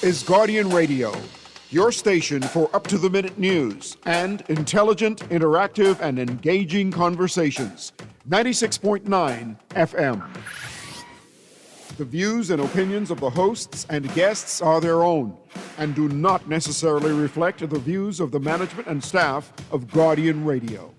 is Guardian Radio, your station for up-to-the-minute news and intelligent, interactive, and engaging conversations. 96.9 FM. The views and opinions of the hosts and guests are their own and do not necessarily reflect the views of the management and staff of Guardian Radio.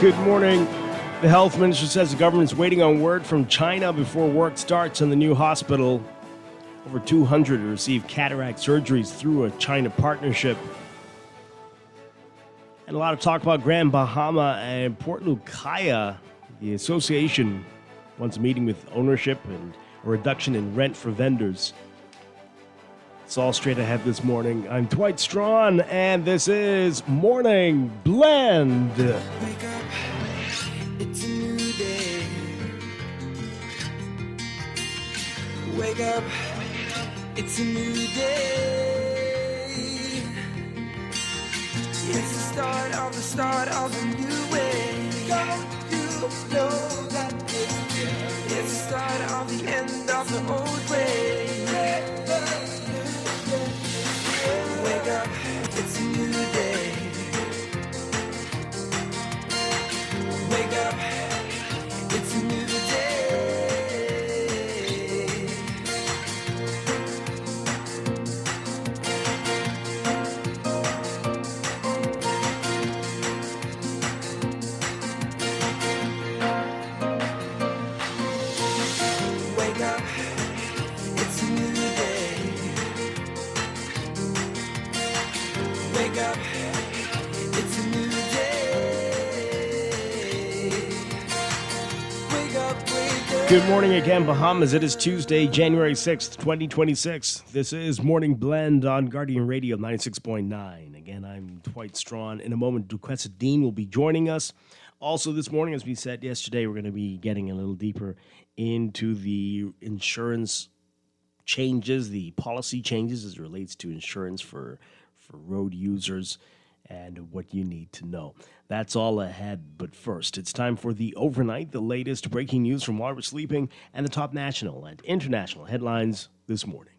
Good morning. The health minister says the government's waiting on word from China before work starts on the new hospital. Over 200 receive cataract surgeries through a China partnership. And a lot of talk about Grand Bahama and Port Lucaya. The association wants a meeting with ownership and a reduction in rent for vendors. It's all straight ahead this morning. I'm Dwight Strachan, and this is Morning Blend. Wake up, it's a new day. Wake up, it's a new day. It's the start of a new way. Don't you know that it's the start of the end of the old way. Wake up, it's a new day. Wake up, it's a new day. Wake up, it's a new day. Wake up, it's a new day. Wake up, wake up. Good morning again, Bahamas. It is Tuesday, January 6th, 2026. This is Morning Blend on Guardian Radio 96.9. Again, I'm Dwight Strachan. In a moment, Duquesa Dean will be joining us. Also this morning, as we said yesterday, we're going to be getting a little deeper into the insurance changes, the policy changes as it relates to insurance for road users and what you need to know. That's all ahead, but first, it's time for the overnight, the latest breaking news from while we're sleeping, and the top national and international headlines this morning.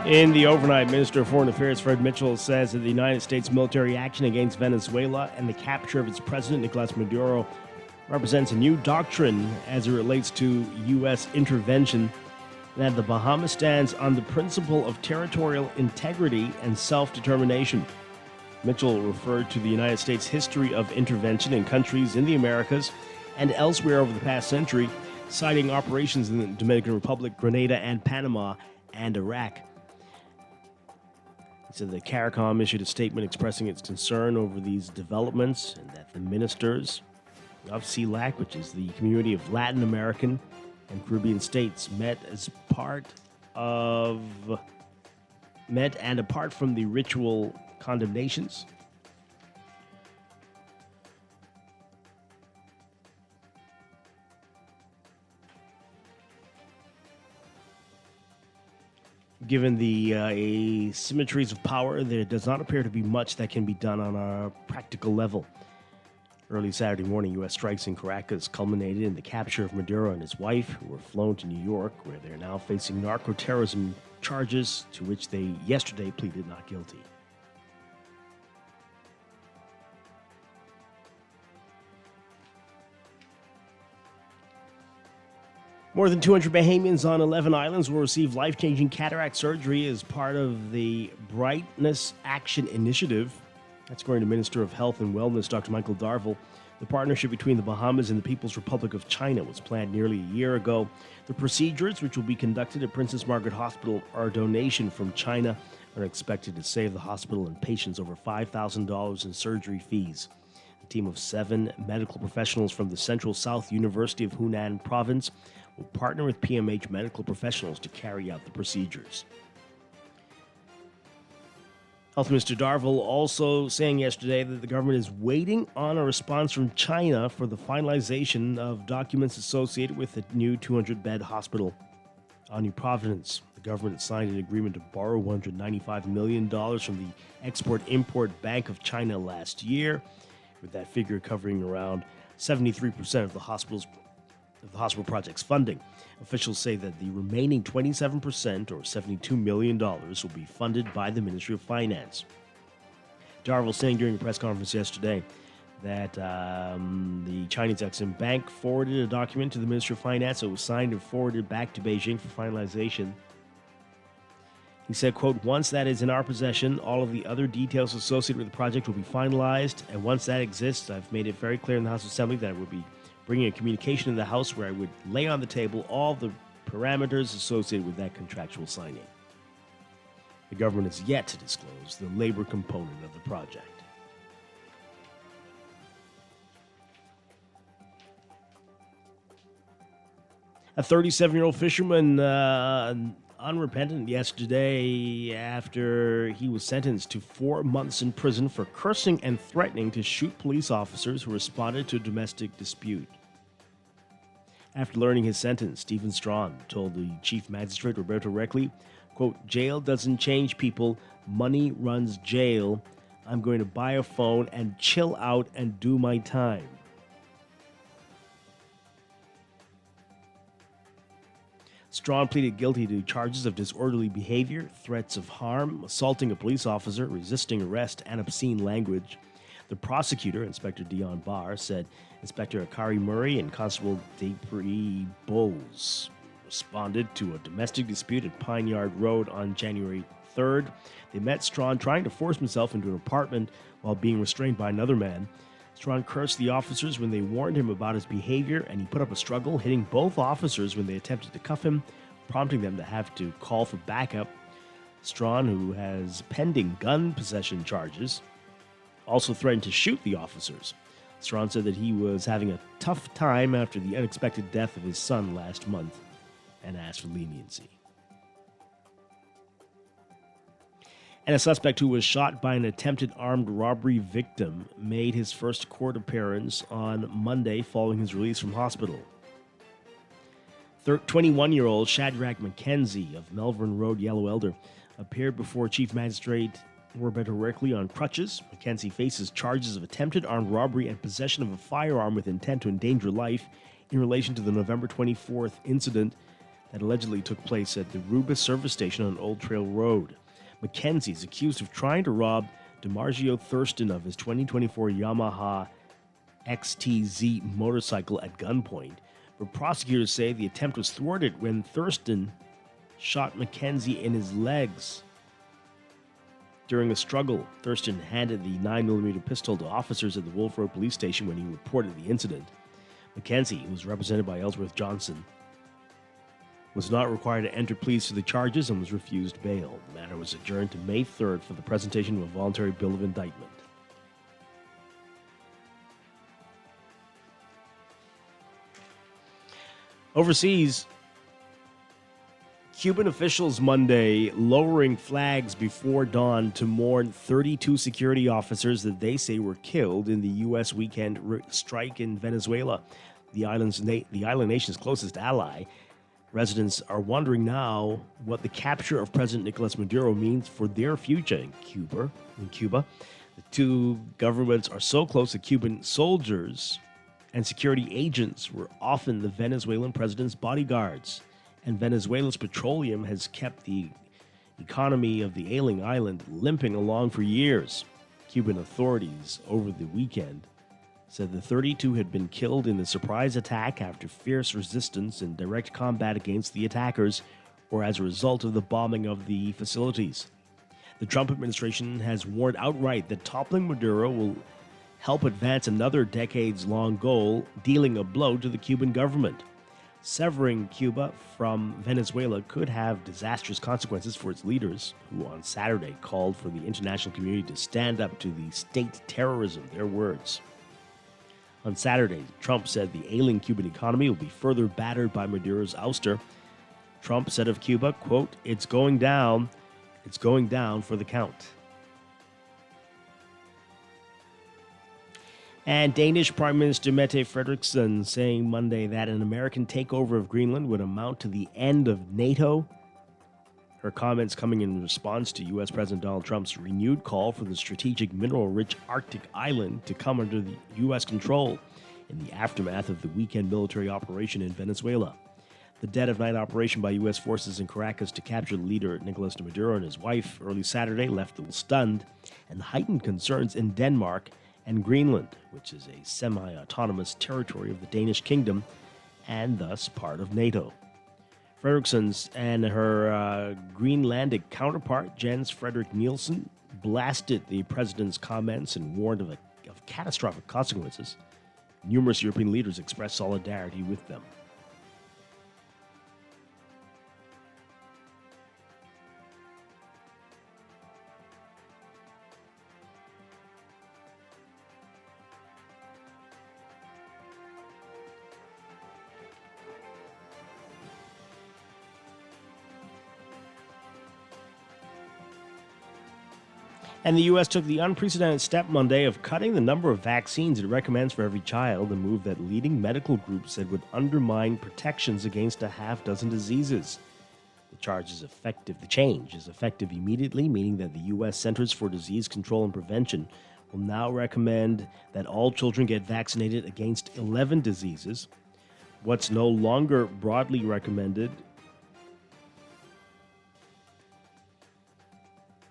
In the overnight, Minister of Foreign Affairs Fred Mitchell says that the United States military action against Venezuela and the capture of its president, Nicolas Maduro, represents a new doctrine as it relates to U.S. intervention, and that the Bahamas stands on the principle of territorial integrity and self-determination. Mitchell referred to the United States' history of intervention in countries in the Americas and elsewhere over the past century, citing operations in the Dominican Republic, Grenada, and Panama, and Iraq. He said that CARICOM issued a statement expressing its concern over these developments and that the ministers of CELAC, which is the community of Latin American and Caribbean states, met and apart from the ritual condemnations, given the asymmetries of power, there does not appear to be much that can be done on a practical level. Early Saturday morning, U.S. strikes in Caracas culminated in the capture of Maduro and his wife, who were flown to New York, where they're now facing narco-terrorism charges, to which they yesterday pleaded not guilty. More than 200 Bahamians on 11 islands will receive life-changing cataract surgery as part of the Brightness Action Initiative. That's according to Minister of Health and Wellness, Dr. Michael Darville. The partnership between the Bahamas and the People's Republic of China was planned nearly a year ago. The procedures, which will be conducted at Princess Margaret Hospital, are a donation from China and are expected to save the hospital and patients over $5,000 in surgery fees. A team of 7 medical professionals from the Central South University of Hunan Province will partner with PMH medical professionals to carry out the procedures. Health Minister Darville also saying yesterday that the government is waiting on a response from China for the finalization of documents associated with the new 200-bed hospital on New Providence. The government signed an agreement to borrow $195 million from the Export-Import Bank of China last year, with that figure covering around 73% of the hospital project's funding. Officials say that the remaining 27%, or $72 million, will be funded by the Ministry of Finance. Darville saying during a press conference yesterday that the Chinese Exim Bank forwarded a document to the Ministry of Finance. It was signed and forwarded back to Beijing for finalization. He said, quote, "Once that is in our possession, all of the other details associated with the project will be finalized. And once that exists, I've made it very clear in the House Assembly that I would be bringing a communication in the House where I would lay on the table all the parameters associated with that contractual signing." The government has yet to disclose the labor component of the project. A 37-year-old fisherman unrepentant yesterday after he was sentenced to 4 months in prison for cursing and threatening to shoot police officers who responded to a domestic dispute. After learning his sentence, Stephen Strachan told the Chief Magistrate, Roberto Reckley, quote, "Jail doesn't change people. Money runs jail. I'm going to buy a phone and chill out and do my time." Strachan pleaded guilty to charges of disorderly behavior, threats of harm, assaulting a police officer, resisting arrest, and obscene language. The prosecutor, Inspector Dion Barr, said Inspector Akari Murray and Constable Dapri Bowles responded to a domestic dispute at Pine Yard Road on January 3rd. They met Strachan trying to force himself into an apartment while being restrained by another man. Strachan cursed the officers when they warned him about his behavior, and he put up a struggle, hitting both officers when they attempted to cuff him, prompting them to have to call for backup. Strachan, who has pending gun possession charges, also threatened to shoot the officers. Strachan said that he was having a tough time after the unexpected death of his son last month and asked for leniency. And a suspect who was shot by an attempted armed robbery victim made his first court appearance on Monday following his release from hospital. 21-year-old Shadrach McKenzie of Melbourne Road, Yellow Elder, appeared before Chief Magistrate Roberto Reckley on crutches. McKenzie faces charges of attempted armed robbery and possession of a firearm with intent to endanger life in relation to the November 24th incident that allegedly took place at the Rubis service station on Old Trail Road. McKenzie is accused of trying to rob DeMargio Thurston of his 2024 Yamaha XTZ motorcycle at gunpoint. But prosecutors say the attempt was thwarted when Thurston shot McKenzie in his legs. During a struggle, Thurston handed the 9mm pistol to officers at the Wolf Road police station when he reported the incident. McKenzie, who was represented by Ellsworth Johnson, was not required to enter pleas to the charges and was refused bail. The matter was adjourned to May 3rd for the presentation of a voluntary bill of indictment. Overseas, Cuban officials Monday lowering flags before dawn to mourn 32 security officers that they say were killed in the U.S. weekend strike in Venezuela, the island nation's closest ally. Residents are wondering now what the capture of President Nicolas Maduro means for their future in Cuba. The two governments are so close that Cuban soldiers and security agents were often the Venezuelan president's bodyguards. And Venezuela's petroleum has kept the economy of the ailing island limping along for years. Cuban authorities over the weekend said the 32 had been killed in the surprise attack after fierce resistance and direct combat against the attackers, or as a result of the bombing of the facilities. The Trump administration has warned outright that toppling Maduro will help advance another decades-long goal, dealing a blow to the Cuban government. Severing Cuba from Venezuela could have disastrous consequences for its leaders, who on Saturday called for the international community to stand up to the state terrorism, their words. On Saturday, Trump said the ailing Cuban economy will be further battered by Maduro's ouster. Trump said of Cuba, quote, it's going down for the count. And Danish Prime Minister Mette Frederiksen saying Monday that an American takeover of Greenland would amount to the end of NATO. Her comments coming in response to U.S. President Donald Trump's renewed call for the strategic mineral-rich Arctic island to come under the U.S. control in the aftermath of the weekend military operation in Venezuela. The dead-of-night operation by U.S. forces in Caracas to capture the leader Nicolas Maduro and his wife early Saturday left them stunned and heightened concerns in Denmark and Greenland, which is a semi-autonomous territory of the Danish kingdom and thus part of NATO. Frederiksen's and her Greenlandic counterpart, Jens Frederik Nielsen, blasted the president's comments and warned of catastrophic consequences. Numerous European leaders expressed solidarity with them. And the U.S. took the unprecedented step Monday of cutting the number of vaccines it recommends for every child, a move that leading medical groups said would undermine protections against a half dozen diseases. The change is effective immediately, meaning that the U.S. Centers for Disease Control and Prevention will now recommend that all children get vaccinated against 11 diseases. What's no longer broadly recommended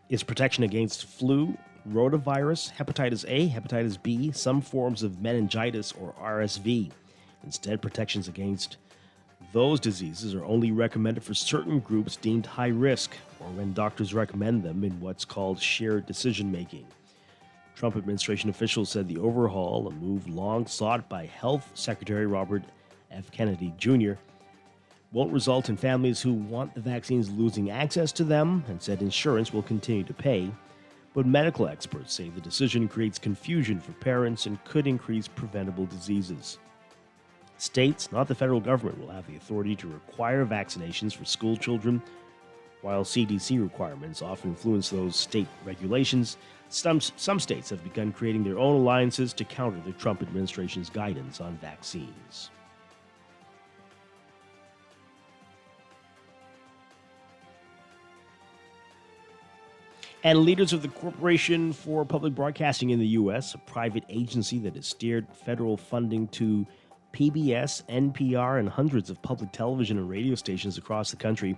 is protection against flu, rotavirus, hepatitis A, hepatitis B, some forms of meningitis or RSV. Instead, protections against those diseases are only recommended for certain groups deemed high risk or when doctors recommend them in what's called shared decision-making. Trump administration officials said the overhaul, a move long sought by Health Secretary Robert F. Kennedy Jr., won't result in families who want the vaccines losing access to them and said insurance will continue to pay. But medical experts say the decision creates confusion for parents and could increase preventable diseases. States, not the federal government, will have the authority to require vaccinations for school children. While CDC requirements often influence those state regulations, some states have begun creating their own alliances to counter the Trump administration's guidance on vaccines. And leaders of the Corporation for Public Broadcasting in the U.S., a private agency that has steered federal funding to PBS, NPR, and hundreds of public television and radio stations across the country,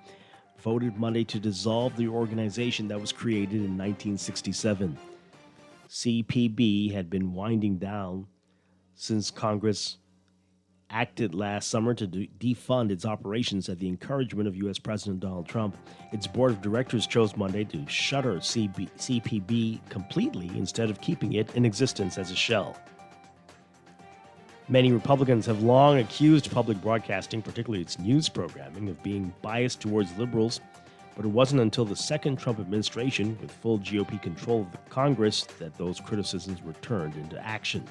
voted Monday to dissolve the organization that was created in 1967. CPB had been winding down since Congress acted last summer to defund its operations at the encouragement of U.S. President Donald Trump. Its board of directors chose Monday to shutter CPB completely instead of keeping it in existence as a shell. Many Republicans have long accused public broadcasting, particularly its news programming, of being biased towards liberals, but it wasn't until the second Trump administration, with full GOP control of the Congress, that those criticisms were turned into action.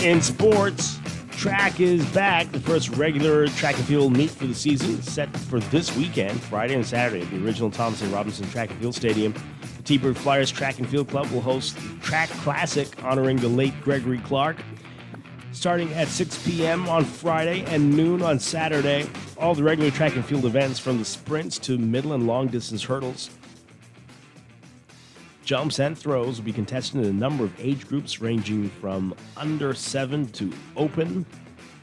In sports, track is back. The first regular track and field meet for the season is set for this weekend, Friday and Saturday, at the original Thomas A. Robinson Track and Field Stadium. The T-Bird Flyers Track and Field Club will host the Track Classic honoring the late Gregory Clark, starting at 6 p.m. on Friday and noon on Saturday. All the regular track and field events, from the sprints to middle and long distance hurdles, jumps, and throws, will be contested in a number of age groups ranging from under 7 to open,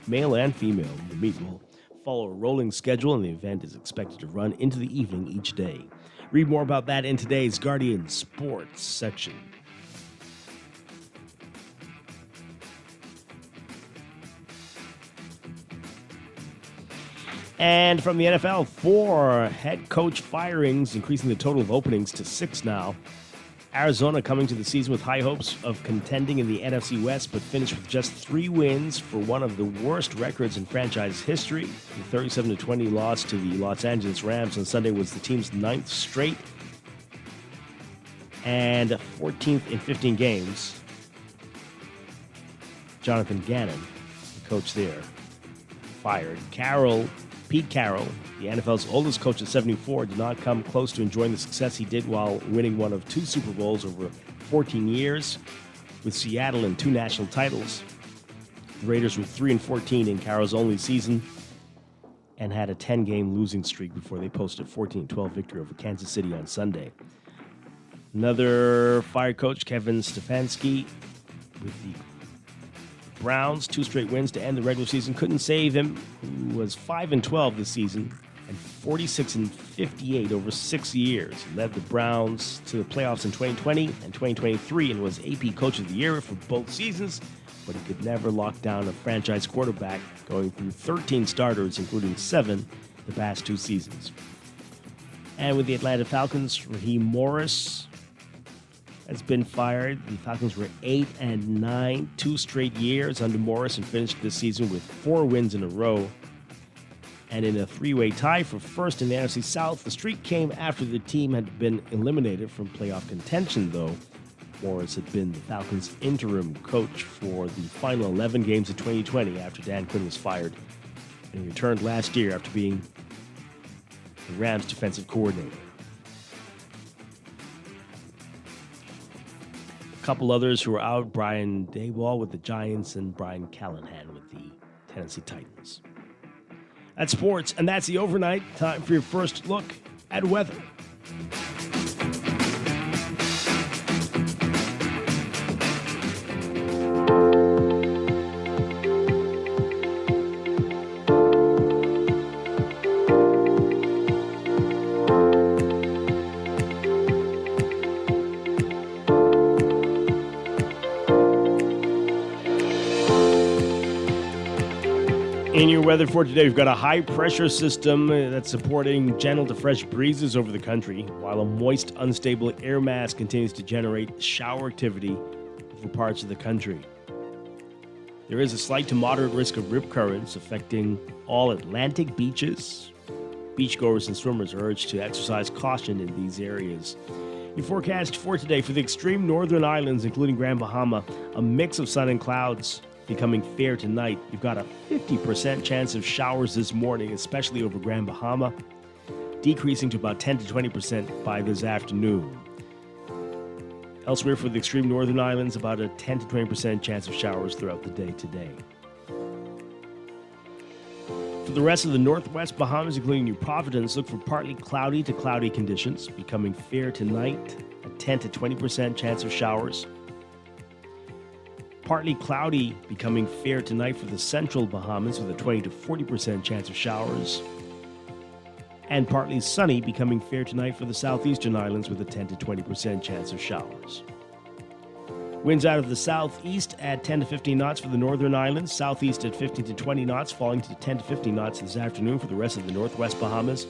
male and female. The meet will follow a rolling schedule, and the event is expected to run into the evening each day. Read more about that in today's Guardian Sports section. And from the NFL, 4 head coach firings, increasing the total of openings to 6 now. Arizona coming to the season with high hopes of contending in the NFC West, but finished with just 3 wins for one of the worst records in franchise history. The 37-20 loss to the Los Angeles Rams on Sunday was the team's 9th straight and 14th in 15 games. Jonathan Gannon, the coach there, fired. Pete Carroll, the NFL's oldest coach at 74, did not come close to enjoying the success he did while winning one of 2 Super Bowls over 14 years with Seattle and 2 national titles. The Raiders were 3-14 in Carroll's only season and had a 10-game losing streak before they posted a 14-12 victory over Kansas City on Sunday. Another fired coach, Kevin Stefanski, with the Browns, 2 straight wins to end the regular season, couldn't save him, who was 5-12 this season and 46-58 over 6 years. He led the Browns to the playoffs in 2020 and 2023 and was AP Coach of the Year for both seasons, but he could never lock down a franchise quarterback, going through 13 starters, including 7 the past 2 seasons. And with the Atlanta Falcons, Raheem Morris has been fired. The Falcons were 8-9 2 straight years under Morris and finished this season with 4 wins in a row. And in a 3-way tie for first in the NFC South, the streak came after the team had been eliminated from playoff contention, though. Morris had been the Falcons' interim coach for the final 11 games of 2020 after Dan Quinn was fired, and he returned last year after being the Rams' defensive coordinator. A couple others who are out: Brian Daboll with the Giants and Brian Callahan with the Tennessee Titans. That's sports, and that's the overnight. Time for your first look at weather. In your weather for today, we've got a high-pressure system that's supporting gentle to fresh breezes over the country, while a moist, unstable air mass continues to generate shower activity over parts of the country. There is a slight to moderate risk of rip currents affecting all Atlantic beaches. Beachgoers and swimmers are urged to exercise caution in these areas. Your forecast for today: for the extreme northern islands, including Grand Bahama, a mix of sun and clouds, becoming fair tonight. You've got a 50% chance of showers this morning, especially over Grand Bahama, decreasing to about 10 to 20% by this afternoon. Elsewhere for the extreme northern islands, about a 10 to 20% chance of showers throughout the day today. For the rest of the northwest Bahamas, including New Providence, look for partly cloudy to cloudy conditions, becoming fair tonight, a 10 to 20% chance of showers. Partly cloudy, becoming fair tonight for the central Bahamas with a 20 to 40% chance of showers. And partly sunny, becoming fair tonight for the southeastern islands with a 10 to 20% chance of showers. Winds out of the southeast at 10 to 15 knots for the northern islands, southeast at 15 to 20 knots, falling to 10 to 15 knots this afternoon for the rest of the northwest Bahamas,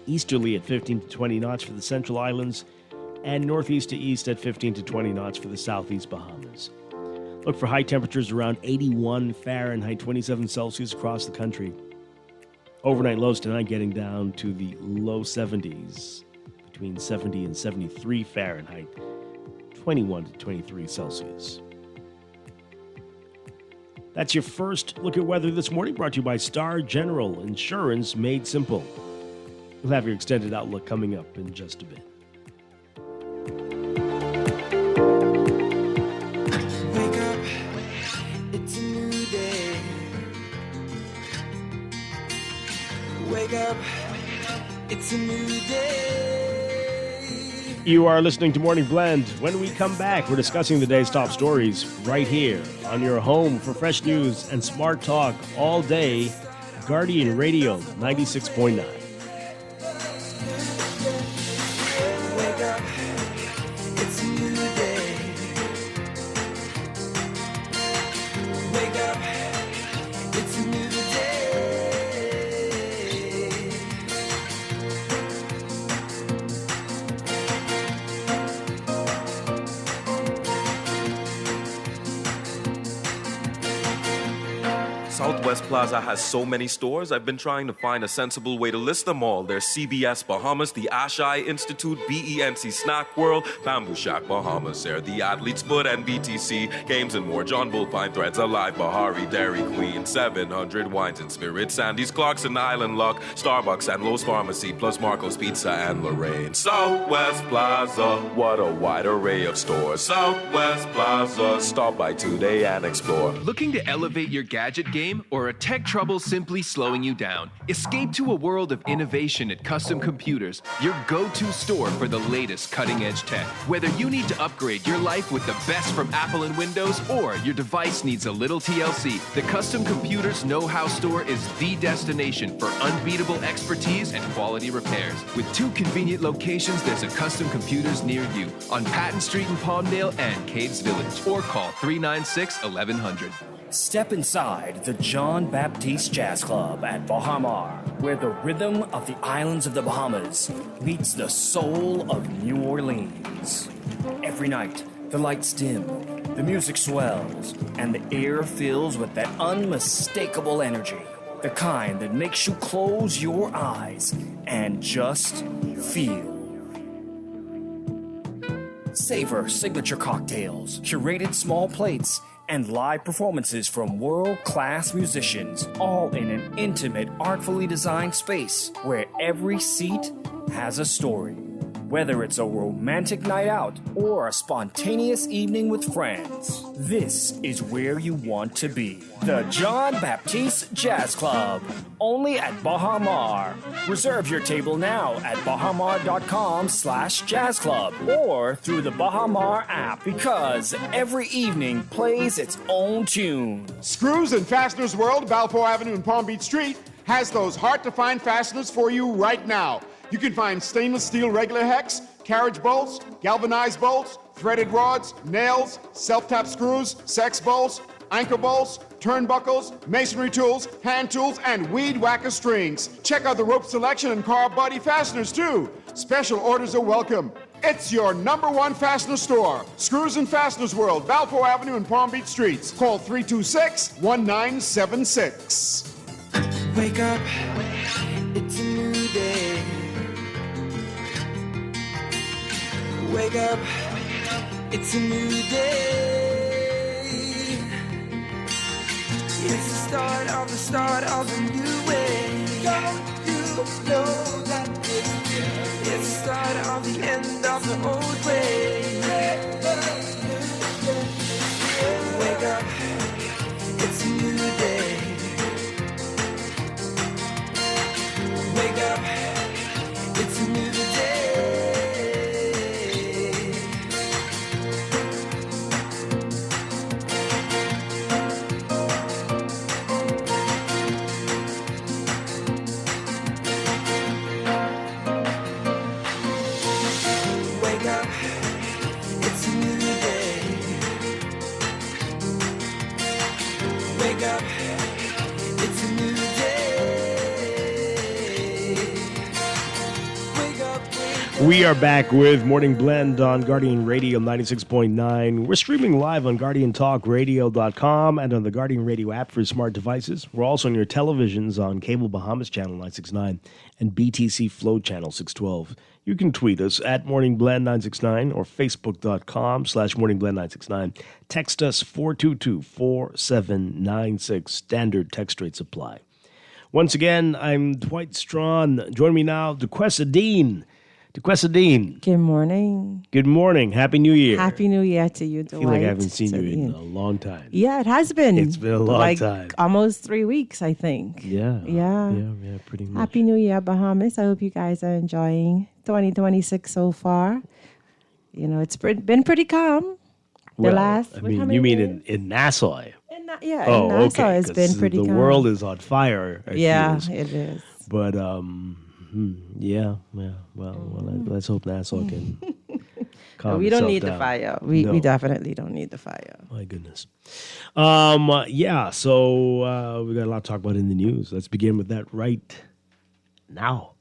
easterly at 15 to 20 knots for the central islands, and northeast to east at 15 to 20 knots for the southeast Bahamas. Look for high temperatures around 81 Fahrenheit, 27 Celsius across the country. Overnight lows tonight getting down to the low 70s, between 70 and 73 Fahrenheit, 21 to 23 Celsius. That's your first look at weather this morning, brought to you by Star General Insurance Made Simple. We'll have your extended outlook coming up in just a bit. Wake up, it's a new day. Wake up, it's a new day. You are listening to Morning Blend. When we come back, we're discussing the day's top stories right here on your home for fresh news and smart talk all day. Guardian Radio 96.9. Wake up, it's a new day. Wake up, it's a new day. Southwest Plaza has so many stores, I've been trying to find a sensible way to list them all. There's CBS Bahamas, the Ashai Institute, BENC Snack World, Bamboo Shack Bahamas, there, the Athlete's Foot, and BTC, Games and More, John Bull, Fine Threads, Alive, Bahari, Dairy Queen, 700 Wines and Spirits, Sandy's, Clarkson, Island Luck, Starbucks, and Lowe's Pharmacy, plus Marco's Pizza and Lorraine. Southwest Plaza, what a wide array of stores. Southwest Plaza, stop by today and explore. Looking to elevate your gadget game or a tech trouble simply slowing you down? Escape to a world of innovation at Custom Computers, your go-to store for the latest cutting-edge tech. Whether you need to upgrade your life with the best from Apple and Windows or your device needs a little TLC, the Custom Computers Know-How Store is the destination for unbeatable expertise and quality repairs. With 2 convenient locations, there's a Custom Computers near you on Patton Street in Palmdale and Caves Village, or call 396-1100. Step inside the John Baptiste Jazz Club at Bahamar, where the rhythm of the islands of the Bahamas meets the soul of New Orleans. Every night, the lights dim, the music swells, and the air fills with that unmistakable energy, the kind that makes you close your eyes and just feel. Savor signature cocktails, curated small plates, and live performances from world-class musicians, all in an intimate, artfully designed space where every seat has a story. Whether it's a romantic night out or a spontaneous evening with friends, this is where you want to be. The John Baptiste Jazz Club, only at Bahamar. Reserve your table now at bahamar.com/jazz club or through the Bahamar app, because every evening plays its own tune. Screws and Fasteners World, Balfour Avenue and Palm Beach Street, has those hard-to-find fasteners for you right now. You can find stainless steel regular hex, carriage bolts, galvanized bolts, threaded rods, nails, self-tap screws, sex bolts, anchor bolts, turnbuckles, masonry tools, hand tools, and weed whacker strings. Check out the rope selection and car body fasteners, too. Special orders are welcome. It's your #1 fastener store. Screws and Fasteners World, Balfour Avenue and Palm Beach Streets. Call 326-1976. Wake up, it's a new day. Wake up, it's a new day. It's the start of a new way. Don't you know that it's the start of the end of the old way. Wake up, it's a new day. Wake up, it's a new day. Wake up, We are back with Morning Blend on Guardian Radio 96.9. We're streaming live on GuardianTalkRadio.com and on the Guardian Radio app for smart devices. We're also on your televisions on Cable Bahamas Channel 969 and BTC Flow Channel 612. You can tweet us at Morning Blend 969 or Facebook.com/Morning Blend 969. Text us 422-4796. Standard text rates apply. Once again, I'm Dwight Strachan. Join me now, Duquesa Dean. Good morning. Good morning. Happy New Year. Happy New Year to you, Dwight. I feel like I haven't seen you in a long time. Yeah, it has been. It's been a long time. Almost 3 weeks, I think. Yeah, pretty much. Happy New Year, Bahamas. I hope you guys are enjoying 2026 so far. You know, it's been pretty calm. You mean in Nassau? In Nassau it's been pretty calm. The world is on fire. It is. But let's hope Nassau can calm we don't itself need down. the fire. We definitely don't need the fire. My goodness. So we got a lot to talk about in the news. Let's begin with that right now.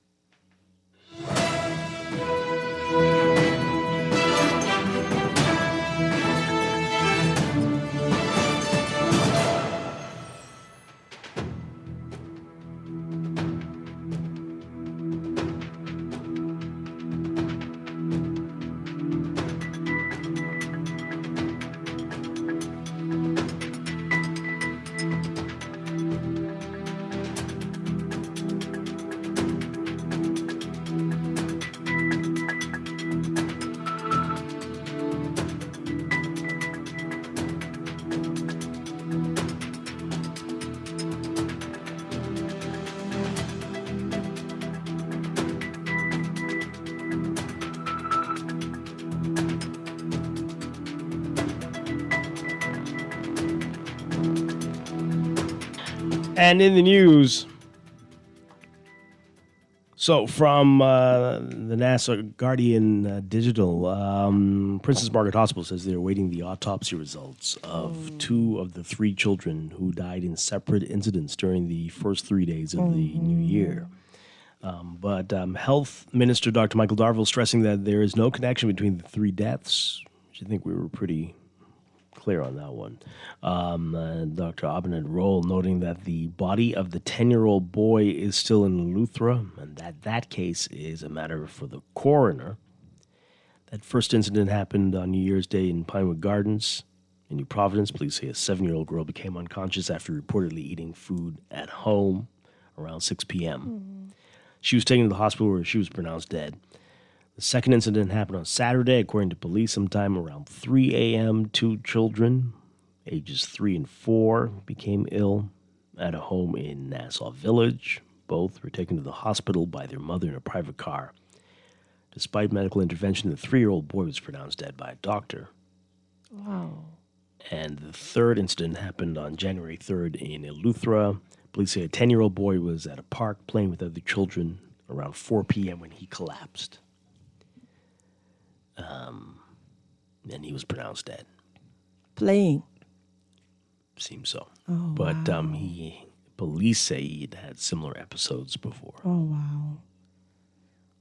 And in the news, so from the Nassau Guardian Digital, Princess Margaret Hospital says they're awaiting the autopsy results of 2 of the 3 children who died in separate incidents during the first 3 days of the new year. But Health Minister Dr. Michael Darville stressing that there is no connection between the 3 deaths, which I think we were pretty clear on that one. Dr. Abinand Roll noting that the body of the 10-year-old boy is still in Eleuthera, and that case is a matter for the coroner. That first incident happened on New Year's Day in Pinewood Gardens in New Providence. Police say a 7-year-old girl became unconscious after reportedly eating food at home around 6 p.m. She was taken to the hospital where she was pronounced dead. The second incident happened on Saturday, according to police, sometime around 3 a.m. 2 children, ages 3 and 4, became ill at a home in Nassau Village. Both were taken to the hospital by their mother in a private car. Despite medical intervention, the 3-year-old boy was pronounced dead by a doctor. Wow. And the third incident happened on January 3rd in Eleuthera. Police say a 10-year-old boy was at a park playing with other children around 4 p.m. when he collapsed. And he was pronounced dead. Playing. Seems so. Oh, but wow. Police say he'd had similar episodes before. Oh, wow.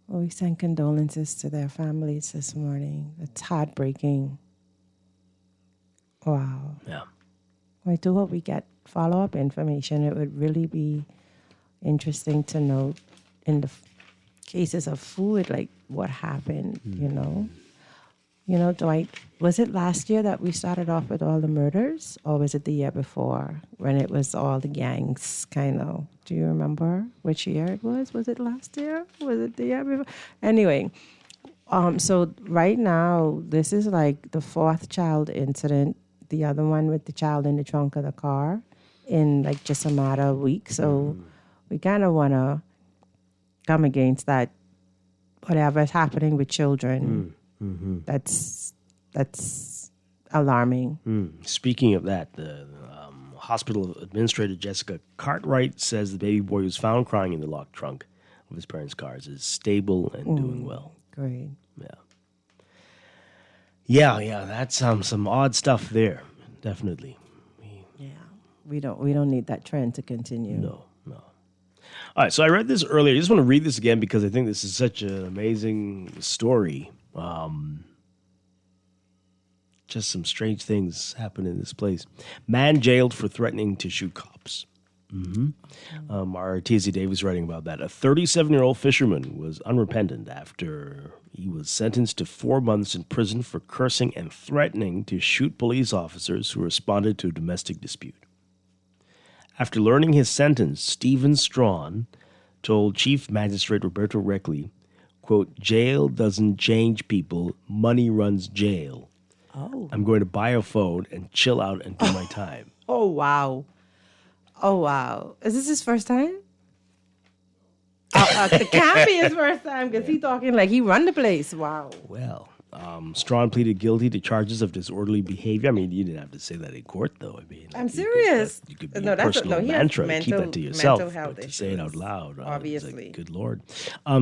Well, we send condolences to their families this morning. It's heartbreaking. Wow. Yeah. I do hope we get follow-up information. It would really be interesting to know in the cases of food, like what happened, you know? You know, Dwight, was it last year that we started off with all the murders? Or was it the year before when it was all the gangs, kind of? Do you remember which year it was? Was it last year? Was it the year before? Anyway, so right now, this is like the 4th child incident, the other one with the child in the trunk of the car in like just a matter of weeks. So we kind of want to come against that, whatever's happening with children. That's alarming. Speaking of that, the hospital administrator Jessica Cartwright says the baby boy who was found crying in the locked trunk of his parents' cars is stable and doing well. Great. Yeah. That's some odd stuff there. Definitely. Yeah, we don't need that trend to continue. No. All right, so I read this earlier. I just want to read this again because I think this is such an amazing story. Just some strange things happen in this place. Man jailed for threatening to shoot cops. Our T.Z. Davis writing about that. A 37-year-old fisherman was unrepentant after he was sentenced to 4 months in prison for cursing and threatening to shoot police officers who responded to a domestic dispute. After learning his sentence, Stephen Strachan told Chief Magistrate Roberto Reckley, quote, "Jail doesn't change people, money runs jail. Oh. I'm going to buy a phone and chill out and do my time." Oh, wow. Oh, wow. Is this his first time? It can't be his first time because he's talking like he run the place. Wow. Well, Strachan pleaded guilty to charges of disorderly behavior. I mean, you didn't have to say that in court, though. I mean, I'm serious. You could be No, a that's personal he has mantra and keep mental- that to yourself. mental health But to say it out issues, loud, it's obviously. like, good Lord.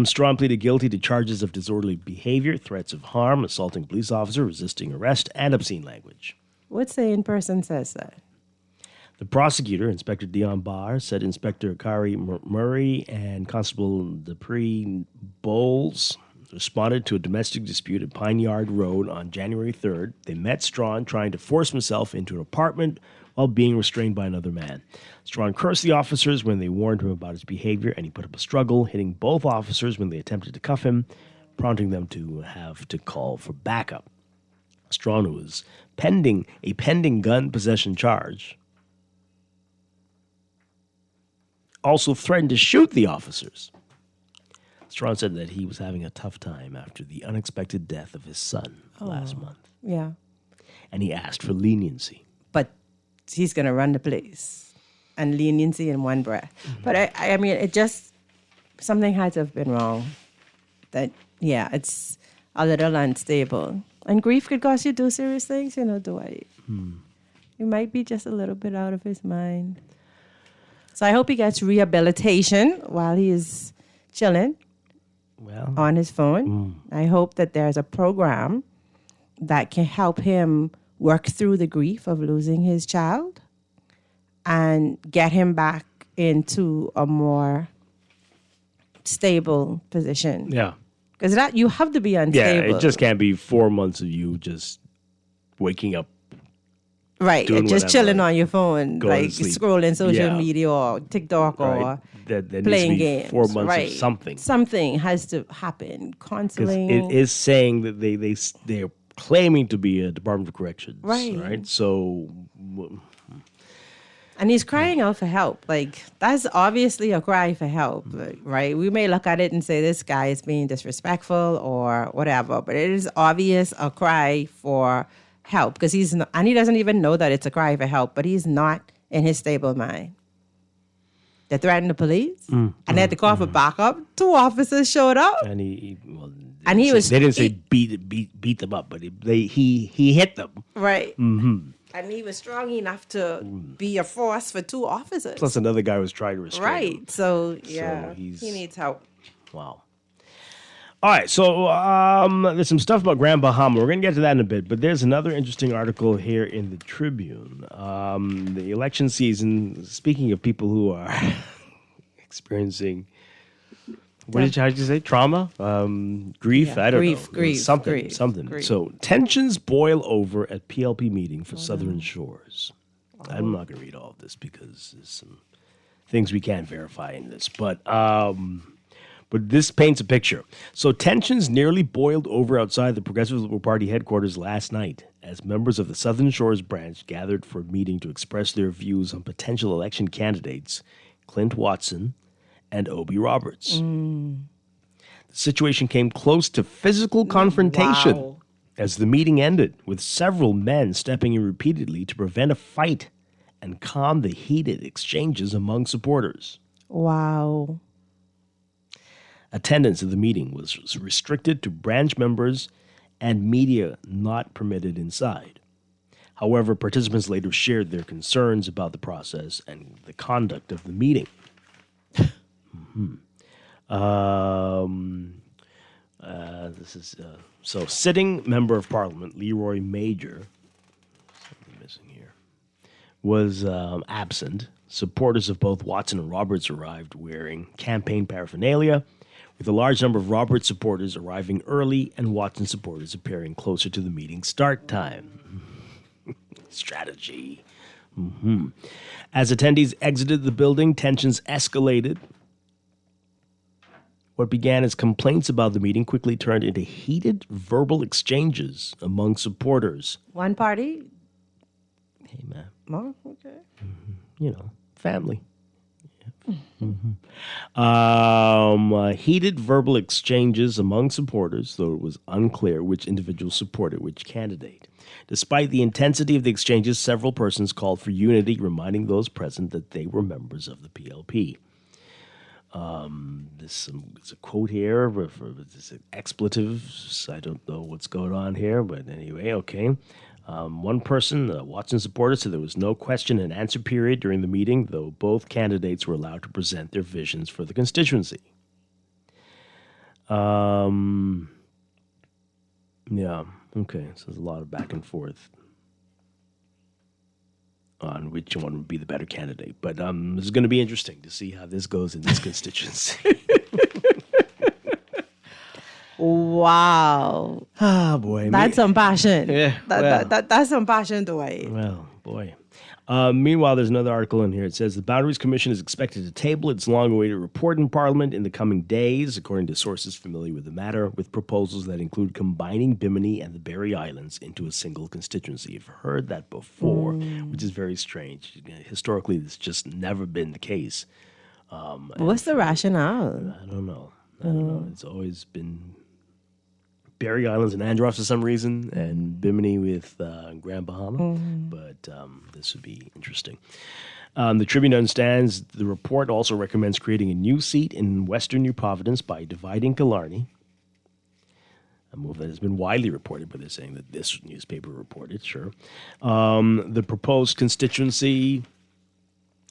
Strachan pleaded guilty to charges of disorderly behavior, threats of harm, assaulting police officer, resisting arrest, and obscene language. What sane person says that? The prosecutor, Inspector Dion Barr, said Inspector Akari Murray and Constable Dupree Bowles responded to a domestic dispute at Pine Yard Road on January 3rd. They met Strachan trying to force himself into an apartment while being restrained by another man. Strachan cursed the officers when they warned him about his behavior, and he put up a struggle, hitting both officers when they attempted to cuff him, prompting them to have to call for backup. Strachan was pending gun possession charge. Also threatened to shoot the officers. Strachan said that he was having a tough time after the unexpected death of his son last month. Yeah. And he asked for leniency. But he's going to run the place and leniency in one breath. Mm-hmm. But I mean, it just, something had to have been wrong. That, yeah, it's a little unstable. And grief could cause you to do serious things, Dwight. He might be just a little bit out of his mind. So I hope he gets rehabilitation while he is chilling on his phone. I hope that there's a program that can help him work through the grief of losing his child and get him back into a more stable position. Yeah. Because that you have to be unstable. Yeah, it just can't be 4 months of you just waking up. Right, doing just whatever, chilling on your phone, going to like sleep. scrolling social Yeah. media or TikTok Right. or There needs playing to be games. 4 months right. of something. Something has to happen. Because Counseling. it is saying that they're claiming to be a Department of Corrections. Right. Right? So, And he's crying out for help. Like, that's obviously a cry for help, right? We may look at it and say this guy is being disrespectful or whatever, but it is obvious a cry for help because he's not, and he doesn't even know that it's a cry for help, but he's not in his stable mind. They threatened the police and they had to call for backup. 2 officers showed up. and He they was- didn't say he- beat them up, but he hit them. Right. And he was strong enough to be a force for 2 officers. Plus another guy was trying to restrain him. Right. So, yeah, he's- he needs help. Wow. All right, so there's some stuff about Grand Bahama. We're going to get to that in a bit, but there's another interesting article here in the Tribune. The election season, speaking of people who are experiencing, how did you say, trauma? Grief? Yeah, I don't grief, know. grief, Something. grief. So tensions boil over at PLP meeting for Southern Shores. I'm not going to read all of this because there's some things we can't verify in this, but this paints a picture. So tensions nearly boiled over outside the Progressive Liberal Party headquarters last night as members of the Southern Shores branch gathered for a meeting to express their views on potential election candidates Clint Watson and Obie Roberts. The situation came close to physical confrontation Wow. as the meeting ended, with several men stepping in repeatedly to prevent a fight and calm the heated exchanges among supporters. Wow. Attendance at the meeting was restricted to branch members and media not permitted inside. However, participants later shared their concerns about the process and the conduct of the meeting. This is so sitting member of Parliament Leroy Major, something missing here, was absent. Supporters of both Watson and Roberts arrived wearing campaign paraphernalia, with a large number of Roberts supporters arriving early and Watson supporters appearing closer to the meeting start time. Strategy. As attendees exited the building, tensions escalated. What began as complaints about the meeting quickly turned into heated verbal exchanges among supporters. One party? Hey, man. Oh, okay. Family. Heated verbal exchanges among supporters, though it was unclear which individual supported which candidate. Despite the intensity of the exchanges, several persons called for unity, reminding those present that they were members of the PLP. There's a quote here for expletives. I don't know what's going on here, but anyway, okay. One person, a Watson supporter, said there was no question and answer period during the meeting, though both candidates were allowed to present their visions for the constituency. Yeah, okay. So there's a lot of back and forth on which one would be the better candidate. But it's going to be interesting to see how this goes in this constituency. Wow. Oh, boy. That's some passion. Yeah, That's some passion, Dwight. Well, boy. Meanwhile, there's another article in here. It says the Boundaries Commission is expected to table its long-awaited report in Parliament in the coming days, according to sources familiar with the matter, with proposals that include combining Bimini and the Berry Islands into a single constituency. You've heard that before, which is very strange. Historically, it's just never been the case. What's the rationale? I don't know. It's always been Berry Islands and Andros for some reason, and Bimini with Grand Bahama. But this would be interesting. The Tribune understands the report also recommends creating a new seat in Western New Providence by dividing Killarney. A move that has been widely reported, but they're saying that this newspaper reported, sure. The proposed constituency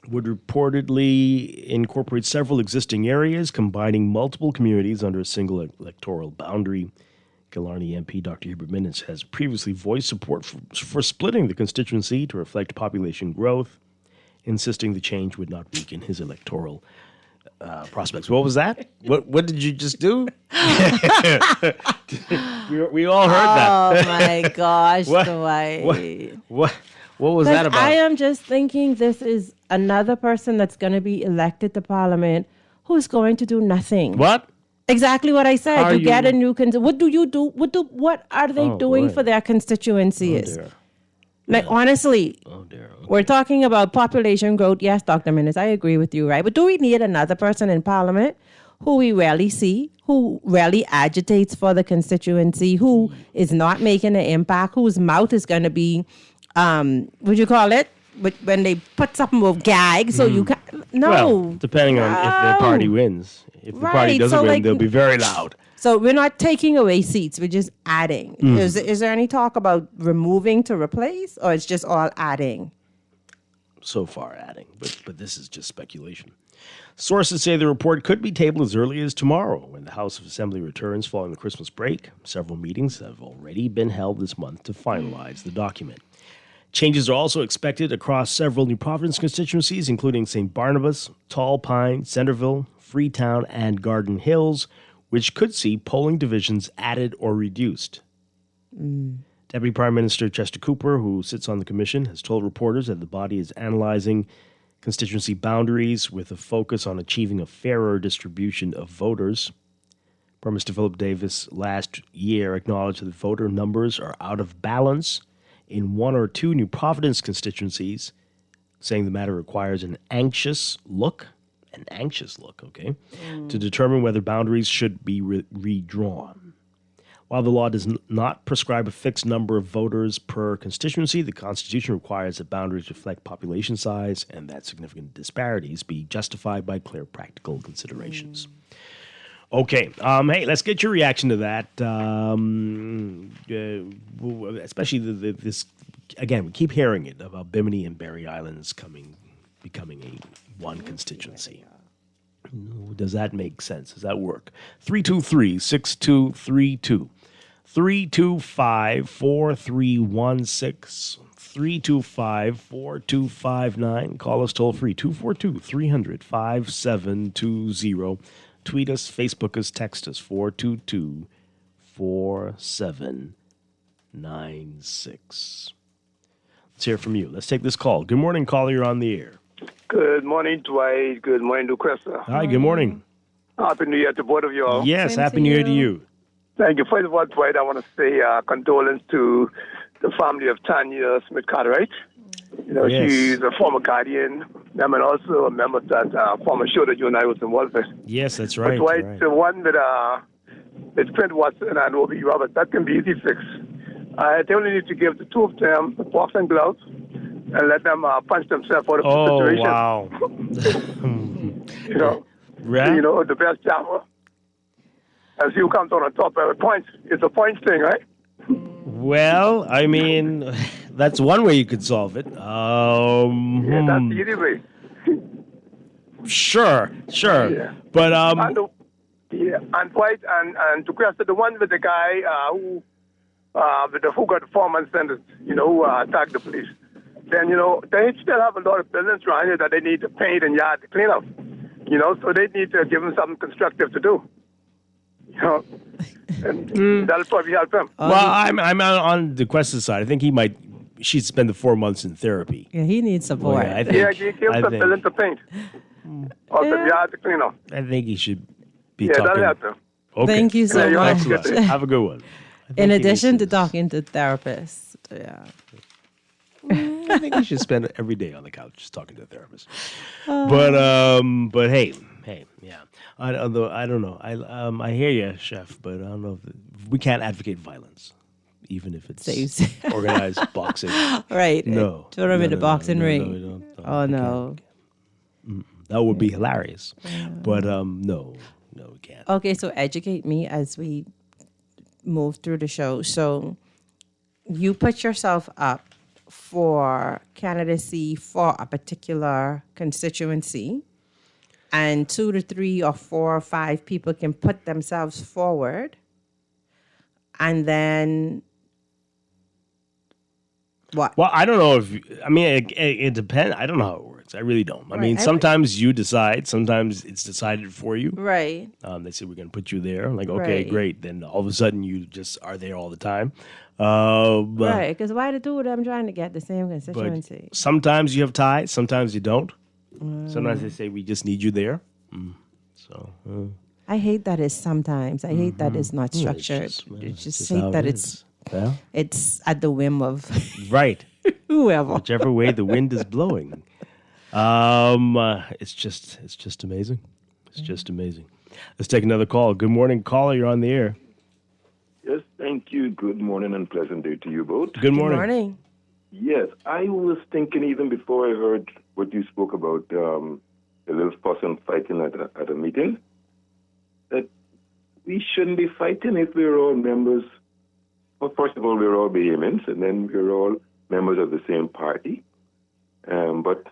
would reportedly incorporate several existing areas, combining multiple communities under a single electoral boundary. Killarney MP Dr. Hubert Minnis has previously voiced support for splitting the constituency to reflect population growth, insisting the change would not weaken his electoral prospects. What was that? What did you just do? we all heard that. Oh my gosh, Dwight. What was that about? I am just thinking this is another person that's going to be elected to Parliament who's going to do nothing. What? Exactly what I said. How You get a new what do you do? What are they doing for their constituencies? Oh, dear. Like honestly, Oh, dear. Okay. we're talking about population growth. Yes, Dr. Minnis, I agree with you, right? But do we need another person in Parliament who we rarely see, who rarely agitates for the constituency, who is not making an impact, whose mouth is going to be, would you call it? But when they put something with gag, so you can no. Well, depending on if their party wins. If the party doesn't win, they'll be very loud. So we're not taking away seats; we're just adding. Is there any talk about removing to replace, or it's just all adding? So far, adding, but this is just speculation. Sources say the report could be tabled as early as tomorrow when the House of Assembly returns following the Christmas break. Several meetings have already been held this month to finalize the document. Changes are also expected across several New Providence constituencies, including St. Barnabas, Tall Pine, Centerville, Freetown, and Garden Hills, which could see polling divisions added or reduced. Deputy Prime Minister Chester Cooper, who sits on the commission, has told reporters that the body is analyzing constituency boundaries with a focus on achieving a fairer distribution of voters. Prime Minister Philip Davis last year acknowledged that voter numbers are out of balance in one or two New Providence constituencies, saying the matter requires an anxious look, okay, to determine whether boundaries should be redrawn. While the law does not prescribe a fixed number of voters per constituency, the Constitution requires that boundaries reflect population size and that significant disparities be justified by clear practical considerations. Okay, hey, let's get your reaction to that. Especially this, again, we keep hearing it about Bimini and Berry Islands becoming a one constituency. Does that make sense? Does that work? 323-6232. 325-4316. 325-4259. Call us toll free, 242-300-5720. Tweet us, Facebook us, text us, 422-4796. Let's hear from you. Let's take this call. Good morning, caller. You're on the air. Good morning, Dwight. Good morning, Lucressa. Hi, good morning. Happy New Year to both of you all. Yes, Same Happy to New Year you. to you. Thank you. First of all, Dwight, I want to say condolence to the family of Tanya Smith Cartwright. You know, Yes. she's a former Guardian member and also a member of that former show that you and I was involved with. Yes, that's But right. Dwight, right. the one with Trent Watson and Obi Roberts, that can be easy fixed. They only need to give the two of them boxing gloves and let them punch themselves out of the Oh, situation. wow. You know, Yeah. you know, the best jammer. And see who comes on top of points. It's a points thing, right? Well, I mean, that's one way you could solve it. Yeah, that's the easy way. Sure. Yeah. But, And Dwight and to question the one with the guy who got the 4-month sentence, you know, who attacked the police. Then, you know, they still have a lot of buildings around here that they need to paint and yard to clean up. You know, so they need to give them something constructive to do. You know, and that'll probably help him. well, I'm on the Questa's side. I think she'd spend the 4 months in therapy. Yeah, he needs support. Yeah, I think, Yeah, give I them think, building to paint. Or the yard to clean up. I think he should be Yeah, talking. that'll help him. Okay. Thank you so Yeah, you're much. welcome. Excellent. Have a good one. In addition to talking to therapists, yeah. I think he should spend every day on the couch just talking to a therapist. But hey, yeah. I don't know. I hear you, Chef, but I don't know if we can't advocate violence, even if it's Saves. organized boxing. Right. No, Throw them in the boxing no, ring. we don't. Oh, no. That would be hilarious. But no, we can't. Okay, so educate me as we move through the show. So you put yourself up for candidacy for a particular constituency, and 2 to 3 or 4 or 5 people can put themselves forward, and then what? Well, I don't know if it depends. I don't know how it works. I really don't. I mean, Right. sometimes you decide. Sometimes it's decided for you. Right. They say we're going to put you there. I'm like, okay, Right. great. Then all of a sudden you just are there all the time. Right, because why the two of them trying to get the same But constituency? sometimes you have ties. Sometimes you don't. Sometimes they say we just need you there. So I hate that it's sometimes. I hate that it's not yeah, it's structured. just- well, I it's just just hate how that it it's is. Well, it's at the whim of right. whoever. Whichever way the wind is blowing. It's just amazing. It's just amazing. Let's take another call. Good morning, caller. You're on the air. Yes, thank you. Good morning and pleasant day to you both. Good morning. Morning. Yes, I was thinking even before I heard what you spoke about, the little fuss and fighting at a meeting, that we shouldn't be fighting if we're all members. Well, first of all, we're all Bahamians, and then we're all members of the same party. But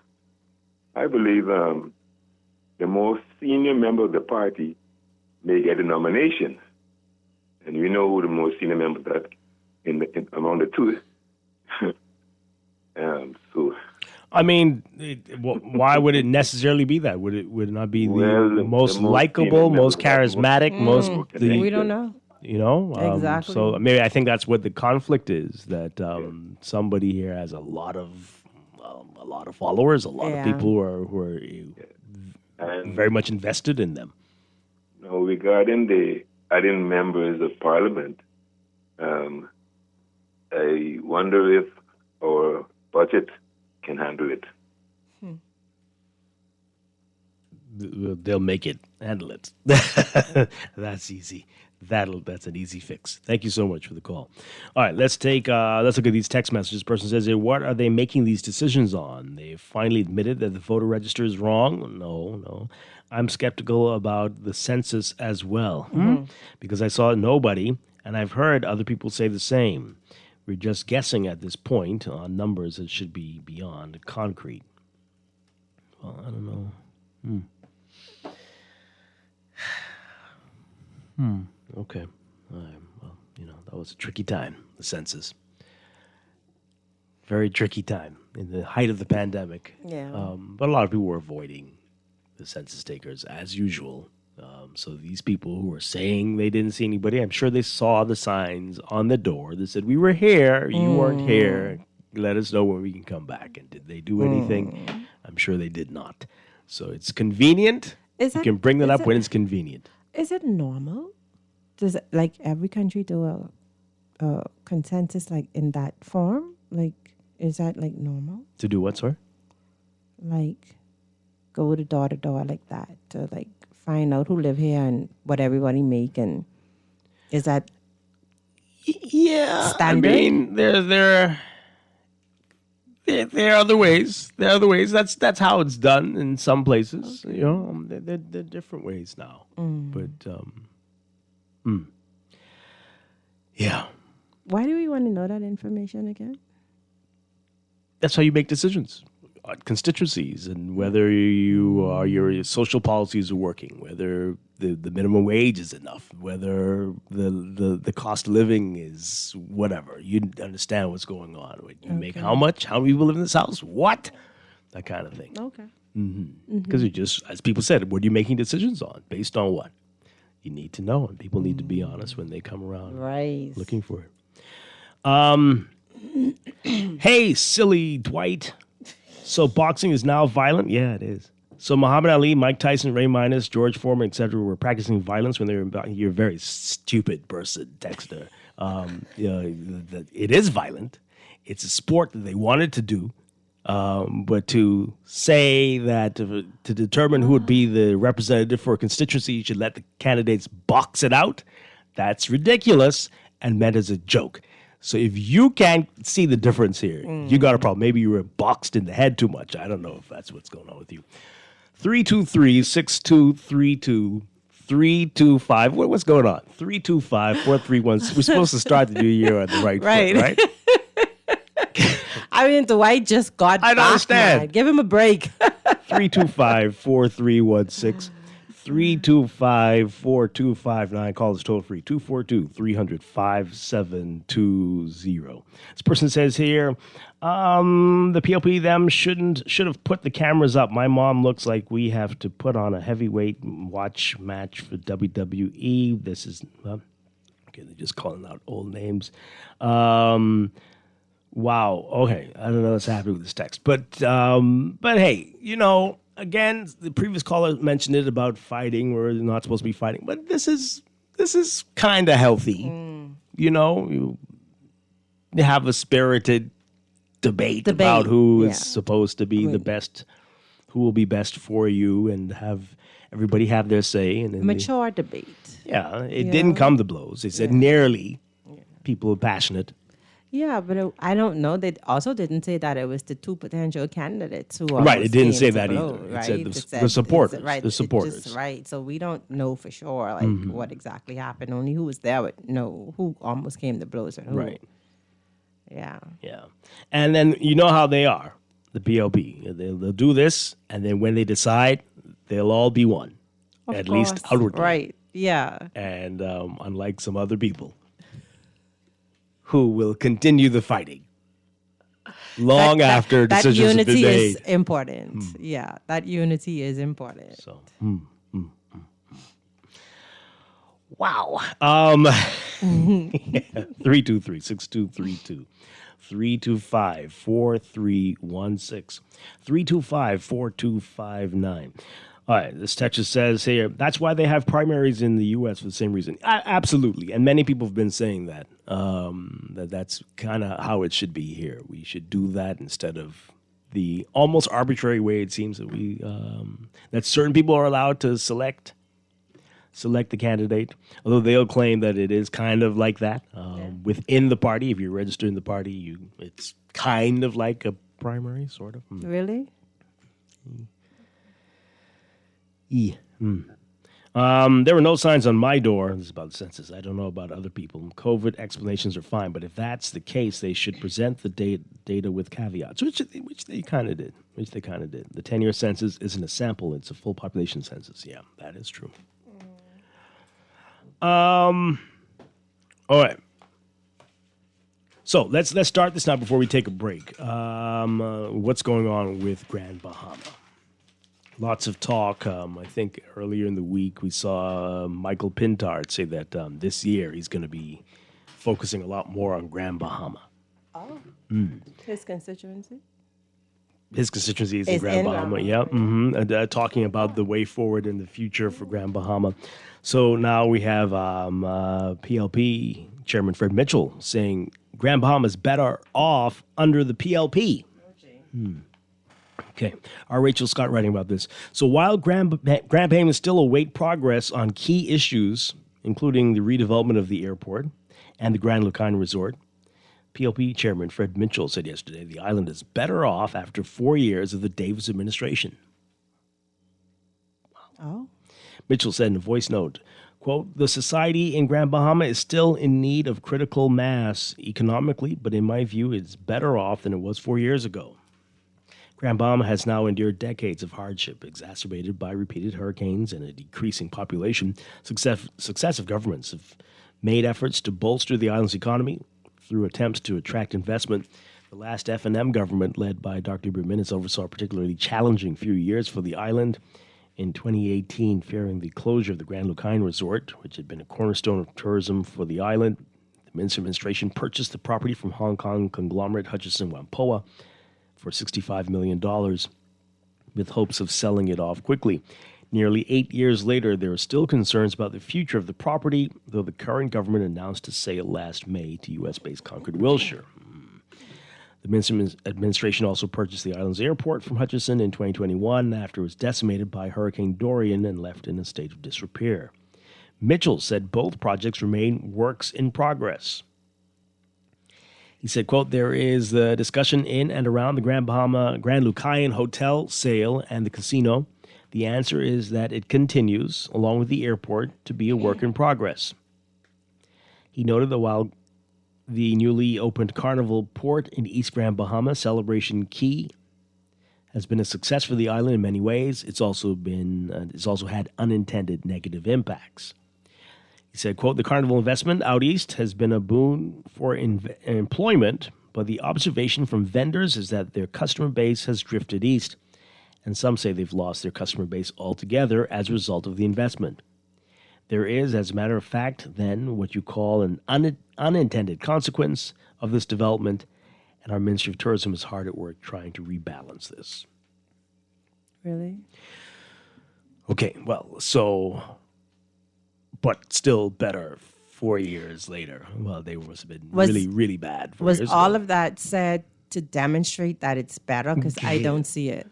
I believe the most senior member of the party may get a nomination. And we know who the most senior member that among the two. So, I mean, why would it necessarily be that? Would it not be Well, the the most most likable, senior most member, charismatic, most We don't know. you know? Exactly. So maybe I think that's what the conflict is. That somebody here has a lot of followers, a lot of Yeah. people who are and very much invested in them. now regarding the adding members of parliament, I wonder if our budget can handle it. They'll make it, handle it. That's easy. That's an easy fix. Thank you so much for the call. All right, let's look at these text messages. Person says, what are they making these decisions on? They finally admitted that the voter register is wrong? No. I'm skeptical about the census as well because I saw nobody, and I've heard other people say the same. We're just guessing at this point on numbers that should be beyond concrete. Well, I don't know. Okay. Well, that was a tricky time, the census. Very tricky time in the height of the pandemic. Yeah. But a lot of people were avoiding the census takers as usual. So these people who were saying they didn't see anybody, I'm sure they saw the signs on the door that said, "We were here, you weren't here. Let us know when we can come back." And did they do anything? I'm sure they did not. So it's convenient. You can bring that up when it's convenient. Is it normal? Does it, like every country do a consensus like in that form? Like, is that like normal? To do what, sorry? Like, go to door like that to like find out who live here and what everybody make, and is that standard? I mean, there are other ways. There are other ways. That's how it's done in some places. Okay. You know, there are different ways now. But yeah. Why do we want to know that information again? That's how you make decisions on constituencies and whether your social policies are working, whether the minimum wage is enough, whether the cost of living is whatever. You understand what's going on. You make how much? How many people live in this house? What? That kind of thing. Okay. Because you just, as people said, what are you making decisions on? Based on what? You need to know, and people need to be honest when they come around looking for it. Hey, silly Dwight. So boxing is now violent? Yeah, it is. So Muhammad Ali, Mike Tyson, Ray Minas, George Foreman, etc. were practicing violence when they were about. You're a very stupid person, Dexter. It is violent. It's a sport that they wanted to do. But to say that to determine who would be the representative for a constituency, you should let the candidates box it out, that's ridiculous and meant as a joke. So if you can't see the difference here, you got a problem. Maybe you were boxed in the head too much. I don't know if that's what's going on with you. 323-6232. 325. What's going on? 325-431. We're supposed to start the new year on the right foot, right? I mean, Dwight just got back. I don't understand. Man. Give him a break. 325-4316. 325-4259. Call us toll free. 242-300-5720. This person says here, the PLP them should have put the cameras up. My mom looks like we have to put on a heavyweight watch match for WWE. This is okay. They're just calling out old names. Wow. Okay. I don't know what's happening with this text, but hey, again, the previous caller mentioned it about fighting. We're not supposed to be fighting, but this is kind of healthy. You have a spirited debate about who is supposed to be the best, who will be best for you, and have everybody have their say. And mature debate. Yeah, it didn't come to blows. They said nearly. People are passionate. Yeah, but I don't know. They also didn't say that it was the two potential candidates who right. It didn't say that blow, either. Right? It said the supporters. Right. The supporters. Right. So we don't know for sure what exactly happened. Only who was there would know who almost came to blows and who. Right. Yeah. Yeah. And then you know how they are, the PLP. They'll do this, and then when they decide, they'll all be one, at least outwardly. Right. Yeah. And unlike some other people who will continue the fighting long after decisions have been made. That unity is important. Yeah, that unity is important. So, wow. 323-6232. 325-4316. 325-4259. All right, this text says here, that's why they have primaries in the U.S. for the same reason. Absolutely, and many people have been saying that, that's kind of how it should be here. We should do that instead of the almost arbitrary way it seems that that certain people are allowed to select the candidate, although they'll claim that it is kind of like that within the party. If you're registered in the party, it's kind of like a primary, sort of. Really? Yeah. There were no signs on my door. This is about the census. I don't know about other people. COVID explanations are fine, but if that's the case, they should present the data with caveats, which they kind of did. The 10-year census isn't a sample; it's a full population census. Yeah, that is true. All right. So let's start this now before we take a break. What's going on with Grand Bahama? Lots of talk. I think earlier in the week we saw Michael Pintard say that this year he's going to be focusing a lot more on Grand Bahama. Oh, his constituency? His constituency is in Is Grand in Bahama, Grand yeah. Talking about the way forward in the future for Grand Bahama. So now we have PLP Chairman Fred Mitchell saying Grand Bahama is better off under the PLP. Okay. Our Rachel Scott writing about this. So while Grand Bahama still await progress on key issues, including the redevelopment of the airport and the Grand Lucane Resort, PLP Chairman Fred Mitchell said yesterday the island is better off after 4 years of the Davis administration. Oh. Mitchell said in a voice note, quote, the society in Grand Bahama is still in need of critical mass economically, but in my view, it's better off than it was 4 years ago. Grand Bahama has now endured decades of hardship, exacerbated by repeated hurricanes and a decreasing population. Successive governments have made efforts to bolster the island's economy through attempts to attract investment. The last F&M government, led by Dr. Berminis, oversaw a particularly challenging few years for the island. In 2018, fearing the closure of the Grand Lucane Resort, which had been a cornerstone of tourism for the island, the Minister administration purchased the property from Hong Kong conglomerate Hutchison Whampoa for $65 million with hopes of selling it off quickly. Nearly 8 years later, there are still concerns about the future of the property, though the current government announced a sale last May to U.S.-based Concord Wilshire. The Minister administration also purchased the island's airport from Hutchison in 2021 after it was decimated by Hurricane Dorian and left in a state of disrepair. Mitchell said both projects remain works in progress. He said, quote, there is the discussion in and around the Grand Lucane Hotel sale and the casino. The answer is that it continues, along with the airport, to be a work in progress. He noted that while the newly opened Carnival Port in East Grand Bahama, Celebration Key, has been a success for the island in many ways, it's also had unintended negative impacts. He said, quote, the Carnival investment out east has been a boon for employment, but the observation from vendors is that their customer base has drifted east, and some say they've lost their customer base altogether as a result of the investment. There is, as a matter of fact, then, what you call an unintended consequence of this development, and our Ministry of Tourism is hard at work trying to rebalance this. Really? Okay, well, so, but still better 4 years later. Well, they must have been really bad. Was all of that said to demonstrate that it's better? Because I don't see it.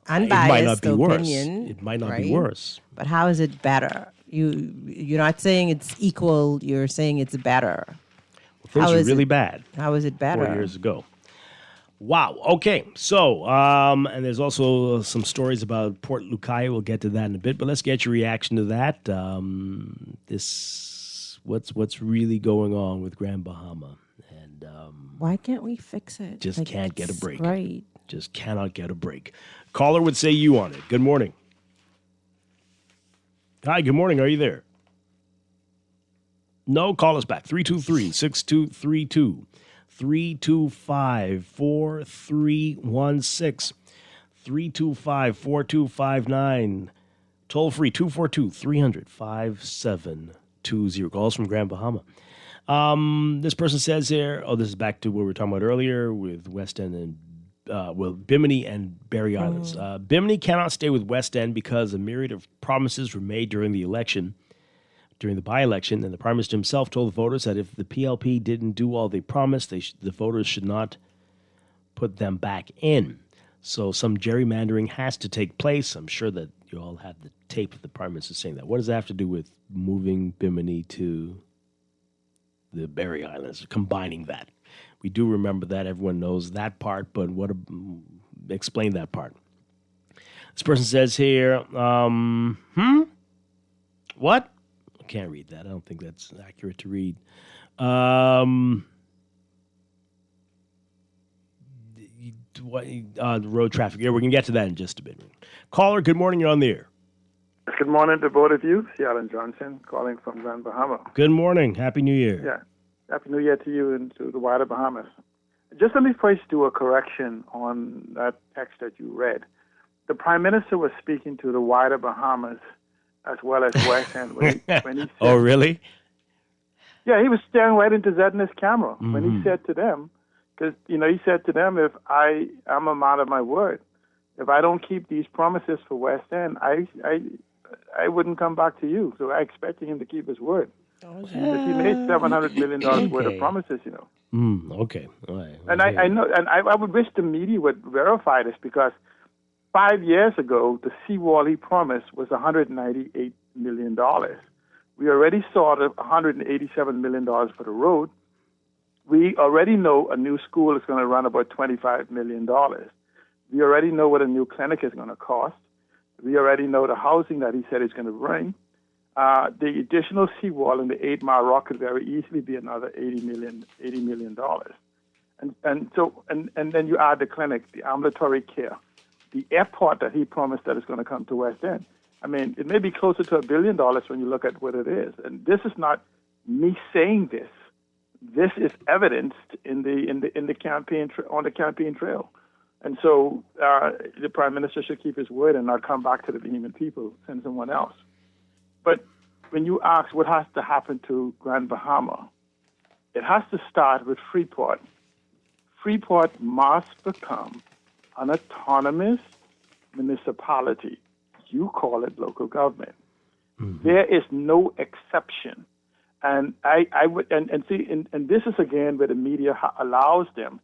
Unbiased it might not be opinion, worse. It might not right? be worse. But how is it better? You're not saying it's equal. You're saying it's better. Well, things were really bad. How is it better? 4 years ago. Wow. Okay. So, and there's also some stories about Port Lucaya. We'll get to that in a bit. But let's get your reaction to that. What's really going on with Grand Bahama? And why can't we fix it? Just can't get a break. Right. Just cannot get a break. Caller would say you on it. Good morning. Hi, good morning. Are you there? No, call us back. 323-6232. 325-4316. 325-4259. Toll free 242-300-5720. Calls from Grand Bahama. This person says here, this is back to what we were talking about earlier with West End and Bimini and Barry Islands. Bimini cannot stay with West End because a myriad of promises were made during the by-election, and the Prime Minister himself told the voters that if the PLP didn't do all they promised, the voters should not put them back in. So some gerrymandering has to take place. I'm sure that you all have the tape of the Prime Minister saying that. What does that have to do with moving Bimini to the Barry Islands, combining that? We do remember that. Everyone knows that part, but explain that part. This person says here, what? I can't read that. I don't think that's accurate to read. The road traffic. Yeah, we can get to that in just a bit. Caller, good morning. You're on the air. Good morning to both of you. Alan Johnson calling from Grand Bahama. Good morning. Happy New Year. Yeah. Happy New Year to you and to the wider Bahamas. Just let me first do a correction on that text that you read. The Prime Minister was speaking to the wider Bahamas as well as West End when he said, Oh, really? Yeah, he was staring right into Zedna's camera when he said to them, because, he said to them, if I'm a man of my word, if I don't keep these promises for West End, I wouldn't come back to you. So I expected him to keep his word. Because he made $700 million worth of promises, Okay. All right. And I know, and I would wish the media would verify this, because 5 years ago, the seawall he promised was $198 million. We already saw the $187 million for the road. We already know a new school is going to run about $25 million. We already know what a new clinic is going to cost. We already know the housing that he said he's going to bring. The additional seawall in the 8 Mile Rock could very easily be another $80 million. And then you add the clinic, the ambulatory care, the airport that he promised that is going to come to West End. I mean, it may be closer to $1 billion when you look at what it is. And this is not me saying this. This is evidenced in the campaign on the campaign trail. And so the Prime Minister should keep his word and not come back to the Bahamian people, send someone else. But when you ask what has to happen to Grand Bahama, it has to start with Freeport. Freeport must become an autonomous municipality. You call it local government. There is no exception. And I would and this is again where the media allows them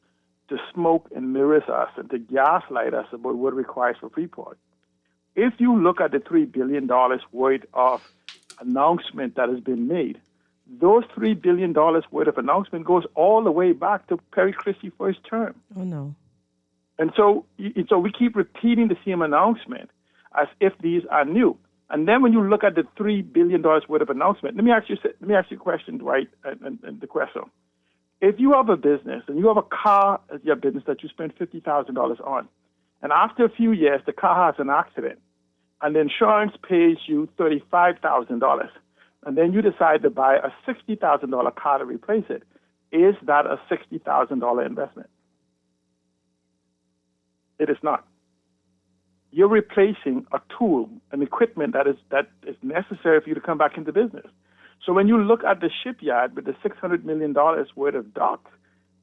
to smoke and mirrors us and to gaslight us about what it requires for Freeport. If you look at the $3 billion worth of announcement that has been made, those $3 billion worth of announcement goes all the way back to Perry Christie's first term. Oh, no. And so we keep repeating the same announcement as if these are new. And then when you look at the $3 billion worth of announcement, let me ask you a question, Dwight, and the question. If you have a business and you have a car as your business that you spend $50,000 on, and after a few years the car has an accident, and the insurance pays you $35,000, and then you decide to buy a $60,000 car to replace it, is that a $60,000 investment? It is not. You're replacing a tool, an equipment that is necessary for you to come back into business. So when you look at the shipyard with the $600 million worth of docks,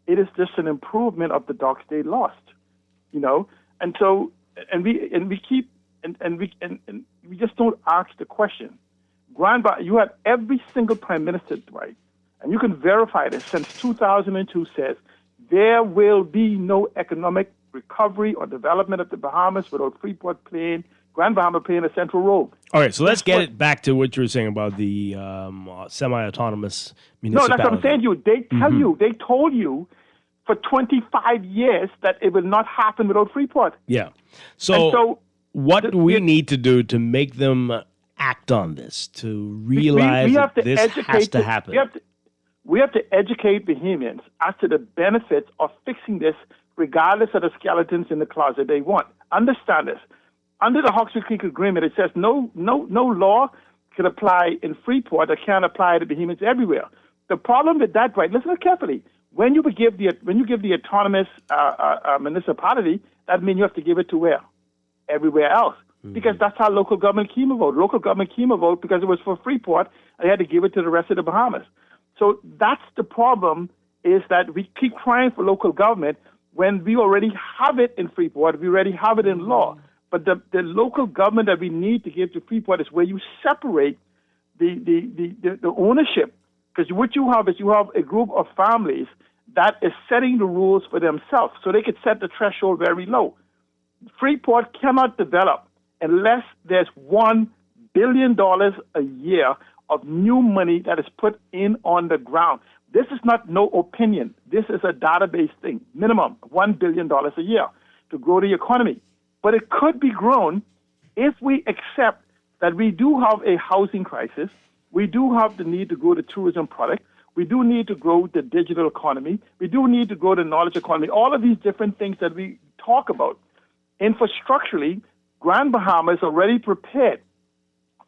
it is just an improvement of the docks they lost, And so we just don't ask the question. You had every single prime minister, Dwight, and you can verify this, since 2002 says there will be no economic recovery or development of the Bahamas without Freeport playing, Grand Bahama playing a central role. All right, so let's get it back to what you were saying about the semi-autonomous municipality. No, that's what I'm saying to you. They tell you, they told you for 25 years that it will not happen without Freeport. Yeah. So what do we need to do to make them act on this, to realize that this has to happen? We have to educate Bahamians as to the benefits of fixing this, regardless of the skeletons in the closet they want. Understand this. Under the Hawkesbury Creek Agreement, it says no law can apply in Freeport that can't apply to Bahamians everywhere. The problem with that, right? Listen carefully. When you give the autonomous municipality, that means you have to give it to where? Everywhere else. Because that's how local government came about. Local government came about because it was for Freeport, and they had to give it to the rest of the Bahamas. So that's the problem, is that we keep crying for local government when we already have it in Freeport, we already have it in law. But the local government that we need to give to Freeport is where you separate the ownership. Because what you have is you have a group of families that is setting the rules for themselves, so they could set the threshold very low. Freeport cannot develop unless there's $1 billion a year of new money that is put in on the ground. This is not no opinion. This is a database thing. Minimum $1 billion a year to grow the economy. But it could be grown if we accept that we do have a housing crisis. We do have the need to grow the tourism product. We do need to grow the digital economy. We do need to grow the knowledge economy. All of these different things that we talk about. Infrastructurally, Grand Bahama is already prepared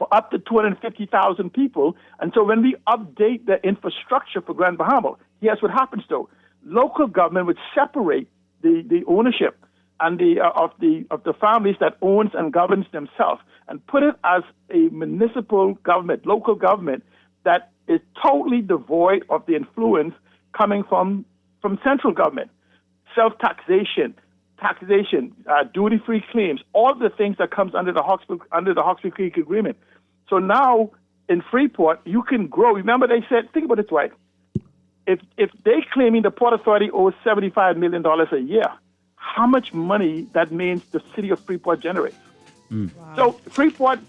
for up to 250,000 people. And so when we update the infrastructure for Grand Bahama, here's what happens though. Local government would separate the ownership and of the families that owns and governs themselves and put it as a municipal government, local government that is totally devoid of the influence coming from central government. Self-taxation, duty-free claims, all the things that comes under the Hawkesbury Creek Agreement. So now in Freeport, you can grow. Remember they said, think about it, Dwight. If they claiming the Port Authority owes $75 million a year, how much money that means the city of Freeport generates? Wow. So Freeport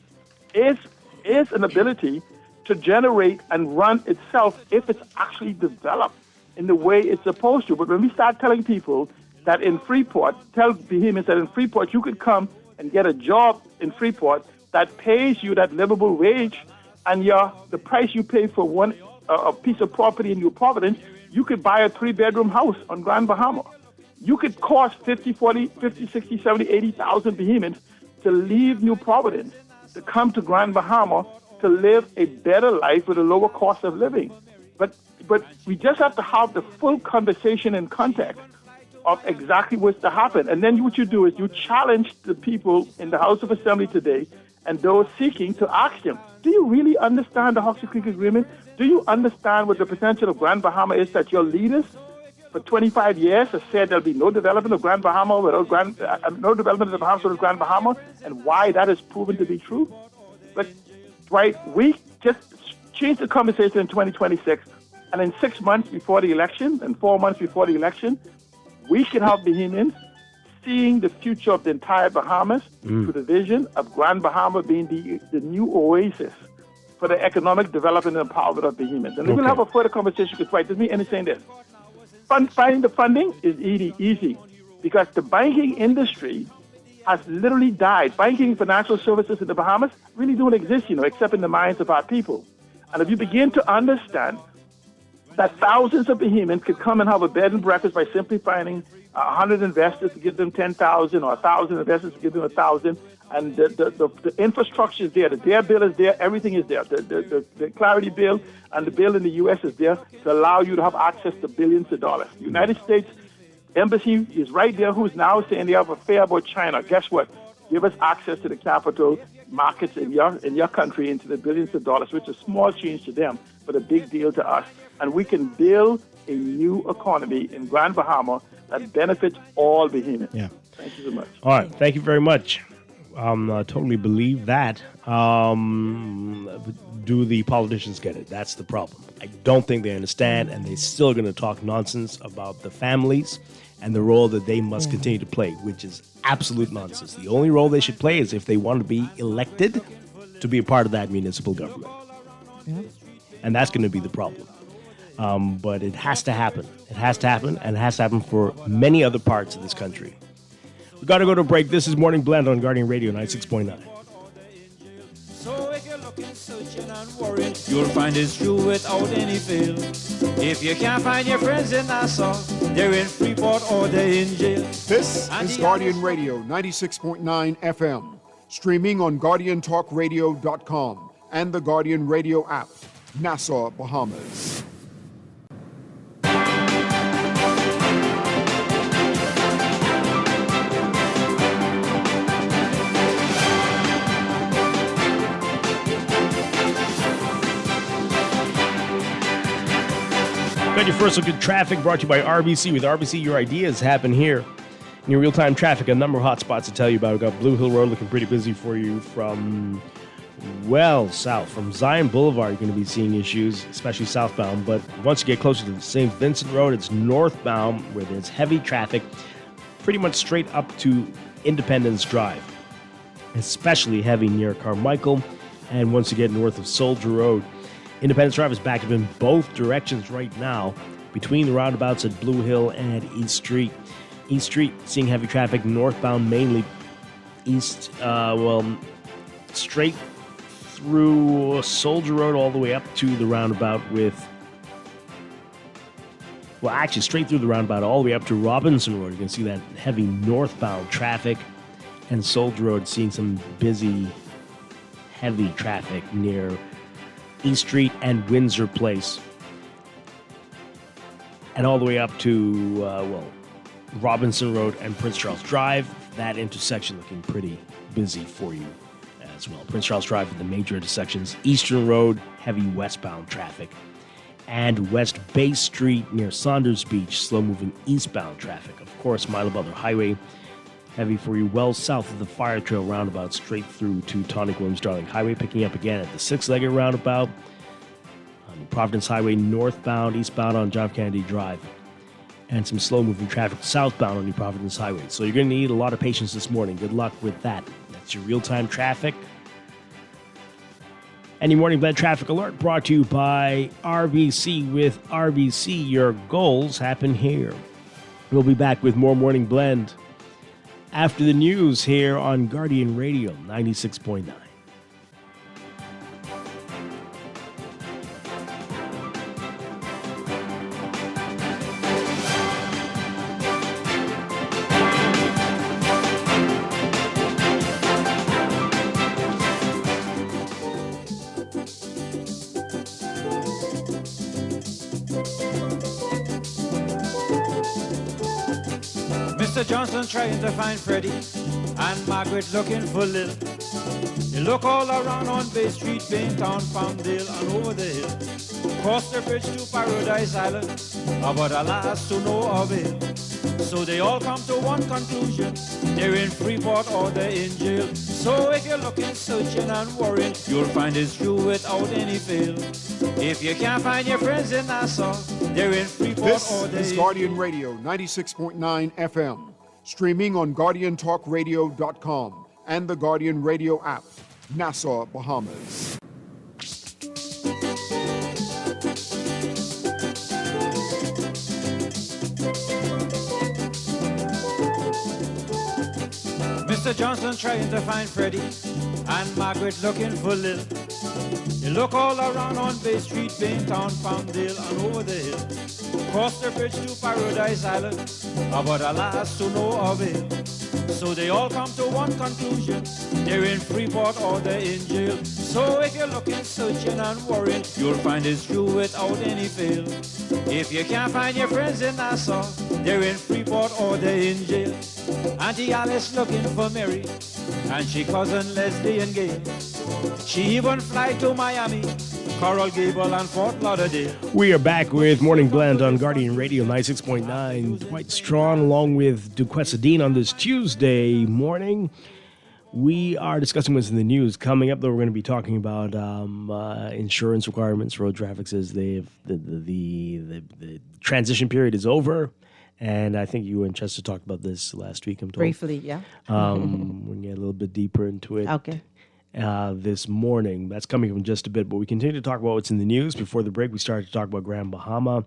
is an ability to generate and run itself if it's actually developed in the way it's supposed to. But when we start telling people that in Freeport, tell Bahamians that in Freeport you could come and get a job in Freeport that pays you that livable wage, and the price you pay for a piece of property in New Providence, you could buy a 3-bedroom house on Grand Bahama. You could cost 50, 60, 70, 80,000 Bahamians to leave New Providence, to come to Grand Bahama, to live a better life with a lower cost of living. But we just have to have the full conversation in context of exactly what's to happen. And then what you do is you challenge the people in the House of Assembly today and those seeking to ask them, do you really understand the Hawkesbury Creek Agreement? Do you understand what the potential of Grand Bahama is that your leaders for 25 years have said there'll be no development of Grand Bahama without no development of the Bahamas without Grand Bahama, and why that is proven to be true? But, Dwight, we just changed the conversation in 2026, and in 6 months before the election and 4 months before the election, we can have Bahamians seeing the future of the entire Bahamas through the vision of Grand Bahama being the new oasis for the economic development and empowerment of Bahamians. And we'll have a further conversation with Dwight. This is me only saying this. Finding the funding is easy because the banking industry has literally died. Banking financial services in the Bahamas really don't exist, except in the minds of our people. And if you begin to understand that thousands of Bahamians could come and have a bed and breakfast by simply finding 100 investors to give them 10,000 or 1,000 investors to give them 1,000, and the infrastructure is there, the DARE bill is there, everything is there. The Clarity bill and the bill in the U.S. is there to allow you to have access to billions of dollars. The United States Embassy is right there, who's now saying they have a fear about China. Guess what? Give us access to the capital markets in your country into the billions of dollars, which is a small change to them, but a big deal to us. And we can build a new economy in Grand Bahama that benefits all Bahamians. Yeah. Thank you so much. All right. Thank you very much. I totally believe that. Do the politicians get it? That's the problem. I don't think they understand, and they're still going to talk nonsense about the families and the role that they must continue to play, which is absolute nonsense. The only role they should play is if they want to be elected to be a part of that municipal government. Yeah. And that's going to be the problem. But it has to happen. It has to happen, and it has to happen for many other parts of this country. We've got to go to a break. This is Morning Blend on Guardian Radio 96.9. So if you're looking, searching, and worried, you'll find it's true without any fail. If you can't find your friends in Nassau, they're in Freeport or they're in jail. This is Guardian Radio 96.9 FM, streaming on GuardianTalkRadio.com and the Guardian Radio app, Nassau, Bahamas. Got your first look at traffic brought to you by RBC. With RBC, your ideas happen here. In your real-time traffic, a number of hot spots to tell you about. We've got Blue Hill Road looking pretty busy for you from, south. From Zion Boulevard, you're going to be seeing issues, especially southbound. But once you get closer to the St. Vincent Road, it's northbound where there's heavy traffic, pretty much straight up to Independence Drive. Especially heavy near Carmichael. And once you get north of Soldier Road, Independence Drive is backed up in both directions right now between the roundabouts at Blue Hill and East Street. East Street seeing heavy traffic northbound, mainly east, straight through Soldier Road all the way up to the roundabout straight through the roundabout all the way up to Robinson Road. You can see that heavy northbound traffic, and Soldier Road seeing some busy heavy traffic near East Street and Windsor Place. And all the way up to, Robinson Road and Prince Charles Drive. That intersection looking pretty busy for you as well. Prince Charles Drive with the major intersections. Eastern Road, heavy westbound traffic. And West Bay Street near Saunders Beach, slow-moving eastbound traffic. Of course, Milo Butler Highway, heavy for you well south of the Fire Trail roundabout, straight through to Tonic Williams Darling Highway, picking up again at the six-legged roundabout. On Providence Highway, northbound, eastbound on John F. Kennedy Drive. And some slow-moving traffic southbound on the Providence Highway. So you're going to need a lot of patience this morning. Good luck with that. That's your real-time traffic. And your Morning Blend Traffic Alert brought to you by RBC. With RBC, your goals happen here. We'll be back with more Morning Blend after the news here on Guardian Radio 96.9. Mr. Johnson trying to find Freddie, and Margaret looking for Lil. They look all around on Bay Street, Baintown, Palmdale, and over the hill. Cross the bridge to Paradise Island, but alas, to no avail. So they all come to one conclusion: they're in Freeport or they're in jail. So if you're looking, searching, and worrying, you'll find it's true without any fail. If you can't find your friends in Nassau, they're in Freeport This or they're is in Guardian Radio 96.9 FM, streaming on GuardianTalkRadio.com and the Guardian Radio app, Nassau, Bahamas. Mr. Johnson trying to find Freddie, and Margaret looking for Lil. They look all around on Bay Street, Baintown, Palmdale, and over the hill. Cross the bridge to Paradise Island, but alas, to no avail. So they all come to one conclusion: they're in Freeport or they're in jail. So if you're looking, searching, and worrying, you'll find it's true without any fail. If you can't find your friends in Nassau, they're in Freeport or they're in jail. Auntie Alice looking for Mary, and she cousin Leslie and Gay. She even fly to Miami, Coral Gable, and Fort Lauderdale. We are back with Morning Blend on Guardian Radio 96.9. Dwight Strachan along with Duquesa Dean on this Tuesday morning. We are discussing what's in the news. Coming up, though, we're going to be talking about insurance requirements. Road traffic says the transition period is over. And I think you and Chester talked about this last week, I'm told. Briefly, yeah. We'll get a little bit deeper into it. Okay. This morning. That's coming up in just a bit, but we continue to talk about what's in the news. Before the break, we started to talk about Grand Bahama.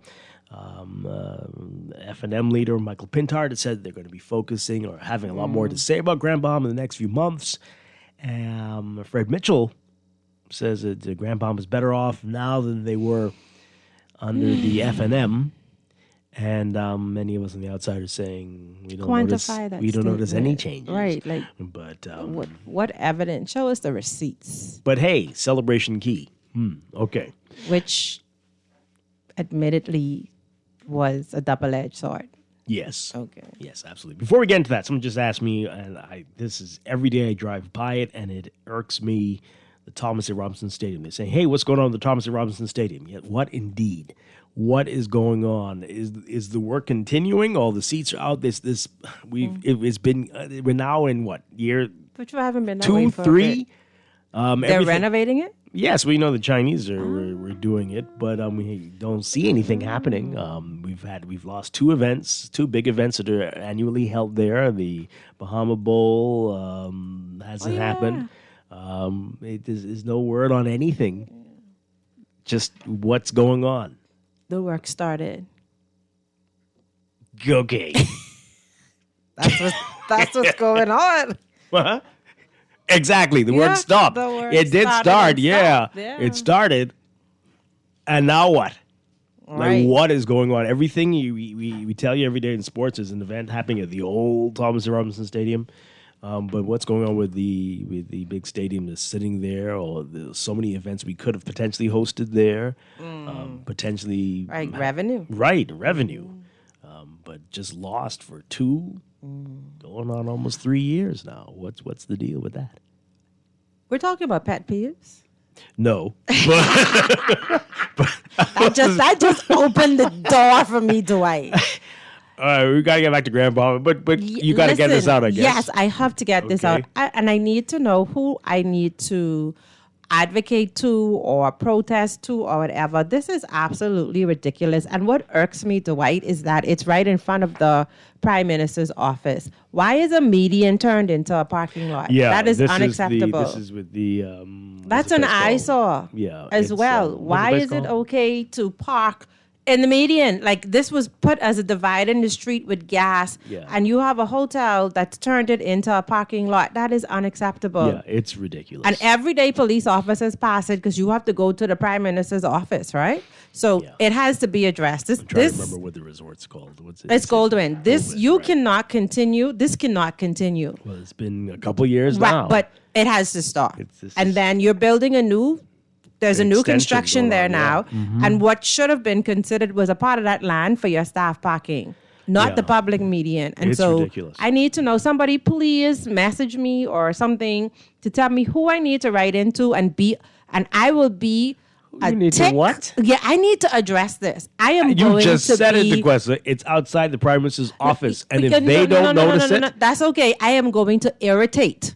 F&M leader Michael Pintard had said they're going to be focusing or having a lot more to say about Grand Bahama in the next few months. Fred Mitchell says that Grand Bahama is better off now than they were under the F&M. And many of us on the outside are saying we don't notice any changes. Right. Like, but what evidence? Show us the receipts. But hey, celebration key. Okay. Which admittedly was a double-edged sword. Yes. Okay. Yes, absolutely. Before we get into that, someone just asked me, and this is every day I drive by it, and it irks me, the Thomas A. Robinson Stadium. They say, hey, what's going on with the Thomas A. Robinson Stadium? Yet, what indeed? What is going on? Is the work continuing? All the seats are out. It's been we're now in what year? But you haven't been that 2, way for 3. They're renovating it. Yes, we know the Chinese are doing it, but we don't see anything happening. We've lost 2 events, 2 big events that are annually held there. The Bahama Bowl hasn't happened. There's no word on anything. Just what's going on. The work started. Okay. That's what's going on. What? Exactly. The work stopped. It did start. Yeah. It started. And now what? Right. Like, what is going on? Everything we tell you every day in sports is an event happening at the old Thomas A. Robinson Stadium. But what's going on with the big stadium that's sitting there, or so many events we could have potentially hosted there, potentially revenue, revenue, but just lost for going on almost 3 years now. What's the deal with that? We're talking about pet peeves. No, that just opened the door for me, Dwight. All right, we gotta get back to Grandpa, but you gotta get this out, I guess. Yes, I have to get this out, and I need to know who I need to advocate to or protest to or whatever. This is absolutely ridiculous. And what irks me, Dwight, is that it's right in front of the Prime Minister's office. Why is a median turned into a parking lot? Yeah, that is unacceptable. This is with the. That's an eyesore. Yeah, as well. Why is it okay to park in the median? Like, this was put as a divide in the street with gas, and you have a hotel that's turned it into a parking lot. That is unacceptable. Yeah, it's ridiculous. And everyday police officers pass it because you have to go to the Prime Minister's office, right? So it has to be addressed. I'm trying to remember what the resort's called. What's it? It's Goldwyn. Cannot continue. This cannot continue. Well, it's been a couple years now. But it has to stop. And then you're building there's a new construction there now. Mm-hmm. And what should have been considered was a part of that land for your staff parking, not the public median. And it's so ridiculous. I need to know, somebody please message me or something to tell me who I need to write into and I will be you need to what? Yeah, I need to address this. I am you going to just said it, DeQuesta. It's outside the Prime Minister's office. And if they don't notice it. That's okay. I am going to irritate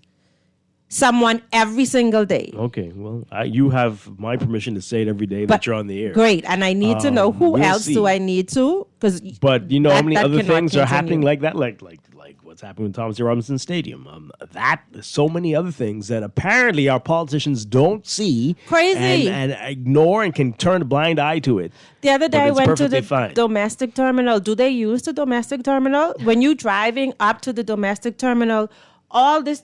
someone every single day. Okay, well, you have my permission to say it every day that you're on the air. Great, and I need to know who else do I need to? But you know how many other things are happening like that, like what's happening with Thomas A. Robinson Stadium. So many other things that apparently our politicians don't see, crazy, and ignore and can turn a blind eye to it. The other day I went to the domestic terminal. Do they use the domestic terminal? When you're driving up to the domestic terminal, all this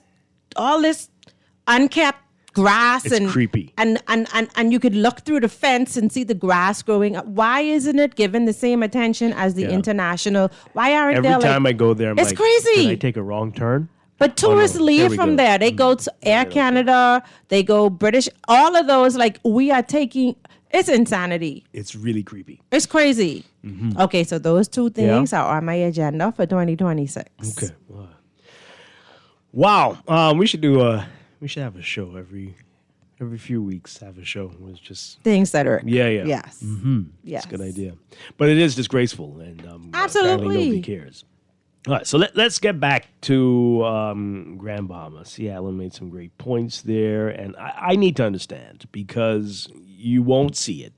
unkept grass, it's and creepy. And you could look through the fence and see the grass growing up. Why isn't it given the same attention as the international? Why aren't every time I go there, it's crazy. Did I take a wrong turn? But tourists leave from there. They go to Air Canada, they go British, all of those, we are taking, it's insanity. It's really creepy. It's crazy. Mm-hmm. Okay, so those two things are on my agenda for 2026. Okay. Wow. We should have a show every few weeks. Have a show with just things that are yes, yes, it's a good idea. But it is disgraceful, and absolutely nobody cares. All right, so let's get back to Grand Bahama. Seattle made some great points there, and I need to understand because you won't see it.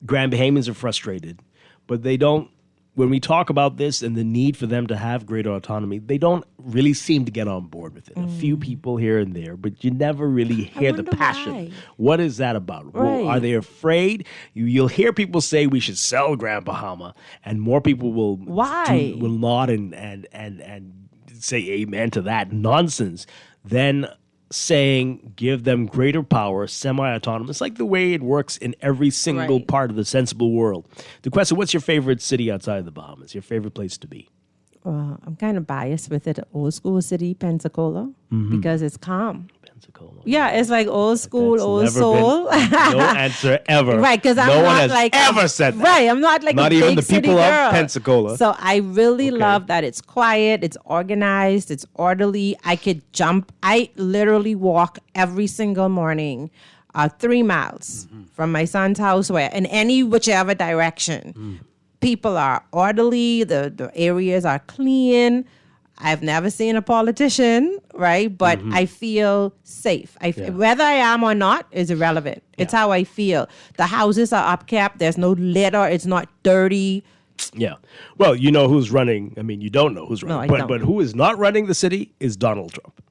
Grand Bahamians are frustrated, but they don't. When we talk about this and the need for them to have greater autonomy, they don't really seem to get on board with it. A few people here and there, but you never really hear the passion. Why. What is that about? Right. Well, are they afraid? You'll hear people say we should sell Grand Bahama, and more people will nod and say amen to that nonsense. Then saying give them greater power, semi-autonomous, like the way it works in every single part of the sensible world. DeQuesta, what's your favorite city outside of the Bahamas? Your favorite place to be? I'm kind of biased with it. Old school city, Pensacola, because it's calm. Pensacola. Yeah, it's like old school, old soul. No answer ever. Right, because I'm no not one has like ever said that. Right, I'm not like not a even big the people city of girl. Pensacola. So I really love that it's quiet, it's organized, it's orderly. I could jump. I literally walk every single morning 3 miles from my son's house, whichever direction. People are orderly. The areas are clean. I've never seen a politician, right? But I feel safe. Whether I am or not is irrelevant. It's how I feel. The houses are upkept. There's no litter. It's not dirty. Yeah. Well, you know who's running. I mean, you don't know who's running. But who is not running the city is Donald Trump.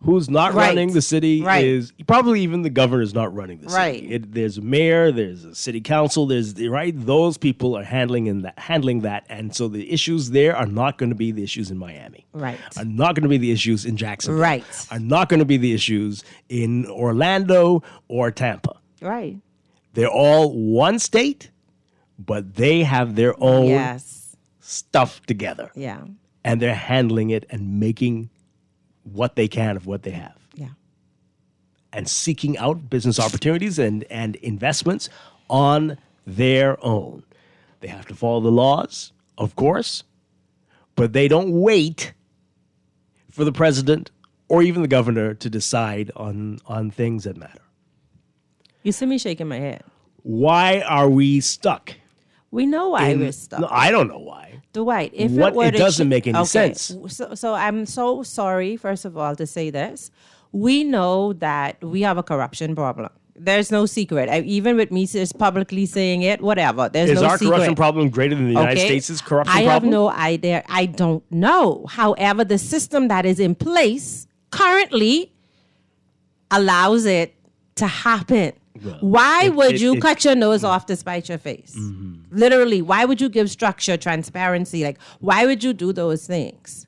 Who's not running the city is probably even the governor is not running the city. There's a mayor, there's a city council, those people are handling that, and so the issues there are not going to be the issues in Miami. Right. Are not going to be the issues in Jacksonville. Right. Are not going to be the issues in Orlando or Tampa. Right. They're all one state, but they have their own stuff together. Yeah. And they're handling it and making what they can of what they have. Yeah. And seeking out business opportunities and investments on their own. They have to follow the laws, of course, but they don't wait for the president or even the governor to decide on things that matter. You see me shaking my head. Why are we stuck? We know why we're stuck. No, I don't know why. Dwight, if It doesn't make any sense. So I'm so sorry, first of all, to say this. We know that we have a corruption problem. There's no secret. Even with me just publicly saying it, whatever. There's Is no our secret. corruption problem greater than the United States' corruption I problem? have no idea. I don't know. However, the system that is in place currently allows it to happen. Well, why would you cut your nose off to spite your face? Mm-hmm. Literally, why would you give structure, transparency? Like, why would you do those things?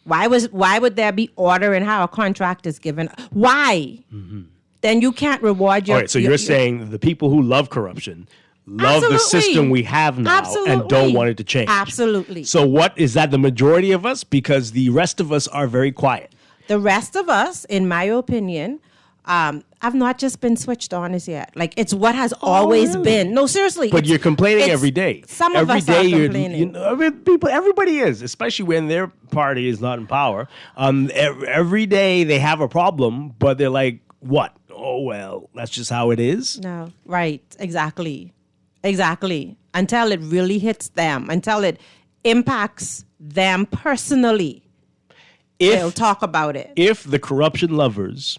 Why would there be order in how a contract is given? Why? Mm-hmm. Then you can't reward your... All right, so you're saying the people who love corruption love the system we have now and don't want it to change. Absolutely. So what, is that the majority of us? Because the rest of us are very quiet. The rest of us, in my opinion, I've not just been switched on as yet. Like, it's what has always been. No, seriously. But you're complaining every day. Some of us are complaining. Everybody is, especially when their party is not in power. Every day they have a problem, but they're like, what? Oh, well, that's just how it is? No, right. Exactly. Until it really hits them, until it impacts them personally, they'll talk about it. If the corruption lovers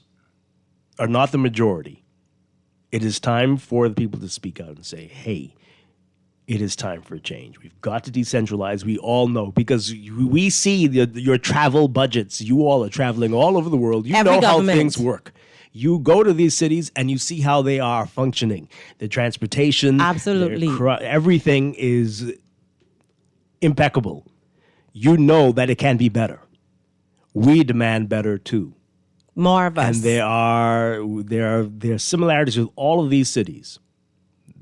are not the majority, it is time for the people to speak out and say, hey, it is time for a change. We've got to decentralize. We all know, because we see your travel budgets. You all are traveling all over the world. You know how things work. You go to these cities and you see how they are functioning. The transportation, absolutely, everything is impeccable. You know that it can be better. We demand better too. More of us. And there are similarities with all of these cities.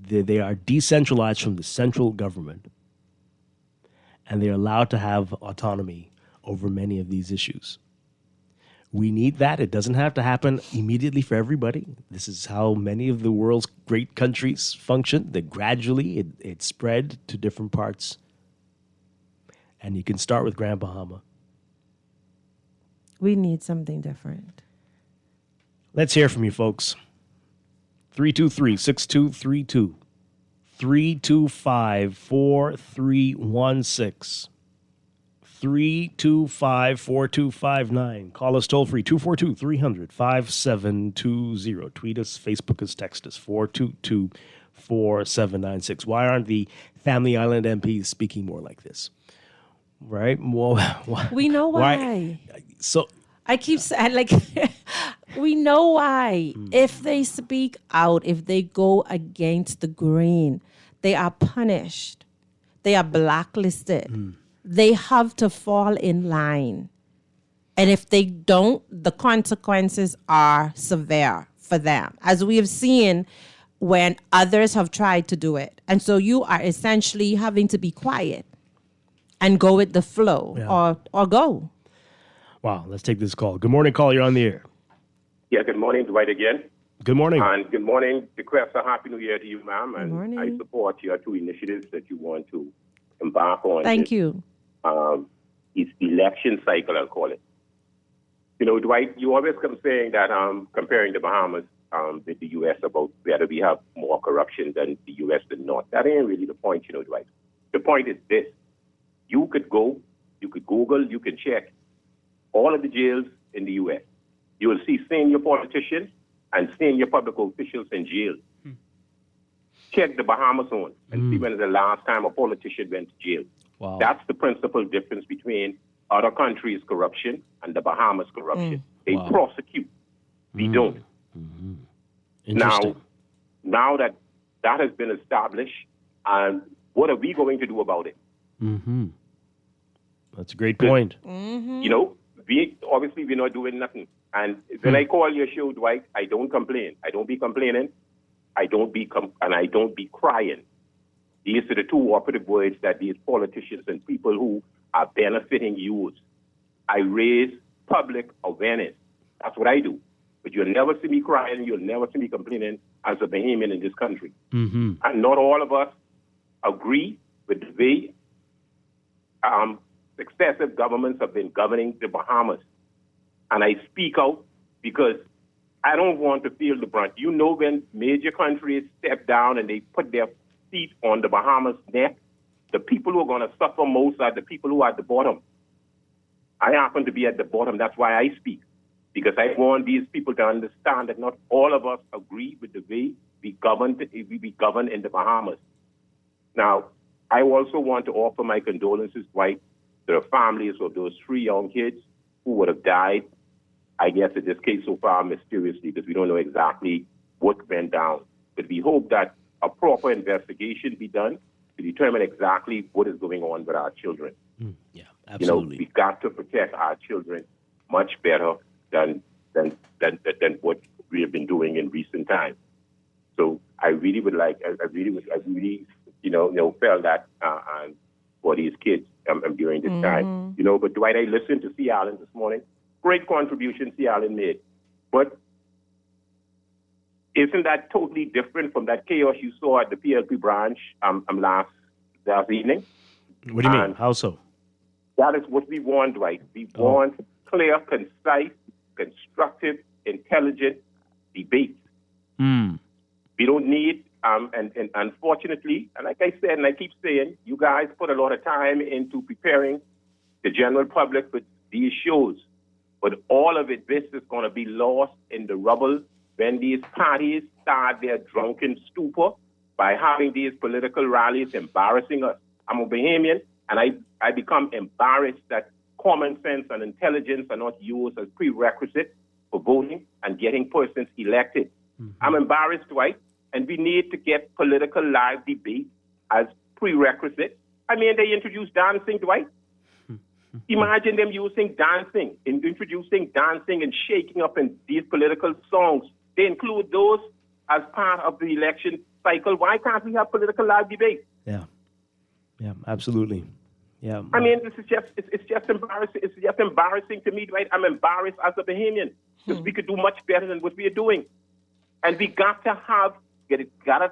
They are decentralized from the central government, and they're allowed to have autonomy over many of these issues. We need that. It doesn't have to happen immediately for everybody. This is how many of the world's great countries function. That gradually it spread to different parts. And you can start with Grand Bahama. We need something different. Let's hear from you, folks. 323-6232. 325-4316. 325-4259. Call us toll free, 242-300-5720. Tweet us, Facebook us, text us, 422-4796. Why aren't the Family Island MPs speaking more like this? Right? Well, we know why. So I keep saying, like, we know why. If they speak out, if they go against the grain, they are punished. They are blacklisted. They have to fall in line. And if they don't, the consequences are severe for them, as we have seen when others have tried to do it. And so you are essentially having to be quiet and go with the flow, or go. Wow, let's take this call. Good morning, call. You're on the air. Yeah, good morning, Dwight again. Good morning. And good morning. Request a Happy New Year to you, ma'am. And good morning. I support your two initiatives that you want to embark on. Thank you. It's the election cycle, I'll call it. You know, Dwight, you always come saying that comparing the Bahamas with the U.S. about whether we have more corruption than the U.S. than not. That ain't really the point, you know, Dwight. The point is this. You could go, you could Google, you can check all of the jails in the U.S. You will see senior politicians and senior public officials in jail. Check the Bahamas on and see when is the last time a politician went to jail. Wow. That's the principal difference between other countries' corruption and the Bahamas' corruption. They prosecute. We don't. Now that has been established, what are we going to do about it? That's a great point. You know, we're not doing nothing. And when I call your show, Dwight, I don't complain. I don't be complaining. I don't be crying. These are the two operative words that these politicians and people who are benefiting use. I raise public awareness. That's what I do. But you'll never see me crying. You'll never see me complaining as a Bahamian in this country. Mm-hmm. And not all of us agree with the way successive governments have been governing the Bahamas. And I speak out because I don't want to feel the brunt. You know, when major countries step down and they put their feet on the Bahamas' neck, the people who are going to suffer most are the people who are at the bottom. I happen to be at the bottom. That's why I speak, because I want these people to understand that not all of us agree with the way we govern in the Bahamas. Now, I also want to offer my condolences, Dwight, to the families of those 3 young kids who would have died, I guess in this case so far mysteriously, because we don't know exactly what went down. But we hope that a proper investigation be done to determine exactly what is going on with our children. Yeah, absolutely. We've got to protect our children much better than what we have been doing in recent times. So I really would like, I really felt that for these kids during this time. But Dwight, I listened to C. Allen this morning. Great contribution C. Allen made. But isn't that totally different from that chaos you saw at the PLP branch last evening? What do you mean? How so? That is what we want, Dwight. We want clear, concise, constructive, intelligent debate. We don't need, and unfortunately, and like I said, and I keep saying, you guys put a lot of time into preparing the general public for these shows. But all of this is going to be lost in the rubble when these parties start their drunken stupor by having these political rallies embarrassing us. I'm a Bahamian, and I become embarrassed that common sense and intelligence are not used as prerequisites for voting and getting persons elected. I'm embarrassed, Dwight, and we need to get political live debate as prerequisite. I mean, they introduced dancing, Dwight. Imagine them using dancing, introducing dancing and shaking up in these political songs. They include those as part of the election cycle. Why can't we have political live debate? Yeah, absolutely. Yeah. I mean, this is it's just embarrassing. It's just embarrassing to me, right? I'm embarrassed as a Bahamian because we could do much better than what we are doing. And we got to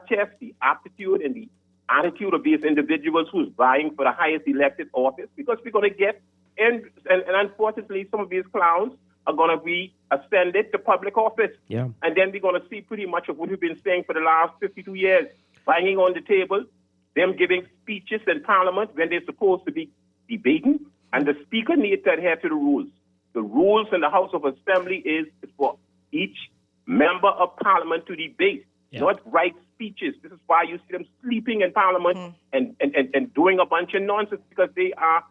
test the aptitude and the attitude of these individuals who's vying for the highest elected office, because we're going to get, and unfortunately, some of these clowns are going to be ascended to public office. Yeah. And then we're going to see pretty much of what we've been saying for the last 52 years, banging on the table, them giving speeches in Parliament when they're supposed to be debating, and the Speaker needs to adhere to the rules. The rules in the House of Assembly is for each member of Parliament to debate, not write speeches. This is why you see them sleeping in Parliament and doing a bunch of nonsense, because they are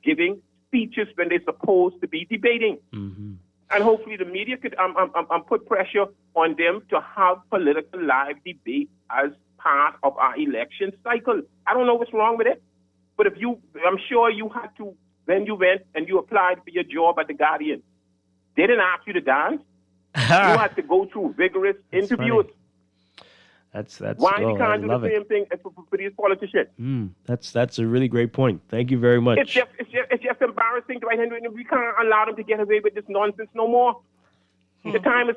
giving speeches when they're supposed to be debating. And hopefully the media could put pressure on them to have political live debate as part of our election cycle. I don't know what's wrong with it, but I'm sure you had to, when you went and you applied for your job at The Guardian, they didn't ask you to dance. You had to go through vigorous interviews. That's why we can't do the same thing for these politicians? That's a really great point. Thank you very much. It's just embarrassing, right? And we can't allow them to get away with this nonsense no more. The time is,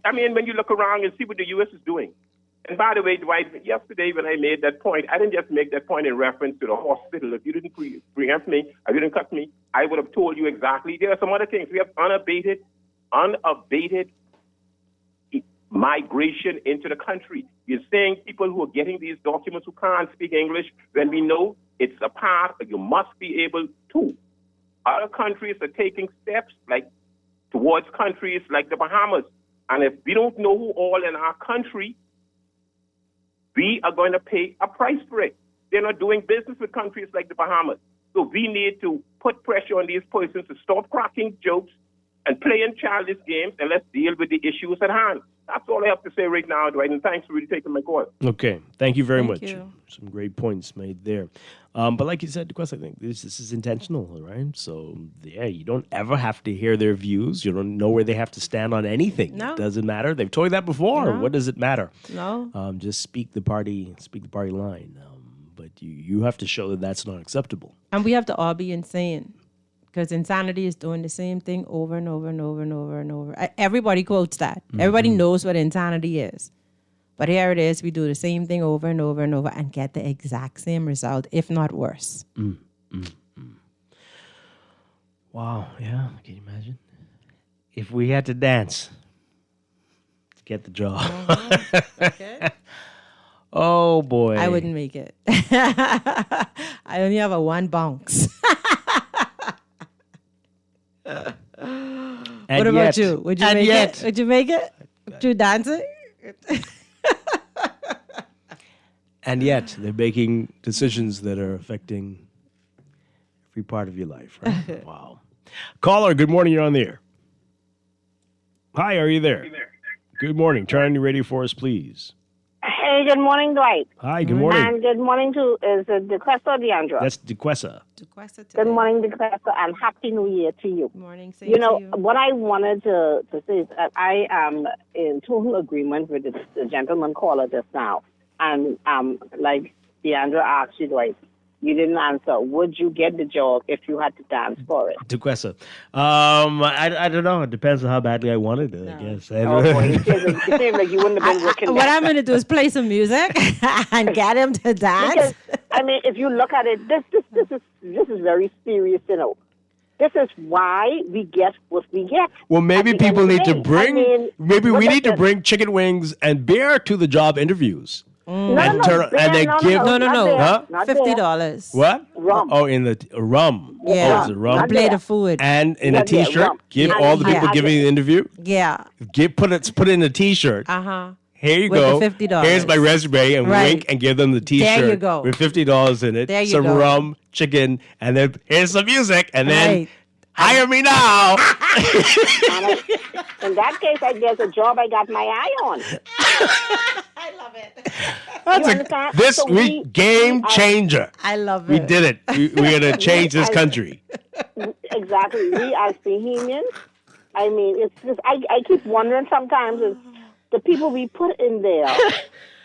I mean, when you look around and see what the U.S. is doing. And by the way, Dwight, yesterday when I made that point, I didn't just make that point in reference to the hospital. If you didn't preempt me, or you didn't cut me, I would have told you exactly. There are some other things. We have unabated migration into the country. You're saying people who are getting these documents who can't speak English, when we know it's a part, you must be able to. Other countries are taking steps towards countries like the Bahamas. And if we don't know who all in our country, we are going to pay a price for it. They're not doing business with countries like the Bahamas. So we need to put pressure on these persons to stop cracking jokes and playing childish games, and let's deal with the issues at hand. That's all I have to say right now, Dwight, and thanks for really taking my call. Okay. Thank you very much. You. Some great points made there. But like you said, DeQuest, I think this is intentional, right? So, you don't ever have to hear their views. You don't know where they have to stand on anything. No. It doesn't matter. They've told you that before. No. What does it matter? No. Just speak the party line. But you have to show that that's not acceptable. And we have to all be insane. because insanity is doing the same thing over and over and over and over and over. Everybody quotes that. Everybody knows what insanity is. But here it is. We do the same thing over and over and over and get the exact same result, if not worse. Wow. Yeah. Can you imagine? If we had to dance to get the job. Okay. Oh, boy. I wouldn't make it. I only have a one bounce. What about you? Would you make it? Would you make it? Would you dancing? And yet, they're making decisions that are affecting every part of your life, right? Wow. Caller, good morning. You're on the air. Hi, are you there? Good morning. Turn on your radio for us, please. Hey, good morning, Dwight. Hi, good morning. And good morning to, is it DeQuesta or DeAndra? That's DeQuesta. Good morning, DeQuesta, and Happy New Year to you. Good morning, you know, what I wanted to say is that I am in total agreement with the gentleman caller just now. And like DeAndra asked you, Dwight, you didn't answer. Would you get the job if you had to dance for it? DeQuesta. I don't know. It depends on how badly I wanted it, I guess. Oh, boy. It seems like you wouldn't have been working What I'm going to do is play some music and get him to dance. Because, I mean, if you look at it, this is very serious, you know. This is why we get what we get. Well, maybe people need to bring, maybe we need to bring chicken wings and beer to the job interviews. No, Huh? $50. What? Rum. Oh, in the rum. Yeah. Oh, is it rum? Plate of food. And in a T-shirt. rum. Give all the people giving the interview. Yeah. Put it in a T-shirt. Here you With go. the $50. Here's my resume, and wink and give them the T-shirt. There you go. With $50 in it. There you some go. rum, chicken, and then here's some music, and then hire me now. In that case, there's a job I got my eye on. I love it. This week, game changer. I love We it. did it. We're going to change this country. Exactly. We as Bahamians, I mean, it's just, I keep wondering sometimes is the people we put in there,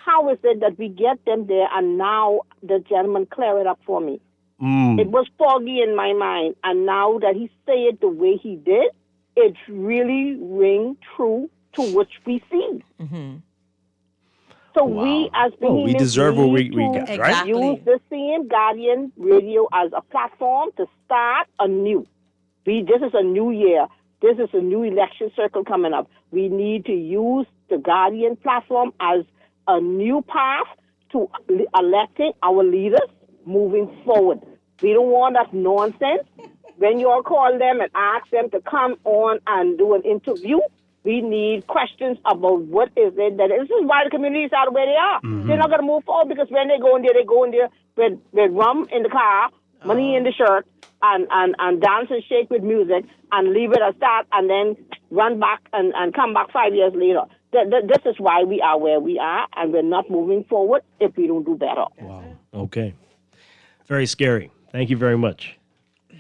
how is it that we get them there and now the gentleman clear it up for me? It was foggy in my mind, and now that he say it the way he did, it really ring true to which we see. So we as Bahamians we deserve what we get, right? Use the same Guardian Radio as a platform to start anew. This is a new year. This is a new election circle coming up. We need to use the Guardian platform as a new path to electing our leaders moving forward. We don't want that nonsense. When you all call them and ask them to come on and do an interview, we need questions about what is it that this is why the communities are where they are. They're not going to move forward because when they go in there with rum in the car, money in the shirt, and dance and shake with music and leave it at that and then run back and come back 5 years later. This is why we are where we are, and we're not moving forward if we don't do better. Wow. Okay. Very scary. Thank you very much.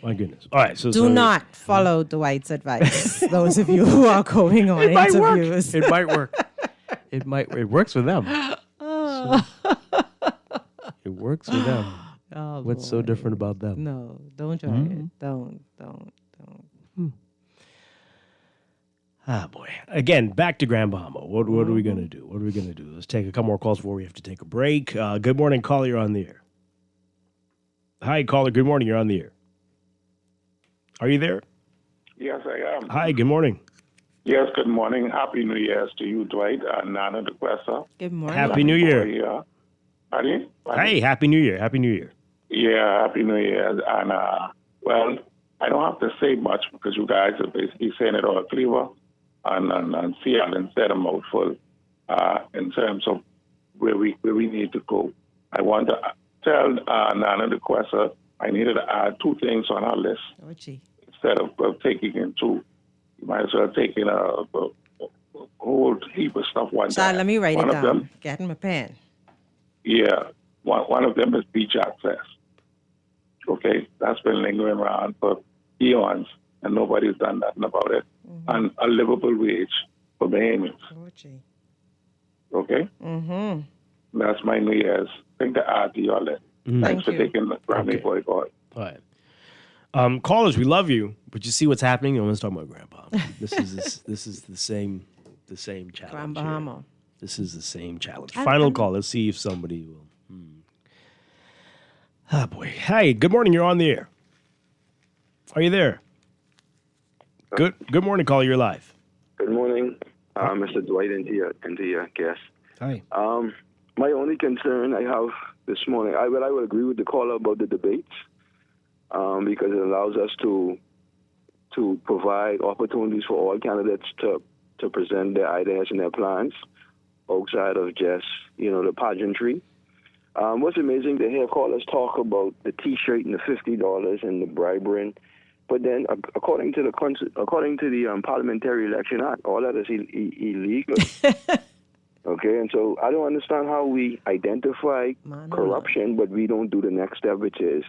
My goodness. All right. Do not follow Dwight's advice. Those of you who are going on interviews. It might work. It works with them. So, it works with them. Oh, What's so different about them? No, don't try it. Don't. Ah, boy. Again, back to Grand Bahama. What are we going to do? What are we going to do? Let's take a couple more calls before we have to take a break. Good morning, caller. You're on the air. Hi, caller. Good morning. You're on the air. Are you there? Yes, I am. Hi, good morning. Yes, good morning. Happy New Year's to you, Dwight, and Nana DeQuesta. Good morning. Happy New Year. Pardon? Hey, Happy New Year. Happy New Year. Yeah, Happy New Year. And, well, I don't have to say much because you guys are basically saying it all clear and Seattle instead of mouthful in terms of where we need to go. I want to tell Nana DeQuesta I needed to add two things on our list. Oh, gee. Instead of taking in two, you might as well take in a whole heap of stuff one So time. let me write one it of down. Them, Get in my pen. yeah. One of them is beach access. Okay? That's been lingering around for eons, and nobody's done nothing about it. And a livable wage for Bahamians. Oh, gee. Okay? That's my New Year's thing to add to your list. Thanks for taking the Grammy boycott. All right. Callers, we love you, but you see what's happening. I want to talk about Grandpa. This is the same challenge. Grandpa. This is the same challenge. Final call. Let's see if somebody will. Oh boy. Hey, good morning. You're on the air. Are you there? Good morning, caller. You're live. Good morning, Mr. Dwight, and to your guest. Hi. My only concern I have this morning, I would agree with the caller about the debates, because it allows us to provide opportunities for all candidates to present their ideas and their plans outside of just, the pageantry. What's amazing to hear callers talk about the T-shirt and the $50 and the bribery, but then according to the Parliamentary Election Act, all that is illegal. Okay, and so I don't understand how we identify corruption, but we don't do the next step, which is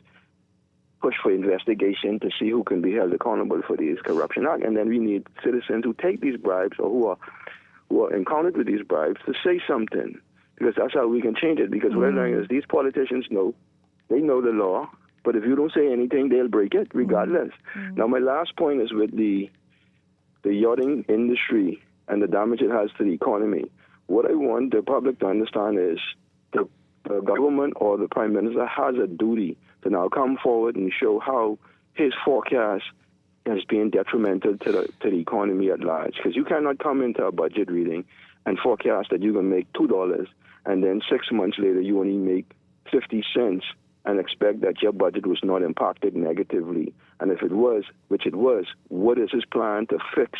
push for investigation to see who can be held accountable for these corruption acts. And then we need citizens who take these bribes or who are encountered with these bribes to say something, because that's how we can change it. Because what I'm learning is these politicians know the law, but if you don't say anything, they'll break it regardless. Now, my last point is with the yachting industry and the damage it has to the economy. What I want the public to understand is the government or the Prime Minister has a duty to now come forward and show how his forecast has been detrimental to the economy at large. Because you cannot come into a budget reading and forecast that you're going to make $2, and then 6 months later you only make 50 cents and expect that your budget was not impacted negatively. And if it was, which it was, what is his plan to fix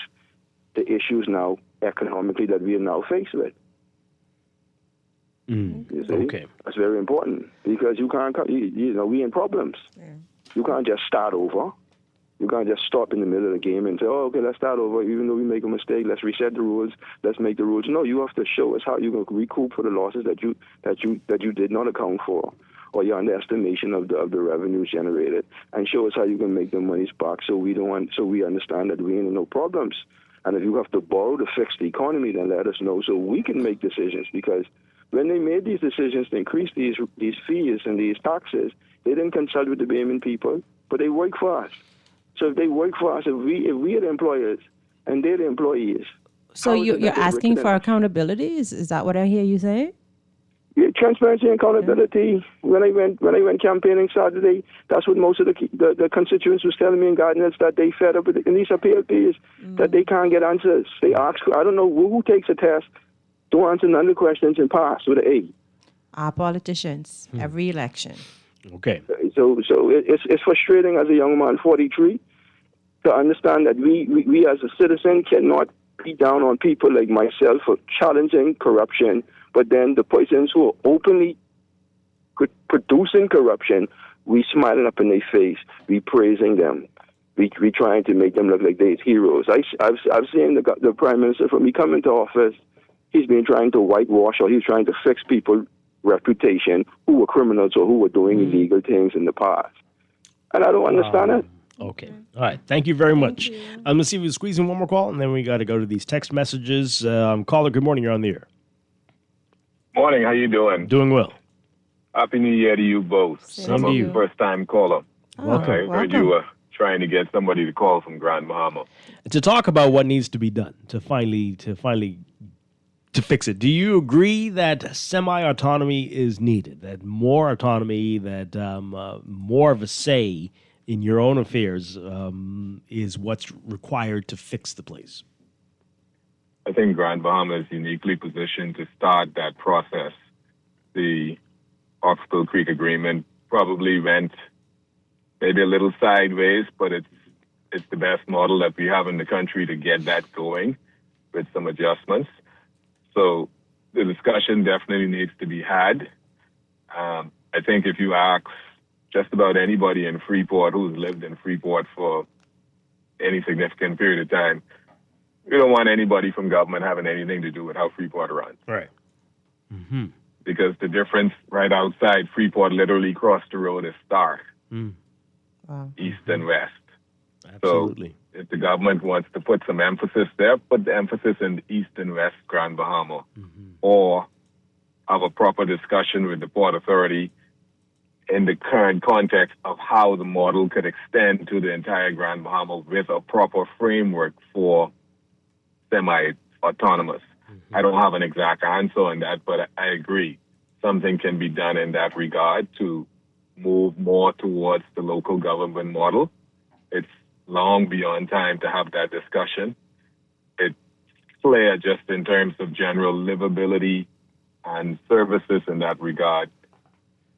the issues now economically that we are now faced with? You see? Okay. That's very important, because you can't, we in problems. Yeah. You can't just start over. You can't just stop in the middle of the game and say, oh, okay, let's start over. Even though we make a mistake, let's reset the rules. Let's make the rules. No, you have to show us how you're going to recoup for the losses that you did not account for, or your underestimation of the revenues generated, and show us how you can make the monies back, so we understand that we ain't in no problems. And if you have to borrow to fix the economy, then let us know so we can make decisions. Because when they made these decisions to increase these fees and these taxes, they didn't consult with the Bayman people, but they work for us. So if they work for us, if we are the employers and they're the employees. So you're asking for accountability? Is that what I hear you say? Yeah, transparency and accountability. When I went campaigning Saturday, that's what most of the constituents was telling me in Gardner, that they fed up with it. And these are PLPs that they can't get answers. They ask, I don't know who takes a test, don't answer none of the questions and pass with an A. Our politicians, every election. Okay. So it's frustrating as a young man, 43, to understand that we as a citizen cannot be down on people like myself for challenging corruption, but then the persons who are openly producing corruption, we smiling up in their face, we praising them, we trying to make them look like they're heroes. I've seen the Prime Minister, from he coming to office, he's been trying to whitewash, or he's trying to fix people's reputation who were criminals or who were doing illegal things in the past. And I don't understand it. Okay. All right. Thank you very much. Let's see if we can squeeze in one more call, and then we got to go to these text messages. Caller, good morning. You're on the air. Morning. How you doing? Doing well. Happy New Year to you both. Same to you. First-time caller. Welcome. I heard you were trying to get somebody to call from Grand Bahama. To talk about what needs to be done to fix it. Do you agree that semi-autonomy is needed, that more autonomy, that more of a say in your own affairs is what's required to fix the place? I think Grand Bahama is uniquely positioned to start that process. The Oxbow Creek Agreement probably went maybe a little sideways, but it's the best model that we have in the country to get that going with some adjustments. So the discussion definitely needs to be had. I think if you ask just about anybody in Freeport who's lived in Freeport for any significant period of time, we don't want anybody from government having anything to do with how Freeport runs. Right. Mm-hmm. Because the difference right outside Freeport, literally across the road, is stark. Wow. East and west. Absolutely. So if the government wants to put some emphasis there, put the emphasis in the East and West Grand Bahama, or have a proper discussion with the Port Authority in the current context of how the model could extend to the entire Grand Bahama with a proper framework for semi-autonomous. I don't have an exact answer on that, but I agree. Something can be done in that regard to move more towards the local government model. It's long beyond time to have that discussion. It's clear just in terms of general livability and services in that regard.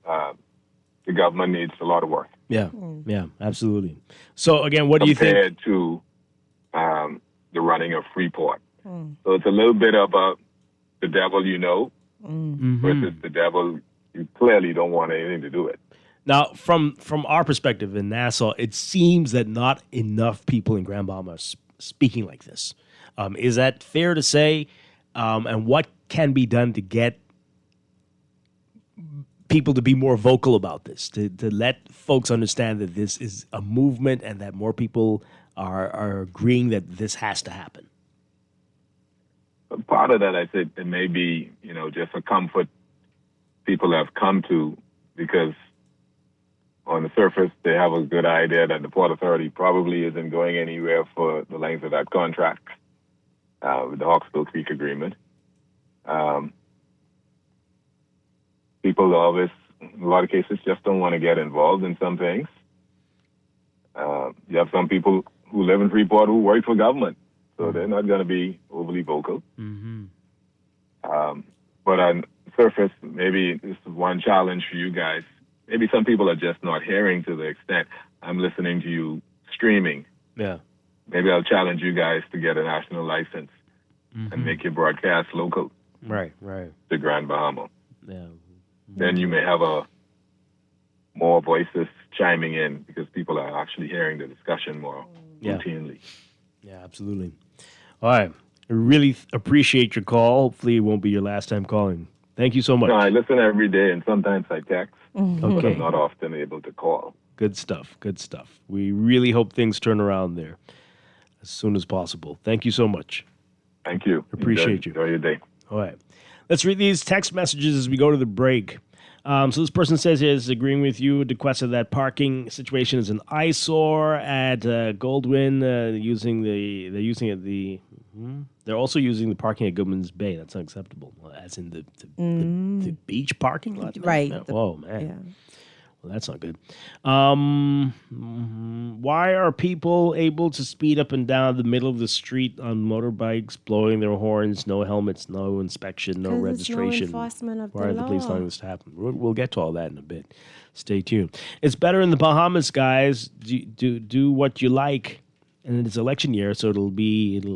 The government needs a lot of work. Yeah, yeah, absolutely. So again, what do you think? Compared to the running of Freeport. So it's a little bit about the devil you know versus the devil you clearly don't want anything to do with. Now, from our perspective in Nassau, it seems that not enough people in Grand Bahama are speaking like this. Is that fair to say? And what can be done to get people to be more vocal about this, to let folks understand that this is a movement and that more people are agreeing that this has to happen? Part of that, I think, it may be, just a comfort people have come to because on the surface, they have a good idea that the Port Authority probably isn't going anywhere for the length of that contract with the Hawksbill Creek Agreement. People always, in a lot of cases, just don't want to get involved in some things. You have some people who live in Freeport who work for government, so they're not going to be overly vocal. But on the surface, maybe this is one challenge for you guys. Maybe some people are just not hearing to the extent I'm listening to you streaming. Yeah. Maybe I'll challenge you guys to get a national license and make your broadcast local. Right. To Grand Bahama. Yeah. Then you may have more voices chiming in because people are actually hearing the discussion more routinely. Yeah, absolutely. All right. I really appreciate your call. Hopefully it won't be your last time calling. Thank you so much. No, I listen every day, and sometimes I text, but Okay. I'm not often able to call. Good stuff. We really hope things turn around there as soon as possible. Thank you so much. Thank you. Appreciate you. Enjoy your day. All right. Let's read these text messages as we go to the break. So this person says he is agreeing with you, DeQuesta, that parking situation is an eyesore at Goldwyn. They're also using the parking at Goodman's Bay. That's unacceptable. As in the beach parking lot? Right. Whoa, man. Yeah. Well, that's not good. Why are people able to speed up and down the middle of the street on motorbikes, blowing their horns, no helmets, no inspection, no registration? There's no enforcement of Why are the the police law. allowing this to happen? We'll get to all that in a bit. Stay tuned. It's better in the Bahamas, guys. Do what you like. And it's election year, so it'll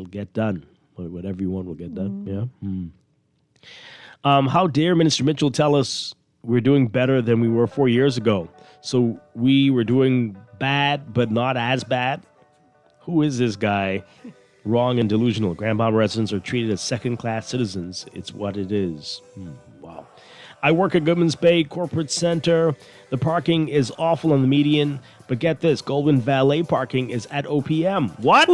get done. Whatever you want will get done. Yeah. How dare Minister Mitchell tell us we're doing better than we were 4 years ago? So we were doing bad, but not as bad? Who is this guy? Wrong and delusional. Grand Bahama residents are treated as second-class citizens. It's what it is. Wow. I work at Goodman's Bay Corporate Center. The parking is awful on the median, but get this, Goldwyn Valet parking is at OPM. What?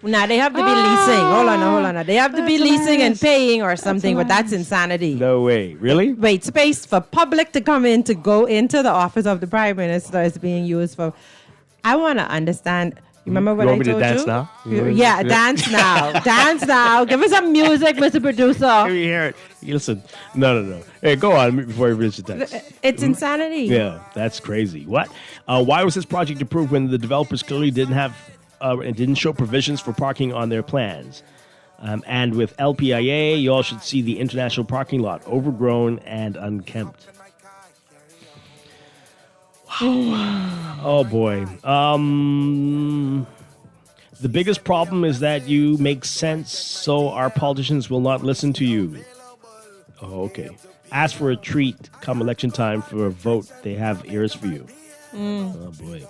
Now they have to be leasing. Hold on. They have to be leasing and paying or something, but that's insanity. No way. Really? Wait, space for public to come in to go into the office of the Prime Minister is being used for. I want to understand. Remember what you I want me told to dance you? now? Yeah, dance now. Dance now. Give us some music, Mr. Producer. Let me hear it. Listen. No. Hey, go on before you finish the text. It's insanity. Yeah, that's crazy. What? Why was this project approved when the developers clearly didn't have and didn't show provisions for parking on their plans? And with LPIA, you all should see the international parking lot, overgrown and unkempt. Wow. Oh, boy. The biggest problem is that you make sense, so our politicians will not listen to you. Oh, okay. Ask for a treat come election time for a vote. They have ears for you. Oh, boy.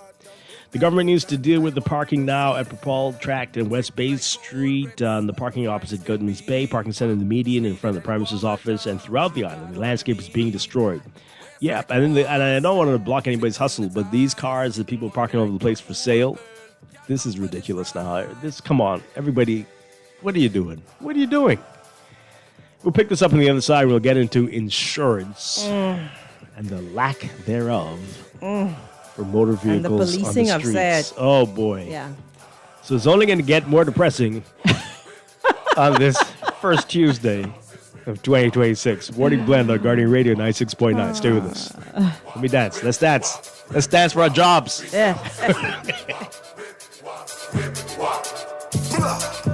The government needs to deal with the parking now at Propel Tract and West Bay Street, the parking opposite Goodman's Bay, parking center in the median in front of the Prime Minister's office, and throughout the island. The landscape is being destroyed. Yeah, and I don't want to block anybody's hustle, but these cars that people are parking all over the place for sale, this is ridiculous now. Come on, everybody, what are you doing? What are you doing? We'll pick this up on the other side. We'll get into insurance and the lack thereof for motor vehicles And the policing on of the said. streets. Oh, boy. Yeah. So it's only going to get more depressing on this first Tuesday of 2026. Morning Blend on Guardian Radio 96.9. Stay with us. Let me dance. Let's dance. Let's dance for our jobs. Yeah.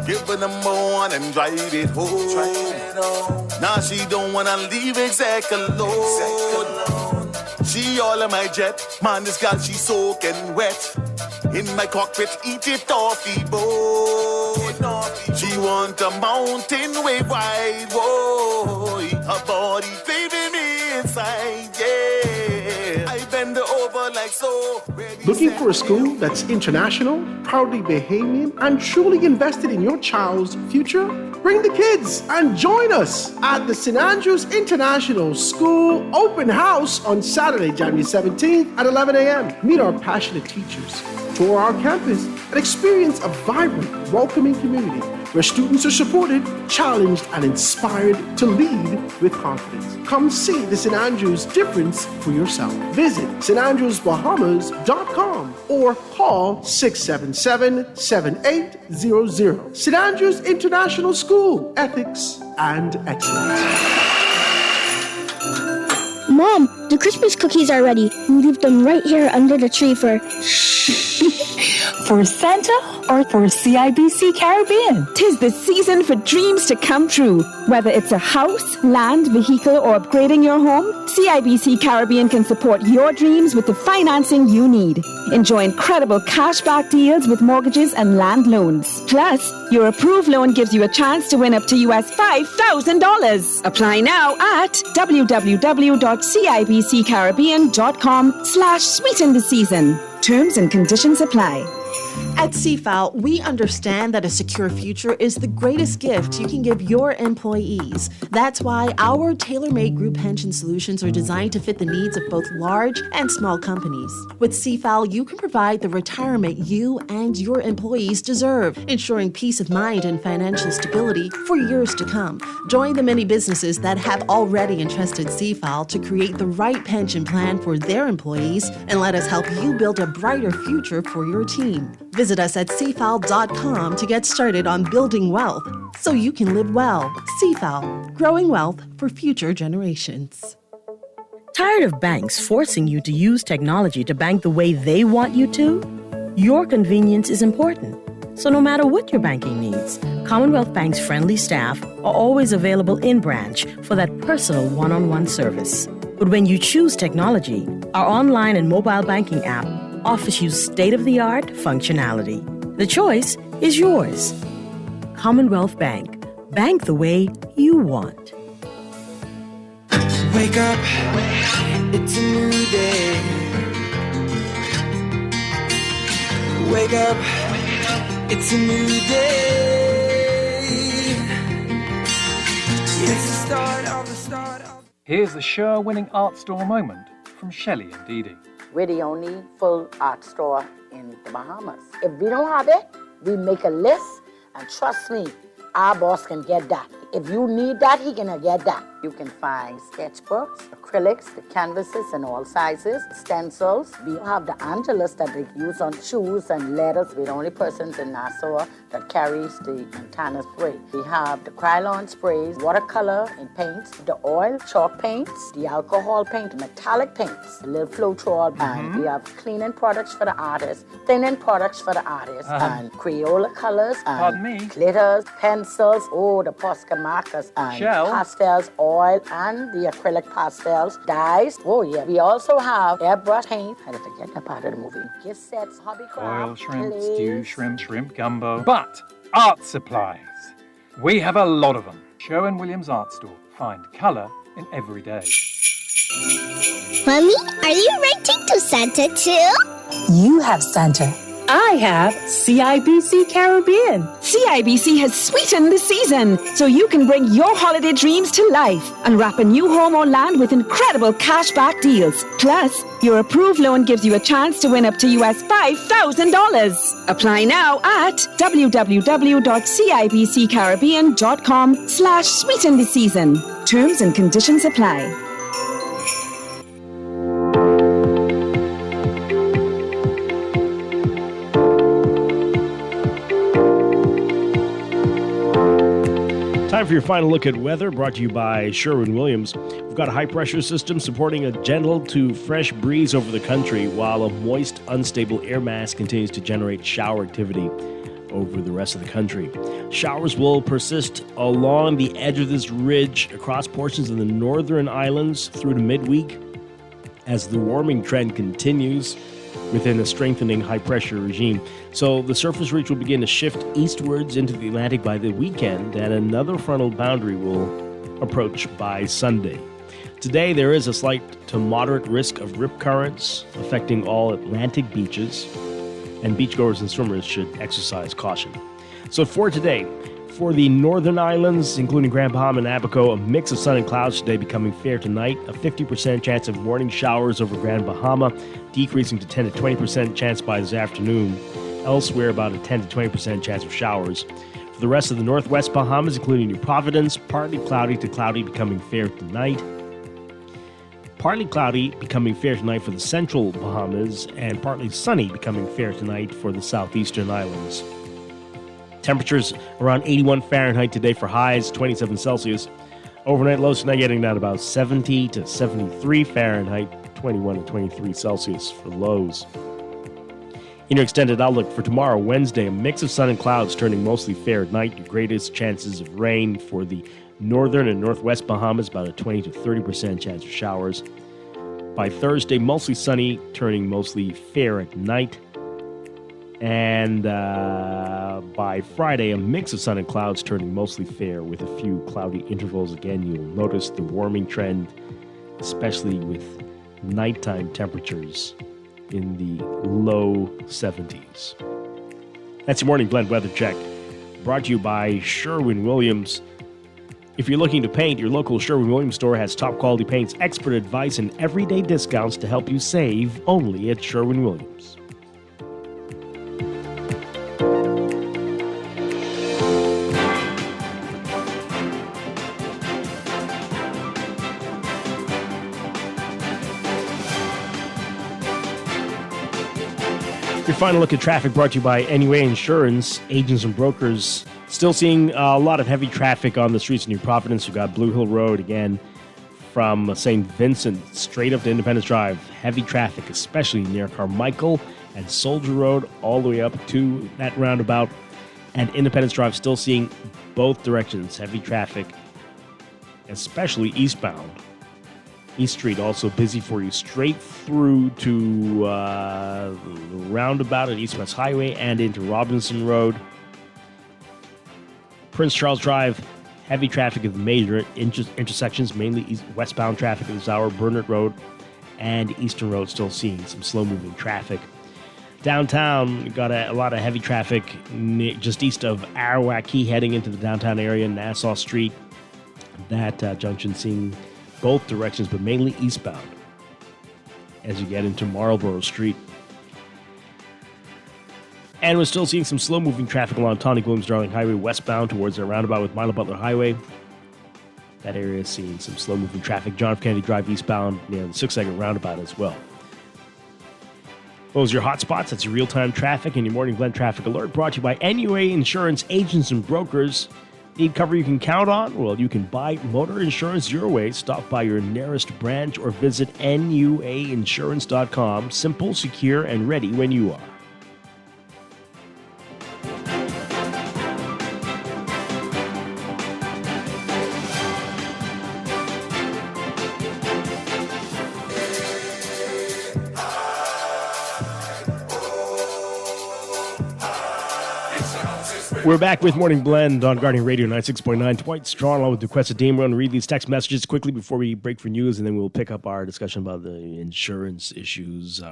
Give her the more and drive it home. Now she don't wanna leave exec alone. She all in my jet, man, this girl she soaking wet. In my cockpit, eat it off the boat. She want a mountain wave wide, whoa. Her body craving me inside, yeah. I bend her over like so. Looking for a school that's international, proudly Bahamian, and truly invested in your child's future? Bring the kids and join us at the St. Andrews International School Open House on Saturday, January 17th at 11 a.m. Meet our passionate teachers, tour our campus, and experience a vibrant, welcoming community where students are supported, challenged, and inspired to lead with confidence. Come see the St. Andrews difference for yourself. Visit standrewsbahamas.com or call 677-7800. St. Andrews International School, Ethics and Excellence. Mom, the Christmas cookies are ready. We leave them right here under the tree for Santa or for CIBC Caribbean. 'Tis the season for dreams to come true. Whether it's a house, land, vehicle, or upgrading your home, CIBC Caribbean can support your dreams with the financing you need. Enjoy incredible cashback deals with mortgages and land loans. Plus, your approved loan gives you a chance to win up to US $5,000. Apply now at www.cibccaribbean.com/sweeten the season. Terms and conditions apply. At CFAL, we understand that a secure future is the greatest gift you can give your employees. That's why our tailor-made group pension solutions are designed to fit the needs of both large and small companies. With CFAL, you can provide the retirement you and your employees deserve, ensuring peace of mind and financial stability for years to come. Join the many businesses that have already entrusted CFAL to create the right pension plan for their employees, and let us help you build a brighter future for your team. Visit us at cfal.com to get started on building wealth so you can live well. CFAL, growing wealth for future generations. Tired of banks forcing you to use technology to bank the way they want you to? Your convenience is important. So no matter what your banking needs, Commonwealth Bank's friendly staff are always available in branch for that personal one-on-one service. But when you choose technology, our online and mobile banking app offers you state-of-the-art functionality. The choice is yours. Commonwealth Bank. Bank the way you want. Wake up, it's a new day. Wake up, it's a new day. It's the start of the start of... Here's the Sure-winning art store moment from Shelley and Dee Dee. We're the only full art store in the Bahamas. If we don't have it, we make a list, and trust me, our boss can get that. If you need that, he can get that. You can find sketchbooks, acrylics, the canvases in all sizes, stencils. We have the Angelus that they use on shoes and letters. We're the only persons in Nassau that carries the Montana spray. We have the Krylon sprays, watercolor and paints, the oil, chalk paints, the alcohol paint, metallic paints, the little Floetrol, and we have cleaning products for the artists, thinning products for the artists, and Crayola colors, and glitters, pencils, the Posca markers, and pastels, oil, and the acrylic pastels, dyes. Oh yeah, we also have airbrush paint. I didn't forget that part of the movie. Gift sets, hobby craft, Oil, shrimp, glaze. stew, shrimp gumbo. But art supplies. We have a lot of them. Sherwin Williams Art Store. Find colour in every day. Mommy, are you renting to Santa too? You have Santa. I have CIBC Caribbean. CIBC has sweetened the season so you can bring your holiday dreams to life and wrap a new home or land with incredible cashback deals. Plus, your approved loan gives you a chance to win up to US $5,000. Apply now at www.cibccaribbean.com/sweeten the season. Terms and conditions apply. Time for your final look at weather, brought to you by Sherwin-Williams. We've got a high-pressure system supporting a gentle to fresh breeze over the country, while a moist, unstable air mass continues to generate shower activity over the rest of the country. Showers will persist along the edge of this ridge across portions of the northern islands through to midweek as the warming trend continues within a strengthening high-pressure regime. So the surface ridge will begin to shift eastwards into the Atlantic by the weekend, and another frontal boundary will approach by Sunday. Today, there is a slight to moderate risk of rip currents affecting all Atlantic beaches, and beachgoers and swimmers should exercise caution. So for today, for the northern islands, including Grand Bahama and Abaco, a mix of sun and clouds today, becoming fair tonight. A 50% chance of morning showers over Grand Bahama, decreasing to 10 to 20% chance by this afternoon. Elsewhere, about a 10 to 20% chance of showers. For the rest of the northwest Bahamas, including New Providence, partly cloudy to cloudy, becoming fair tonight. Partly cloudy, becoming fair tonight for the central Bahamas, and partly sunny, becoming fair tonight for the southeastern islands. Temperatures around 81 Fahrenheit today for highs, 27 Celsius. Overnight lows tonight getting down about 70 to 73 Fahrenheit, 21 to 23 Celsius for lows. In your extended outlook for tomorrow, Wednesday, a mix of sun and clouds turning mostly fair at night. Your greatest chances of rain for the northern and northwest Bahamas, about a 20 to 30% chance of showers. By Thursday, mostly sunny, turning mostly fair at night. And by Friday, a mix of sun and clouds turning mostly fair with a few cloudy intervals. Again, you'll notice the warming trend, especially with nighttime temperatures in the low 70s. That's your morning blend weather check, brought to you by Sherwin-Williams. If you're looking to paint, your local Sherwin-Williams store has top quality paints, expert advice, and everyday discounts to help you save only at Sherwin-Williams. Your final look at traffic brought to you by NUA Insurance, agents and brokers. Still seeing a lot of heavy traffic on the streets in New Providence. You've got Blue Hill Road again from St. Vincent straight up to Independence Drive. Heavy traffic, especially near Carmichael and Soldier Road, all the way up to that roundabout. And Independence Drive still seeing both directions. Heavy traffic, especially eastbound. East Street also busy for you straight through to the roundabout at East West Highway and into Robinson Road. Prince Charles Drive, heavy traffic at the major intersections, mainly westbound traffic at this hour. Bernard Road and Eastern Road still seeing some slow-moving traffic. Downtown, got a lot of heavy traffic just east of Arawak Key heading into the downtown area, Nassau Street. That junction seeing both directions, but mainly eastbound as you get into Marlborough Street. And we're still seeing some slow-moving traffic along Tawny Williams Darling Highway westbound towards the roundabout with Milo Butler Highway. That area is seeing some slow-moving traffic. John F. Kennedy Drive eastbound near the 6-second roundabout as well. Those are your hot spots. That's your real-time traffic and your morning blend traffic alert, brought to you by NUA Insurance agents and brokers. Need cover you can count on? Well, you can buy motor insurance your way. Stop by your nearest branch or visit nuainsurance.com. Simple, secure, and ready when you are. It's We're back with Morning Blend on Guardian Radio 96.9. Dwight Strachan along with Duquesa Dean. We're going to read these text messages quickly before we break for news, and then we'll pick up our discussion about the insurance issues,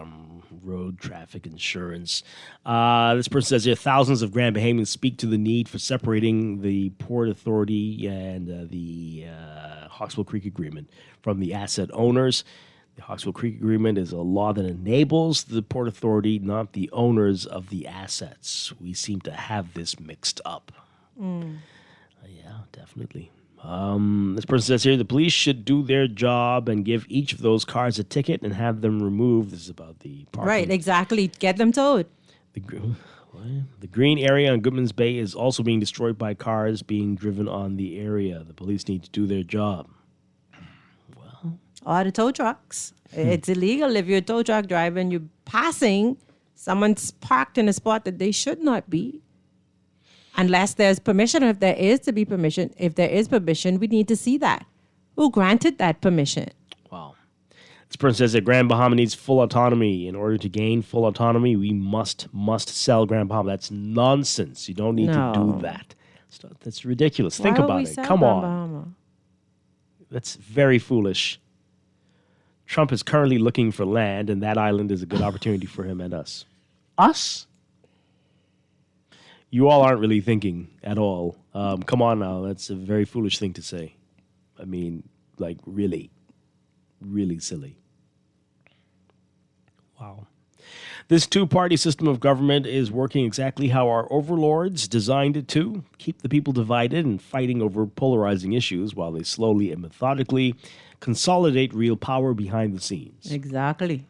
road traffic insurance. This person says here, thousands of Grand Bahamians speak to the need for separating the Port Authority and the Hawksbill Creek Agreement from the asset owners. The Hawksbill Creek Agreement is a law that enables the Port Authority, not the owners of the assets. We seem to have this mixed up. Yeah, definitely. This person says here, the police should do their job and give each of those cars a ticket and have them removed. This is about the parking. Right, exactly. Get them towed. The green area on Goodman's Bay is also being destroyed by cars being driven on the area. The police need to do their job. Or the tow trucks. It's illegal if you're a tow truck driver and you're passing, someone's parked in a spot that they should not be. Unless there's permission, or if there is permission, we need to see that. Who granted that permission? Wow. This person says that Grand Bahama needs full autonomy. In order to gain full autonomy, we must sell Grand Bahama. That's nonsense. You don't need to do that. That's ridiculous. Think about it. Come on. Bahama? That's very foolish. Trump is currently looking for land, and that island is a good opportunity for him and us. Us? You all aren't really thinking at all. Come on now. That's a very foolish thing to say. I mean, like, really, really silly. Wow. This two-party system of government is working exactly how our overlords designed it to, keep the people divided and fighting over polarizing issues while they slowly and methodically consolidate real power behind the scenes. Exactly.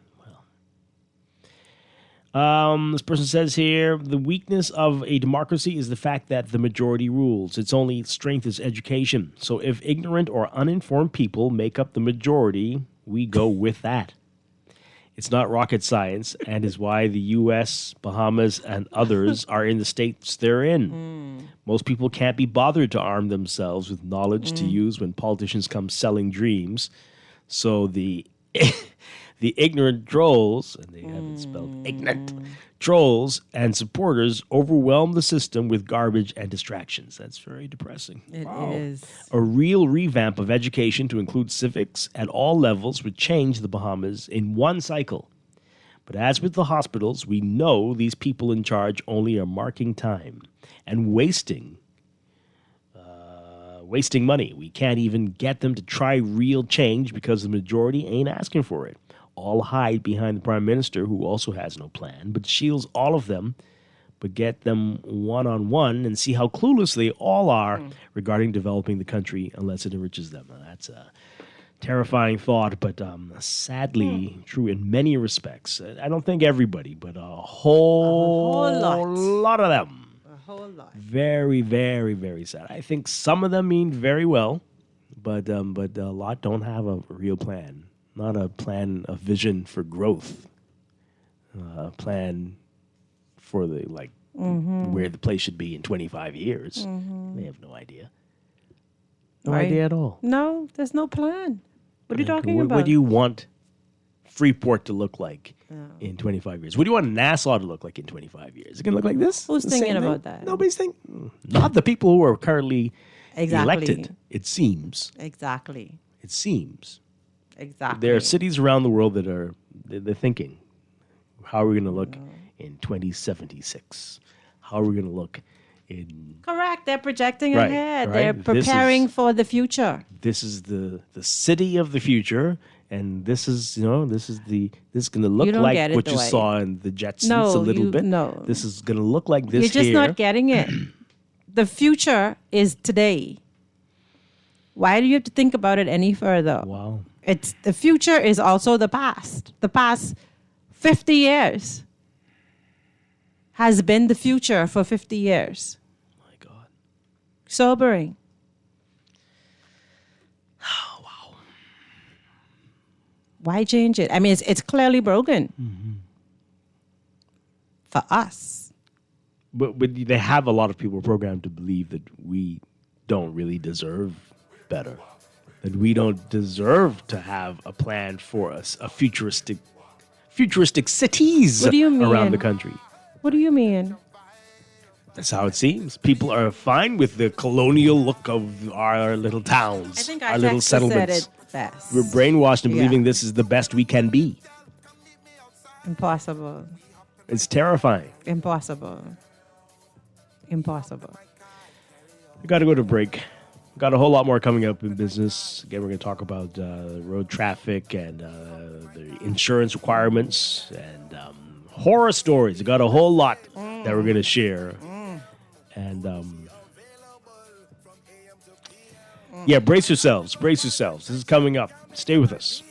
This person says here, the weakness of a democracy is the fact that the majority rules. Its only strength is education. So if ignorant or uninformed people make up the majority, we go with that. It's not rocket science, and is why the U.S., Bahamas, and others are in the states they're in. Most people can't be bothered to arm themselves with knowledge to use when politicians come selling dreams. So the ignorant trolls, and they have it spelled ignorant, trolls and supporters overwhelm the system with garbage and distractions. That's very depressing. It is. A real revamp of education to include civics at all levels would change the Bahamas in one cycle. But as with the hospitals, we know these people in charge only are marking time and wasting money. We can't even get them to try real change because the majority ain't asking for it. All hide behind the prime minister, who also has no plan, but shields all of them, but get them one-on-one and see how clueless they all are regarding developing the country unless it enriches them. Now, that's a terrifying thought, but sadly true in many respects. I don't think everybody, but a whole lot of them. A whole lot. Very, very, very sad. I think some of them mean very well, but a lot don't have a real plan. Not a plan, a vision for growth. A plan for the where the place should be in 25 years. They have no idea. No idea at all. No, there's no plan. What are you talking about? What do you want Freeport to look like in 25 years? What do you want Nassau to look like in 25 years? Is it going to look like this? Who's thinking about that? Nobody's thinking. Not the people who are currently elected, it seems. Exactly. It seems. Exactly. There are cities around the world that are they're thinking, how are we going to look in 2076? How are we going to look in... Correct. They're projecting Right, ahead. right. They're preparing for the future. This is the city of the future, and this is going to look like what you saw in the Jetsons a little bit. No. This is going to look like this. You're just here. not getting it. The future is today. Why do you have to think about it any further? Wow. It's the future is also the past. The past 50 years has been the future for 50 years. My God. Sobering. Oh, wow. Why change it? I mean, it's clearly broken for us. But they have a lot of people programmed to believe that we don't really deserve better. That we don't deserve to have a plan for us, a futuristic cities What do you mean? around the country. What do you mean? That's how it seems. People are fine with the colonial look of our little towns, I think our our little text said settlements. it best. We're brainwashed into Yeah. believing this is the best we can be. Impossible. It's terrifying. Impossible. Impossible. We got to go to break. Got a whole lot more coming up in business. Again, we're going to talk about road traffic and the insurance requirements and horror stories. We got a whole lot that we're going to share. And yeah, brace yourselves. Brace yourselves. This is coming up. Stay with us.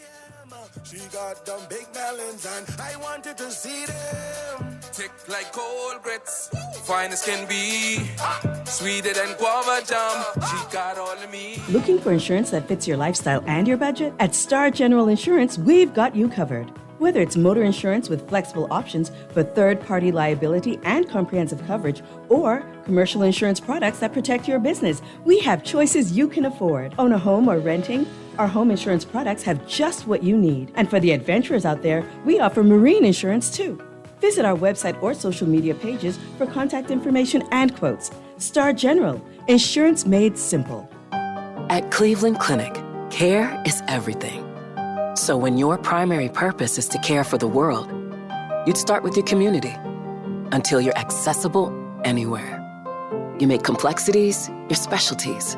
She got them big melons and I wanted to see them. Thick like cold grits, fine as can be. Sweeter than guava jam, she got all of me. Looking for insurance that fits your lifestyle and your budget? At Star General Insurance, we've got you covered. Whether it's motor insurance with flexible options for third-party liability and comprehensive coverage, or commercial insurance products that protect your business, we have choices you can afford. Own a home or renting? Our home insurance products have just what you need. And for the adventurers out there, we offer marine insurance too. Visit our website or social media pages for contact information and quotes. Star General, insurance made simple. At Cleveland Clinic, care is everything. So when your primary purpose is to care for the world, you'd start with your community until you're accessible anywhere. You make complexities your specialties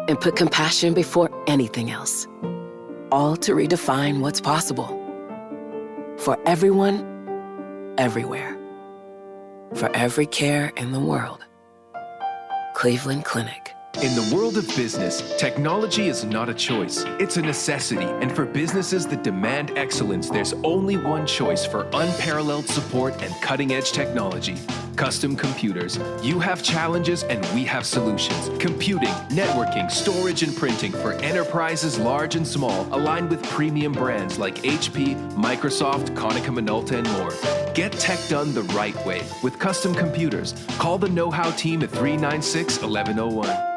and put compassion before anything else, all to redefine what's possible. For everyone, everywhere. For every care in the world. Cleveland Clinic. In the world of business, technology is not a choice, it's a necessity. And for businesses that demand excellence, there's only one choice for unparalleled support and cutting-edge technology. Custom Computers. You have challenges and we have solutions. Computing, networking, storage, and printing for enterprises large and small, aligned with premium brands like HP, Microsoft, Konica Minolta, and more. Get tech done the right way with Custom Computers. Call the know-how team at 396-1101.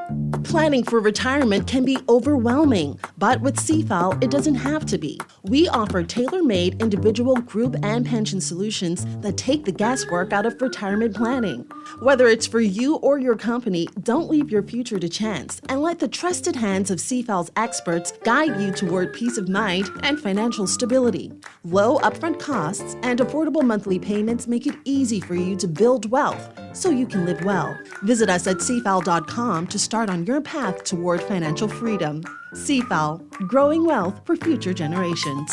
Planning for retirement can be overwhelming, but with CFAL, it doesn't have to be. We offer tailor-made individual, group, and pension solutions that take the guesswork out of retirement planning. Whether it's for you or your company, don't leave your future to chance and let the trusted hands of CFAL's experts guide you toward peace of mind and financial stability. Low upfront costs and affordable monthly payments make it easy for you to build wealth so you can live well. Visit us at cfal.com to start on your path toward financial freedom. CFAL, growing wealth for future generations.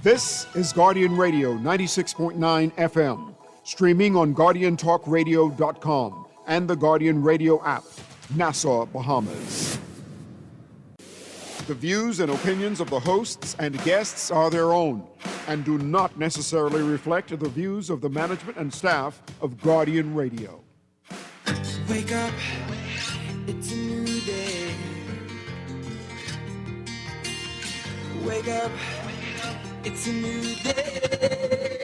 This is Guardian Radio 96.9 FM, streaming on GuardianTalkRadio.com and the Guardian Radio app, Nassau, Bahamas. The views and opinions of the hosts and guests are their own and do not necessarily reflect the views of the management and staff of Guardian Radio. Wake up, it's a new day. Wake up, it's a new day.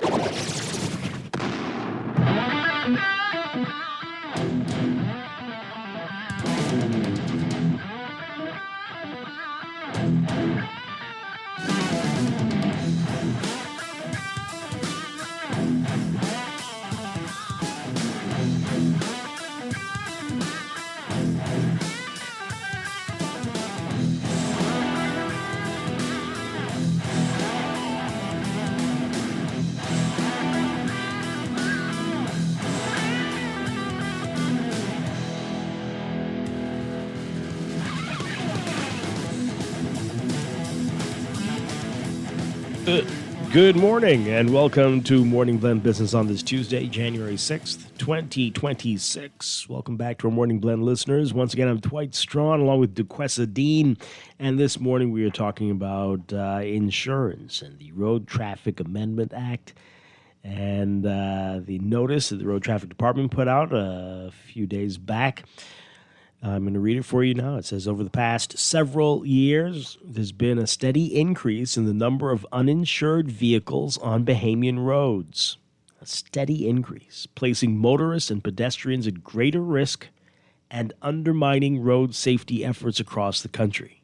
Good morning and welcome to Morning Blend Business on this Tuesday, January 6th, 2026. Welcome back to our Morning Blend listeners. Once again, I'm Dwight Strachan along with Duquesa Dean, and this morning we are talking about insurance and the Road Traffic Amendment Act and the notice that the Road Traffic Department put out a few days back. I'm going to read it for you now. It says, over the past several years, there's been a steady increase in the number of uninsured vehicles on Bahamian roads. A steady increase, placing motorists and pedestrians at greater risk and undermining road safety efforts across the country.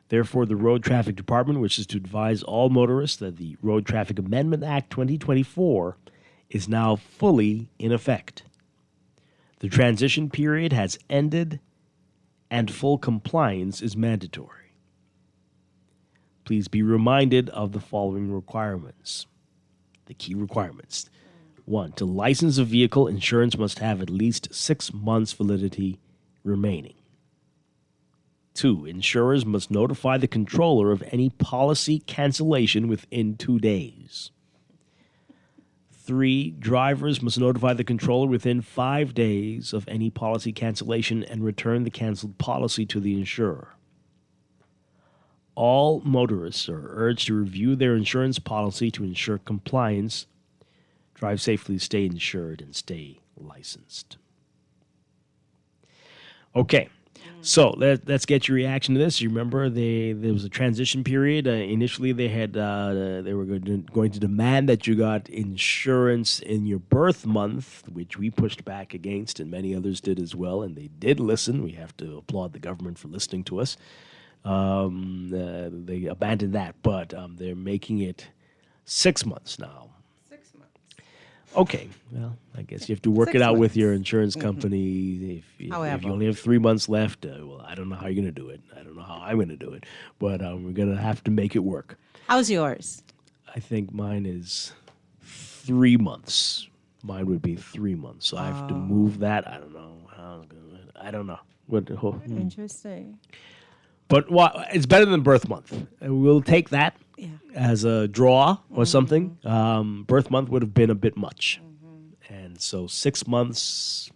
Therefore, the Road Traffic Department wishes to advise all motorists that the Road Traffic Amendment Act 2024 is now fully in effect. The transition period has ended and full compliance is mandatory. Please be reminded of the following requirements. The key requirements. 1. To license a vehicle, insurance must have at least 6 months validity remaining. 2. Insurers must notify the controller of any policy cancellation within 2 days. 3. Drivers must notify the controller within 5 days of any policy cancellation and return the canceled policy to the insurer. All motorists are urged to review their insurance policy to ensure compliance, drive safely, stay insured, and stay licensed. Okay. So let's get your reaction to this. You remember there was a transition period. Initially, they were going to demand that you got insurance in your birth month, which we pushed back against, and many others did as well. And they did listen. We have to applaud the government for listening to us. They abandoned that, but they're making it 6 months now. Okay, well, I guess you have to work it out with your insurance company. If you only have 3 months left, well, I don't know how you're going to do it. I don't know how I'm going to do it, but we're going to have to make it work. How's yours? I think mine is 3 months. Mine would be 3 months, so I have to move that. I don't know how. I don't know. Interesting. But it's better than birth month. We'll take that as a draw or something. Birth month would have been a bit much. And so 6 months,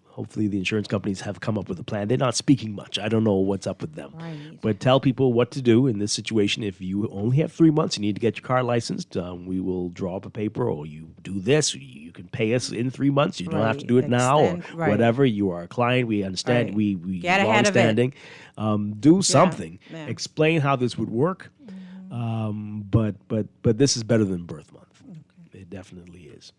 hopefully the insurance companies have come up with a plan. They're not speaking much. I don't know what's up with them. Right. But tell people what to do in this situation. If you only have 3 months, you need to get your car licensed. We will draw up a paper, or you do this. You can pay us in 3 months. You don't have to do it now or whatever. You are a client. We understand. We get ahead of it. Do something. Yeah. Explain how this would work. But this is better than birth month. Okay. It definitely is.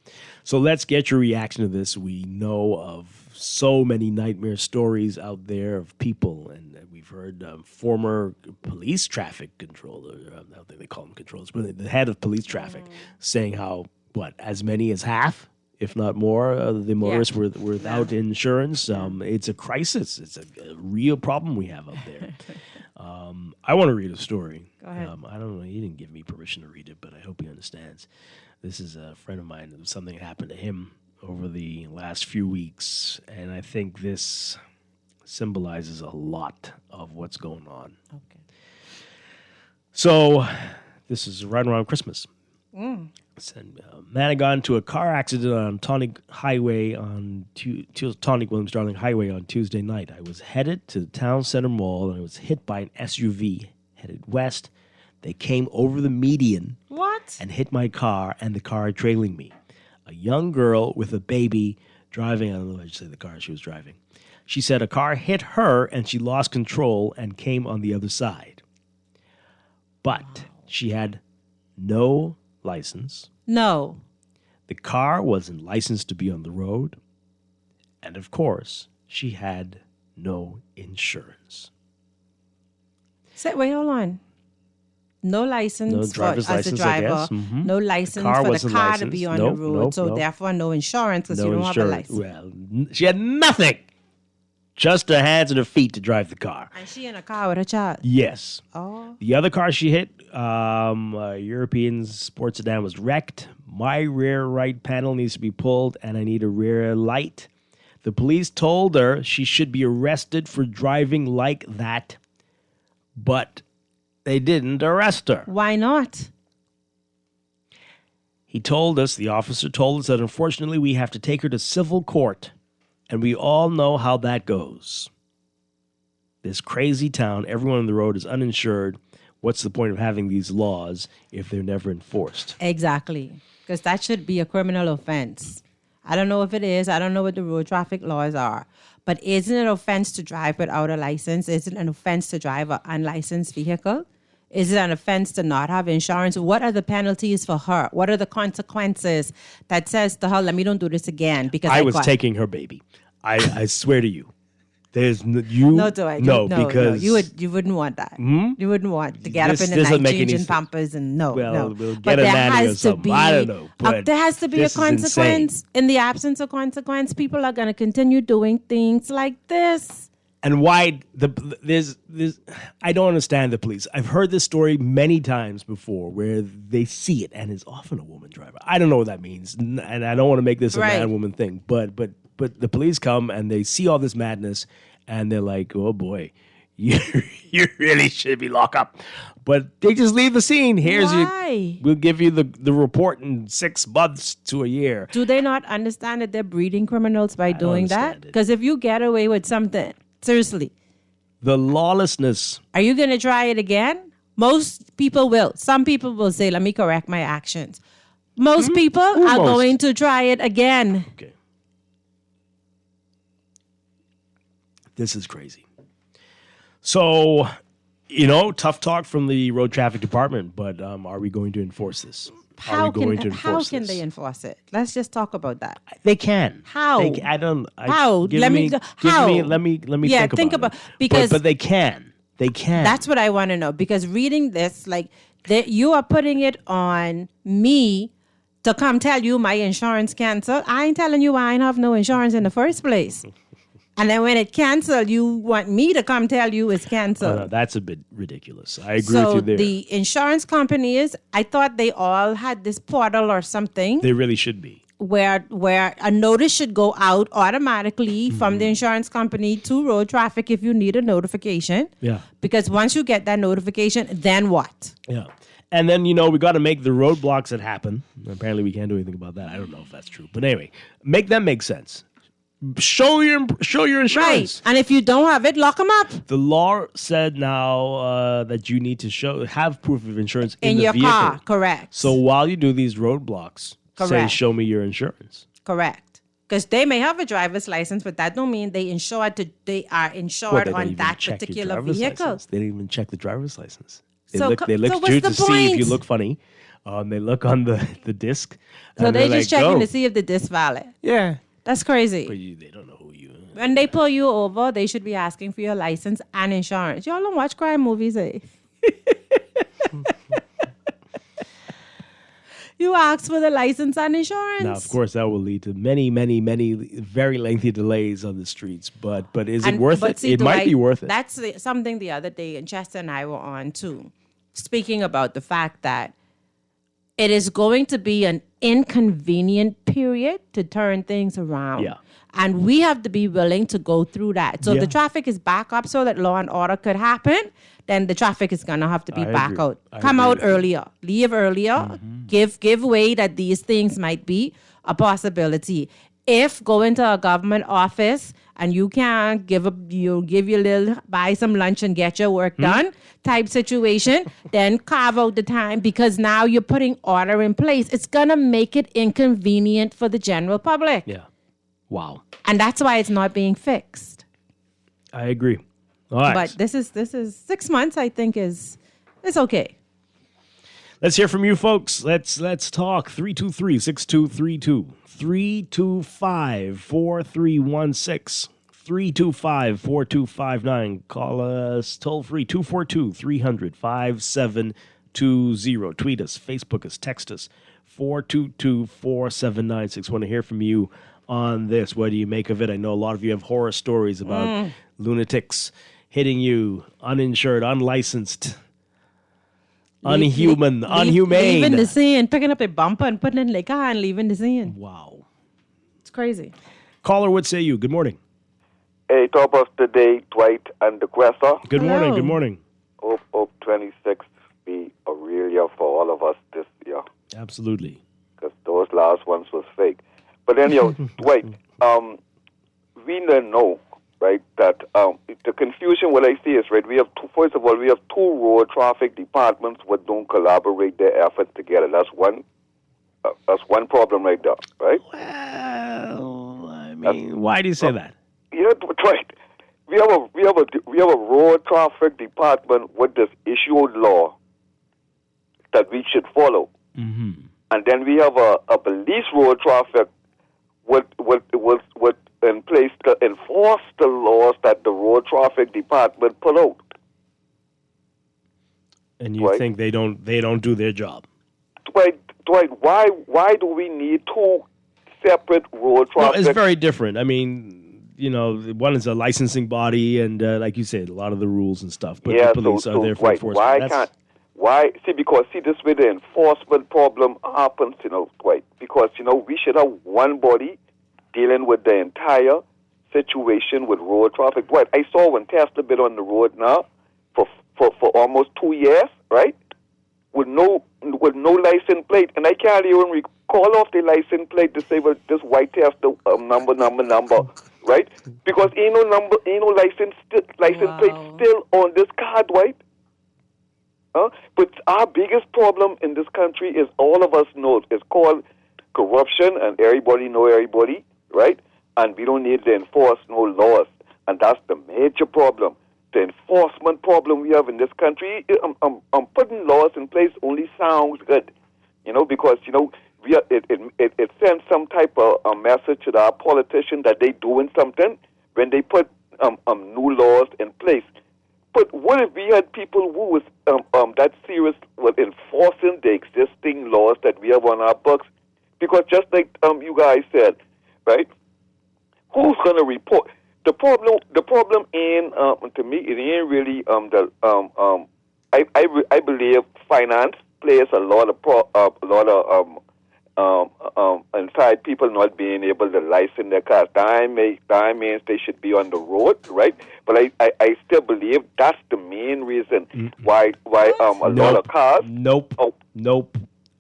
So let's get your reaction to this. We know of so many nightmare stories out there of people, and we've heard former police traffic controller, I don't think they call them controllers, but the head of police traffic, saying how, as many as half, if not more, the motorists were without insurance. It's a crisis. It's a real problem we have out there. I want to read a story. Go ahead. I don't know. He didn't give me permission to read it, but I hope he understands. This is a friend of mine. Something happened to him over the last few weeks, and I think this symbolizes a lot of what's going on. Okay. So this is right around Christmas. Man had gone into a car accident on Tonic Highway on Tonic Williams Darling Highway on Tuesday night. I was headed to the town center mall and I was hit by an SUV headed west. They came over the median and hit my car and the car trailing me. A young girl with a baby driving. I don't know why I should say the car she was driving. She said a car hit her and she lost control and came on the other side. But she had no license. No. The car wasn't licensed to be on the road. And of course, she had no insurance. Wait, hold on. No license as a driver. Mm-hmm. No license for the car to be on the road. So therefore, no insurance because you don't have a license. Well, she had nothing. Just her hands and her feet to drive the car. And she in a car with a child? Yes. Oh. The other car she hit, a European sports sedan, was wrecked. My rear right panel needs to be pulled, and I need a rear light. The police told her she should be arrested for driving like that, but they didn't arrest her. Why not? The officer told us that unfortunately we have to take her to civil court. And we all know how that goes. This crazy town, everyone on the road is uninsured. What's the point of having these laws if they're never enforced? Exactly. Because that should be a criminal offense. I don't know if it is. I don't know what the road traffic laws are. But isn't it an offense to drive without a license? Is it an offense to drive an unlicensed vehicle? Is it an offense to not have insurance? What are the penalties for her? What are the consequences that says to her, let me don't do this again? Because I was taking her baby. I swear to you. There's you No, Dwight. no, no, because you wouldn't want that. You wouldn't want to get up in the doesn't night make any changing sense. Pampers and no. We'll But get a there nanny or has to something. be I don't know, but there has to be a this is insane. consequence. In the absence of consequence, people are going to continue doing things like this. And why there's I don't understand the police. I've heard this story many times before where they see it and it's often a woman driver. I don't know what that means, and I don't want to make this a man-woman thing, but the police come and they see all this madness and they're like, oh boy, you really should be locked up. But they just leave the scene. We'll give you the report in 6 months to a year. Do they not understand that they're breeding criminals by doing that? Because if you get away with something, seriously, the lawlessness. Are you going to try it again? Most people will. Some people will say, let me correct my actions. Most people are going to try it again. Okay. This is crazy. So, tough talk from the road traffic department, but are we going to enforce this? How can they enforce it? Let's just talk about that. They can. How? How? Let me think about it. Because but they can. They can. That's what I want to know. Because reading this, you are putting it on me to come tell you my insurance canceled. I ain't telling you I ain't have no insurance in the first place. And then when it canceled, you want me to come tell you it's canceled. No, that's a bit ridiculous. I agree with you there. So the insurance companies, I thought they all had this portal or something. They really should be. Where a notice should go out automatically from the insurance company to road traffic if you need a notification. Yeah. Because once you get that notification, then what? Yeah. And then, we got to make the roadblocks that happen. Apparently, we can't do anything about that. I don't know if that's true. But anyway, make them make sense. Show your insurance. Right. And if you don't have it, lock them up. The law said now that you need to have proof of insurance in the your vehicle. car. Correct. So while you do these roadblocks, say, show me your insurance. Correct. Because they may have a driver's license, but that don't mean they are insured on that particular vehicle. License. They didn't even check the driver's license. They So look you to see if you look funny. They look on the disc. So they're just checking to see if the disc valid. Yeah. That's crazy. But they don't know who you are. When they pull you over, they should be asking for your license and insurance. Y'all don't watch crime movies, eh? You ask for the license and insurance. Now, of course, that will lead to many, many, many very lengthy delays on the streets. But is it worth it? It might be worth it. That's something the other day, and Chester and I were on too, speaking about the fact that it is going to be an inconvenient period to turn things around. Yeah. And we have to be willing to go through that. So if the traffic is back up so that law and order could happen, then the traffic is going to have to be back out. Come out earlier. Leave earlier. Give way that these things might be a possibility. If going to a government office and you can't buy some lunch and get your work done type situation, then carve out the time, because now you're putting order in place. It's going to make it inconvenient for the general public. Yeah. Wow. And that's why it's not being fixed. I agree. All right. But this is 6 months, I think, it's okay. Let's hear from you folks. Let's talk. 323-6232. 325-4316. 325-4259. Call us toll free 242-300-5720. Tweet us, Facebook us, text us 422-4796. Want to hear from you on this. What do you make of it? I know a lot of you have horror stories about lunatics hitting you, uninsured, unlicensed, unhumane. Leaving the scene, picking up a bumper and putting it in the car and leaving the scene. Wow. It's crazy. Caller, what say you? Good morning. Hey, top of the day, Dwight and the Questa. Good morning. Good morning. Hope 26 be a real year for all of us this year. Absolutely. Because those last ones was fake. But anyhow, Dwight, we know, right, that the confusion, what I see is, right, first of all, we have two road traffic departments that don't collaborate their efforts together. That's one problem right there, right? Well, I mean, why do you say that? You know, Dwight, we have a road traffic department with this issued law that we should follow. Mm-hmm. And then we have a police road traffic with in place to enforce the laws that the road traffic department put out. And you think they don't do their job? Dwight, why do we need two separate road traffic? No, it's very different. I mean, one is a licensing body, and like you said, a lot of the rules and stuff. But the police are there for enforcement. Because this way the enforcement problem happens, Dwight. Because, we should have one body dealing with the entire situation with road traffic. Dwight, I saw when Tesla been on the road now for almost 2 years, right? With no license plate, and I can't even recall off the license plate to say, well, this white Tesla number, right? Because ain't no license plate still on this car, Dwight. But our biggest problem in this country is all of us know it's called corruption, and everybody know everybody, right? And we don't need to enforce no laws, and that's the major problem. The enforcement problem we have in this country. Putting laws in place only sounds good, because it sends some type of a message to our politicians that they doing something when they put new laws in place. But what if we had people who was that serious with enforcing the existing laws that we have on our books? Because just like you guys said, right? Who's going to report? The problem ain't to me. It ain't really I believe finance plays a lot of inside people not being able to license their cars. That means they should be on the road, right? But I still believe that's the main reason why a lot of cars. Nope.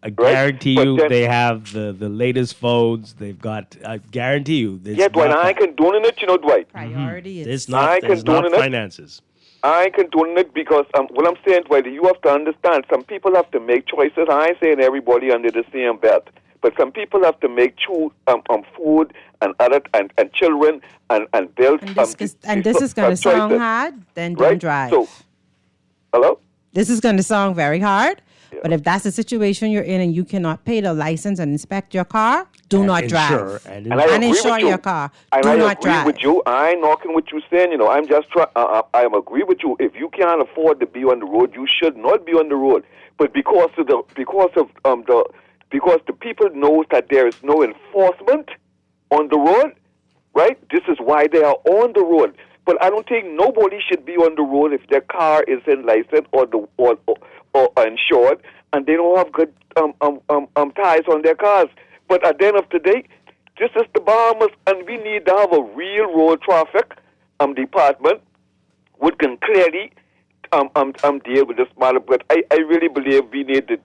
I guarantee you they have the latest phones. They've got, I guarantee you. Dwight, I ain't condoning it, Dwight. Priority is not finances. I ain't condoning it because what I'm saying, Dwight, you have to understand, some people have to make choices. I ain't saying everybody under the same belt. But some people have to make food and other and children and build. And this is going to sound hard, then don't drive. So, hello? This is going to sound very hard. But if that's the situation you're in and you cannot pay the license and inspect your car, do not drive. And insure your car. Do not drive. I agree with you. I ain't knocking what you're saying. I'm just trying. I agree with you. If you can't afford to be on the road, you should not be on the road. But because the people knows that there is no enforcement on the road, right? This is why they are on the road. But I don't think nobody should be on the road if their car isn't licensed or insured, and they don't have good tires on their cars. But at the end of the day, this is the Bahamas, and we need to have a real road traffic department which can clearly deal with this matter. But I really believe we need to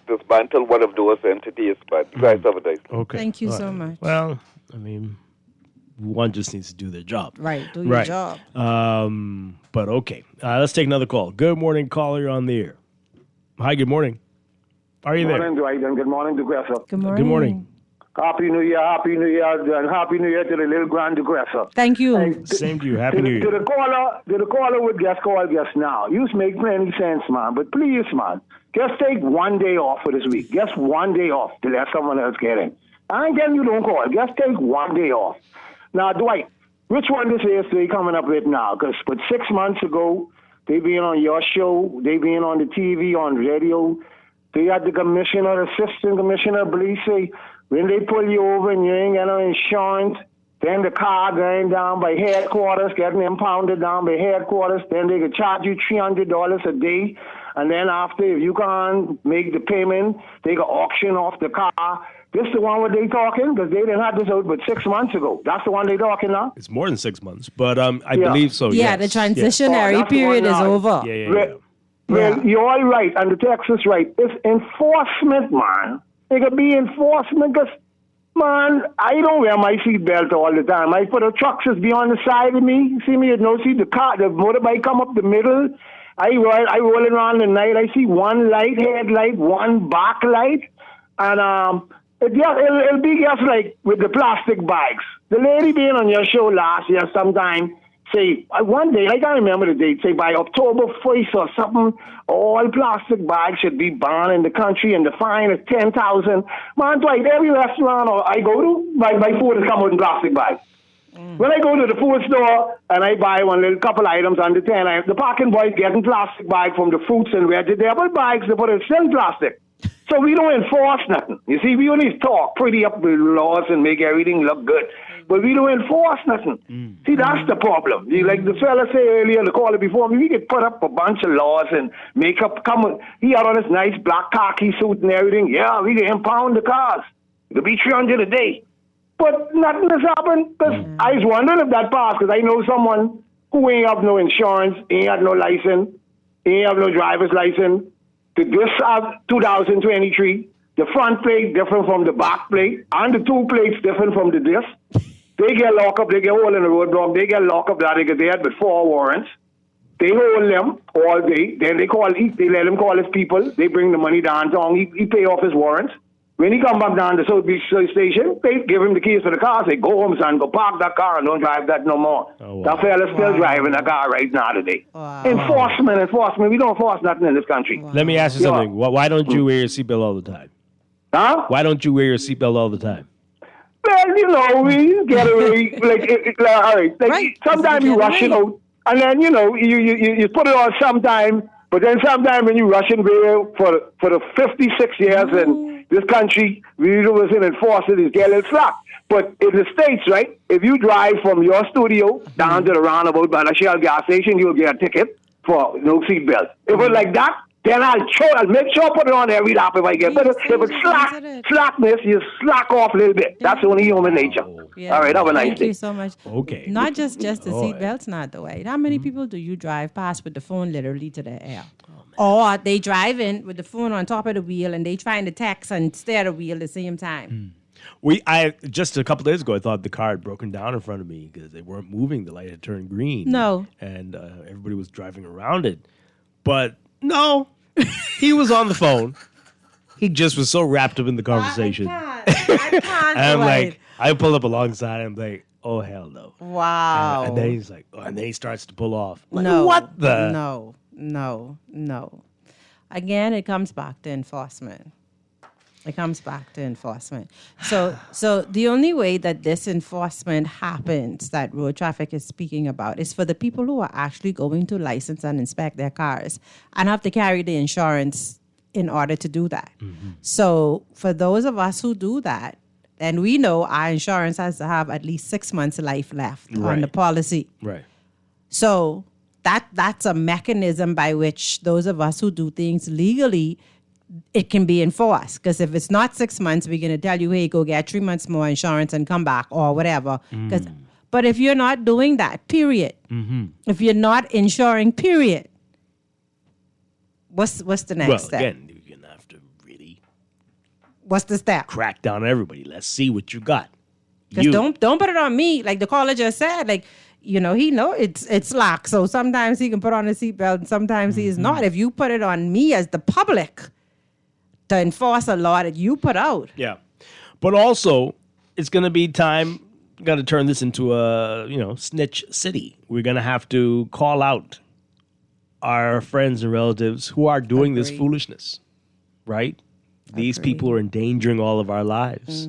dismantle one of those entities. But you guys have a nice day. Okay. Thank you so much. Well, I mean, one just needs to do their job. Right, do your job. But okay, let's take another call. Good morning, caller. You're on the air. Hi, good morning. Are you there? Good morning, Dwight, and good morning, Degressa. Good morning. Good morning. Happy New Year, and Happy New Year to the little grand Degressa. Thank you. Same to you. Happy New Year. To the caller with guest call guest now. You make plenty sense, man. But please, man, just take 1 day off for this week. Just 1 day off to let someone else get in. I ain't getting you don't call. Just take 1 day off. Now, Dwight, which one this is they coming up with now? Because 6 months ago, they been on your show, they been on the TV, on radio. They had the commissioner, assistant commissioner, police say, when they pull you over and you ain't got no insurance, then the car going down by headquarters, getting impounded down by headquarters, then they could charge you $300 a day. And then after, if you can't make the payment, they could auction off the car. This the one where they talking? Because they didn't have this out but 6 months ago. That's the one they talking now? It's more than 6 months, but I believe so, Yeah, yes. the transitionary period is over. Yeah. Well, you're all right, and the text is right. It's enforcement, man. It could be enforcement because, man, I don't wear my seatbelt all the time. I put a truck just be on the side of me. See me, see the car, the motorbike come up the middle. I roll around the night. I see one light, headlight, one back light, and it'll be just like with the plastic bags. The lady being on your show last year sometime, say, one day, I can't remember the date, say by October 1st or something, all plastic bags should be banned in the country and the fine is $10,000. Man, Dwight, every restaurant I go to, my food is come out in plastic bags. When I go to the food store and I buy one little couple items under 10, the parking boy is getting plastic bag from the fruits and vegetable bags, they put it still in plastic. So we don't enforce nothing. You see, we only talk pretty up with laws and make everything look good. But we don't enforce nothing. See, that's the problem. Like the fella said earlier, the caller before me, we get put up a bunch of laws and make up, he had on his nice black khaki suit and everything. Yeah, we can impound the cars. It'll be 300 a day. But nothing has happened. Because I was wondering if that passed, because I know someone who ain't have no insurance, ain't have no license, ain't have no driver's license. This 2023, the front plate different from the back plate, and the two plates different from the disc. They get locked up, they get hold in the roadblock, they get locked up that because they had with 4 warrants. They hold them all day, then they let him call his people, they bring the money downtown, he pay off his warrants. When he come back down to South Beach station, they give him the keys to the car, say, go home, son, go park that car and don't drive that no more. Oh, wow. That fella's still driving that car right now today. Wow. Enforcement. We don't enforce nothing in this country. Wow. Let me ask you something. Why don't you wear your seatbelt all the time? Huh? Why don't you wear your seatbelt all the time? Well, we get away, all right. Sometimes you rush it out, and then, you put it on sometime, but then sometime when you rush in there for the 56 years in this country, we wasn't enforcing it, get a little slack. But in the States, right, if you drive from your studio down to the roundabout by the Shell gas station, you'll get a ticket for no seatbelt. If it's like that, then I'll make sure I put it on every lap if I get. But if it's slackness, you slack off a little bit. That's only human nature. Yeah. All right, have a nice day. Thank you so much. Okay. Not just the seatbelts, not the way. How many people do you drive past with the phone literally to the air? Or they drive in with the phone on top of the wheel and they trying to text and stare at the wheel at the same time. Just a couple days ago, I thought the car had broken down in front of me because they weren't moving. The light had turned green. No. And everybody was driving around it. But no, he was on the phone. He just was so wrapped up in the conversation. I can't. And I'm like, I pull up alongside him, like, oh, hell no. Wow. And then he's like, and then he starts to pull off. Like, no. What the? No. Again, it comes back to enforcement. So the only way that this enforcement happens that road traffic is speaking about is for the people who are actually going to license and inspect their cars and have to carry the insurance in order to do that. Mm-hmm. So for those of us who do that, then we know our insurance has to have at least 6 months life left on the policy. Right. So that's a mechanism by which those of us who do things legally, it can be enforced. Because if it's not 6 months, we're going to tell you, hey, go get 3 months more insurance and come back or whatever. But if you're not doing that, period, if you're not insuring, period, what's the next step? Well, again, you're going to have to really... What's the step? Crack down on everybody. Let's see what you got. Because don't put it on me. Like the caller just said, like, he know it's slack. So sometimes he can put on a seatbelt and sometimes he is not. If you put it on me as the public to enforce a law that you put out. Yeah. But also, it's going to be time, got to turn this into a, snitch city. We're going to have to call out our friends and relatives who are doing this foolishness, right? These people are endangering all of our lives.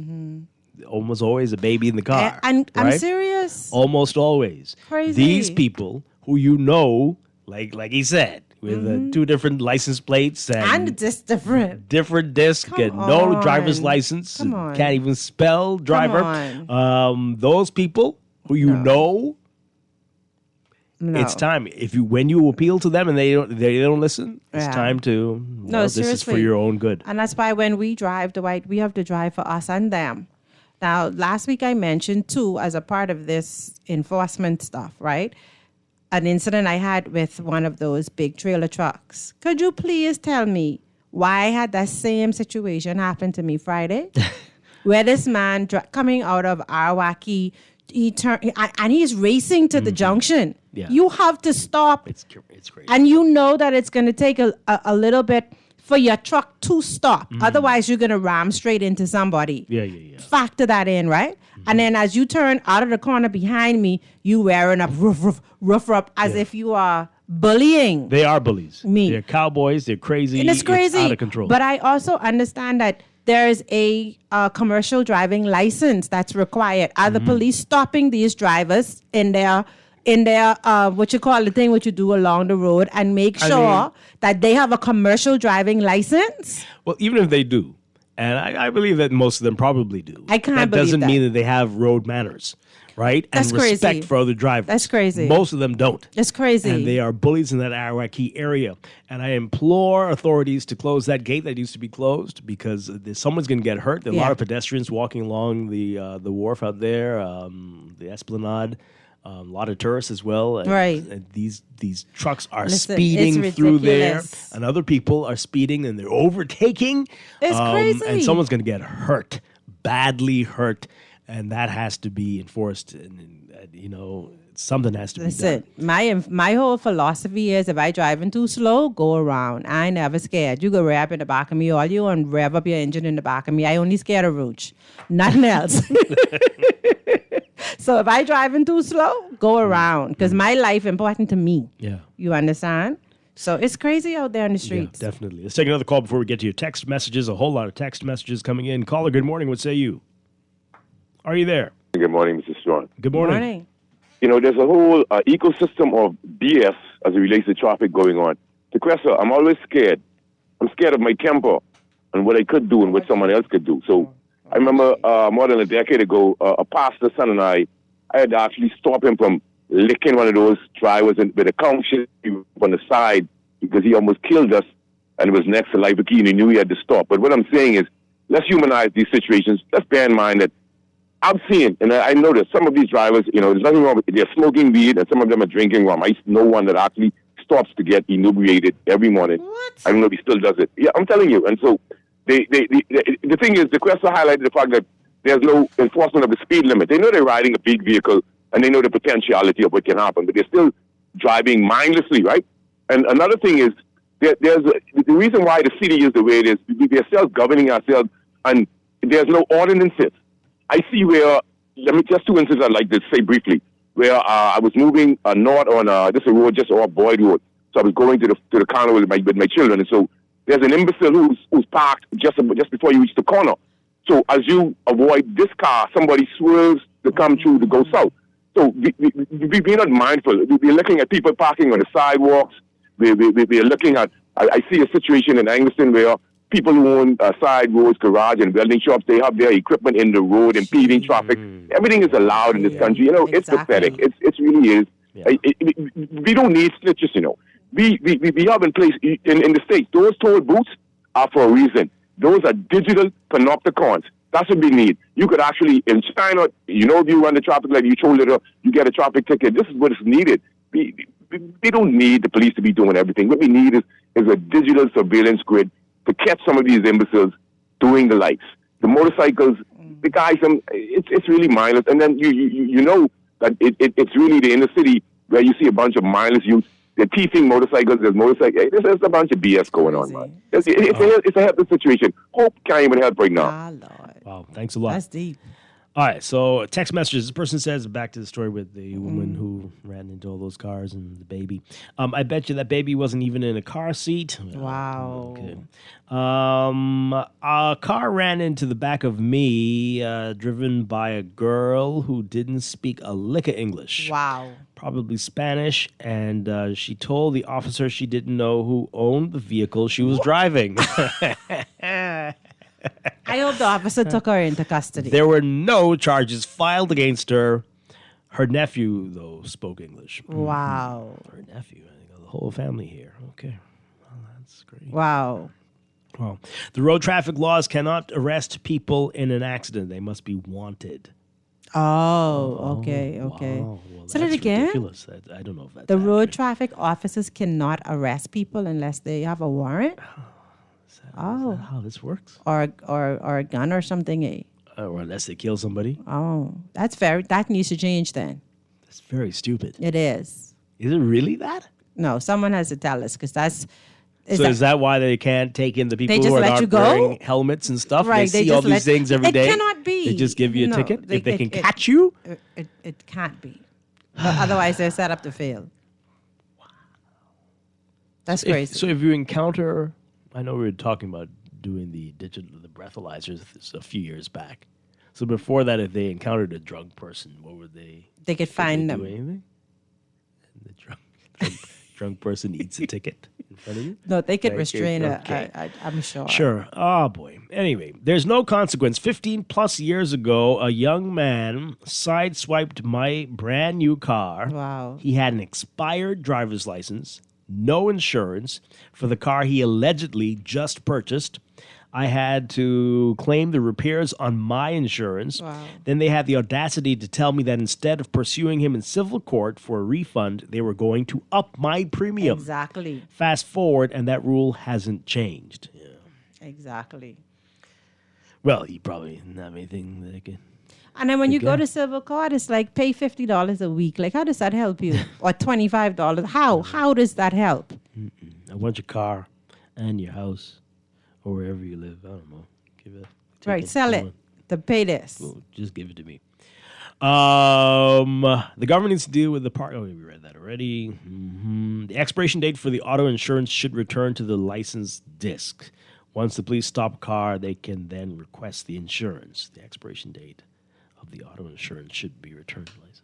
Almost always a baby in the car. And right? I'm serious. Almost always. Crazy. These people who like he said, with 2 different license plates and just different disc and no driver's license, can't even spell driver. Those people who No. It's time. When you appeal to them and they don't listen, it's time to. This is for your own good. And that's why when we drive, Dwight, we have to drive for us and them. Now, last week I mentioned too, as a part of this enforcement stuff, right? An incident I had with one of those big trailer trucks. Could you please tell me why I had that same situation happen to me Friday? Where this man coming out of Arwaki, he turned and he's racing to the junction. Yeah. You have to stop. It's crazy. And you know that it's going to take a little bit for your truck to stop. Otherwise, you're going to ram straight into somebody. Yeah. Factor that in, right? And then as you turn out of the corner behind me, you wearing up rough up as if you are bullying. They are bullies. Me. They're cowboys. They're crazy. And it's crazy. It's out of control. But I also understand that there's a commercial driving license that's required. Are the police stopping these drivers in their what you call the thing what you do along the road and make sure that they have a commercial driving license? Well, even if they do, and I believe that most of them probably do. I can't that believe doesn't that. mean that they have road manners, right? That's and respect crazy. for other drivers. That's crazy. Most of them don't. That's crazy. And they are bullies in that Arawaki area. And I implore authorities to close that gate that used to be closed because someone's going to get hurt. There are a lot of pedestrians walking along the wharf out there, the Esplanade. A lot of tourists as well. Right. And these trucks are Listen, speeding it's through there, ridiculous. and other people are speeding and they're overtaking. It's crazy. And someone's going to get hurt, badly hurt, and that has to be enforced. And something has to be done. Listen, my whole philosophy is if I driving too slow, go around. I ain't never scared. You go rev in the back of me, all you want rev up your engine in the back of me. I only scared of roach, nothing else. So if I driving too slow, go around because my life important to me. Yeah. You understand? So it's crazy out there in the streets. Yeah, definitely. Let's take another call before we get to your text messages. A whole lot of text messages coming in. Caller, good morning. What say you? Are you there? Good morning, Mr. Strachan. Good morning. There's a whole ecosystem of BS as it relates to traffic going on. To Cressa, I'm always scared. I'm scared of my temper and what I could do and what someone else could do. So I remember more than a decade ago, a pastor's son and I had to actually stop him from licking one of those drivers with a conch on the side because he almost killed us and it was next to life key and he knew he had to stop. But what I'm saying is, let's humanize these situations. Let's bear in mind that I'm seeing, and I know that some of these drivers, there's nothing wrong with it. They're smoking weed and some of them are drinking rum. I know one that actually stops to get inebriated every morning. What? I don't know if he still does it. Yeah, I'm telling you. And so the thing is, the question highlighted the fact that there's no enforcement of the speed limit. They know they're riding a big vehicle and they know the potentiality of what can happen, but they're still driving mindlessly, right? And another thing is, the reason why the city is the way it is, we're self-governing ourselves and there's no ordinances. I see where, just two instances I'd like to say briefly, where I was moving north on this is a road just off Boyd Road. So I was going to the carnival with my children. And so there's an imbecile who's parked just before you reach the corner. So as you avoid this car, somebody swerves to come through to go south. So we're not mindful. We're looking at people parking on the sidewalks. We're looking at, I see a situation in Angleston where people who own side roads, garage, and welding shops, they have their equipment in the road, impeding traffic. Everything is allowed in this country. It's pathetic. It really is. Yeah. We don't need snitches, We have in place, in the States, those toll booths are for a reason. Those are digital panopticons. That's what we need. You could actually, in China, if you run the traffic light, you told it, you get a traffic ticket. This is what is needed. We don't need the police to be doing everything. What we need is a digital surveillance grid to catch some of these imbeciles doing the lights. The motorcycles, the guys, it's really mindless. And then you know that it's really the inner city where you see a bunch of mindless youths. They're teething motorcycles. There's there's a bunch of BS going on, man. It's a helpless situation. Hope can't even help right now. Wow, thanks a lot. That's deep. All right, so text messages. This person says, back to the story with the woman who ran into all those cars and the baby. I bet you that baby wasn't even in a car seat. Wow. Okay. A car ran into the back of me, driven by a girl who didn't speak a lick of English. Wow. Probably Spanish, and she told the officer she didn't know who owned the vehicle she was driving. I hope the officer took her into custody. There were no charges filed against her. Her nephew, though, spoke English. Wow. Her nephew. I think the whole family here. Okay. Well, that's great. Wow. Well, the road traffic laws cannot arrest people in an accident. They must be wanted. Oh, okay. Wow. Well, Say that again. Ridiculous. I don't know if that's the road traffic officers cannot arrest people unless they have a warrant. Is that how this works? Or a gun or something, eh? Or unless they kill somebody. Oh, that needs to change then. That's very stupid. It is. Is it really that? No, someone has to tell us because that's. Is that why they can't take in the people who are not wearing helmets and stuff? Right, they see all these things every day. It cannot be. They just give you a ticket if they can catch you? It can't be. But otherwise, they're set up to fail. Wow. That's crazy. So if you encounter, I know we were talking about doing the breathalyzers a few years back. So before that, if they encountered a drunk person, what would they? They could find them. Do anything? And the drunk person eats a ticket in front of you? No, they could Like, restrain okay. I'm sure. Sure. Oh, boy. Anyway, there's no consequence. 15 plus years ago, a young man sideswiped my brand new car. Wow. He had an expired driver's license, no insurance for the car he allegedly just purchased. I had to claim the repairs on my insurance. Wow. Then they had the audacity to tell me that instead of pursuing him in civil court for a refund, they were going to up my premium. Exactly. Fast forward, and that rule hasn't changed. Yeah. Exactly. Well, he probably didn't have anything that could. And then when you go Okay. to civil court, it's like pay $50 a week. Like, how does that help you? Or $25? How does that help? I want your car and your house or wherever you live. I don't know. Give it. take Right, sell Come it on. to pay this. Well, just give it to me. The government needs to deal with the part. Oh, we read that already. The expiration date for the auto insurance should return to the license disc. Once the police stop a car, they can then request the insurance. The expiration date of the auto insurance should be returned to the license.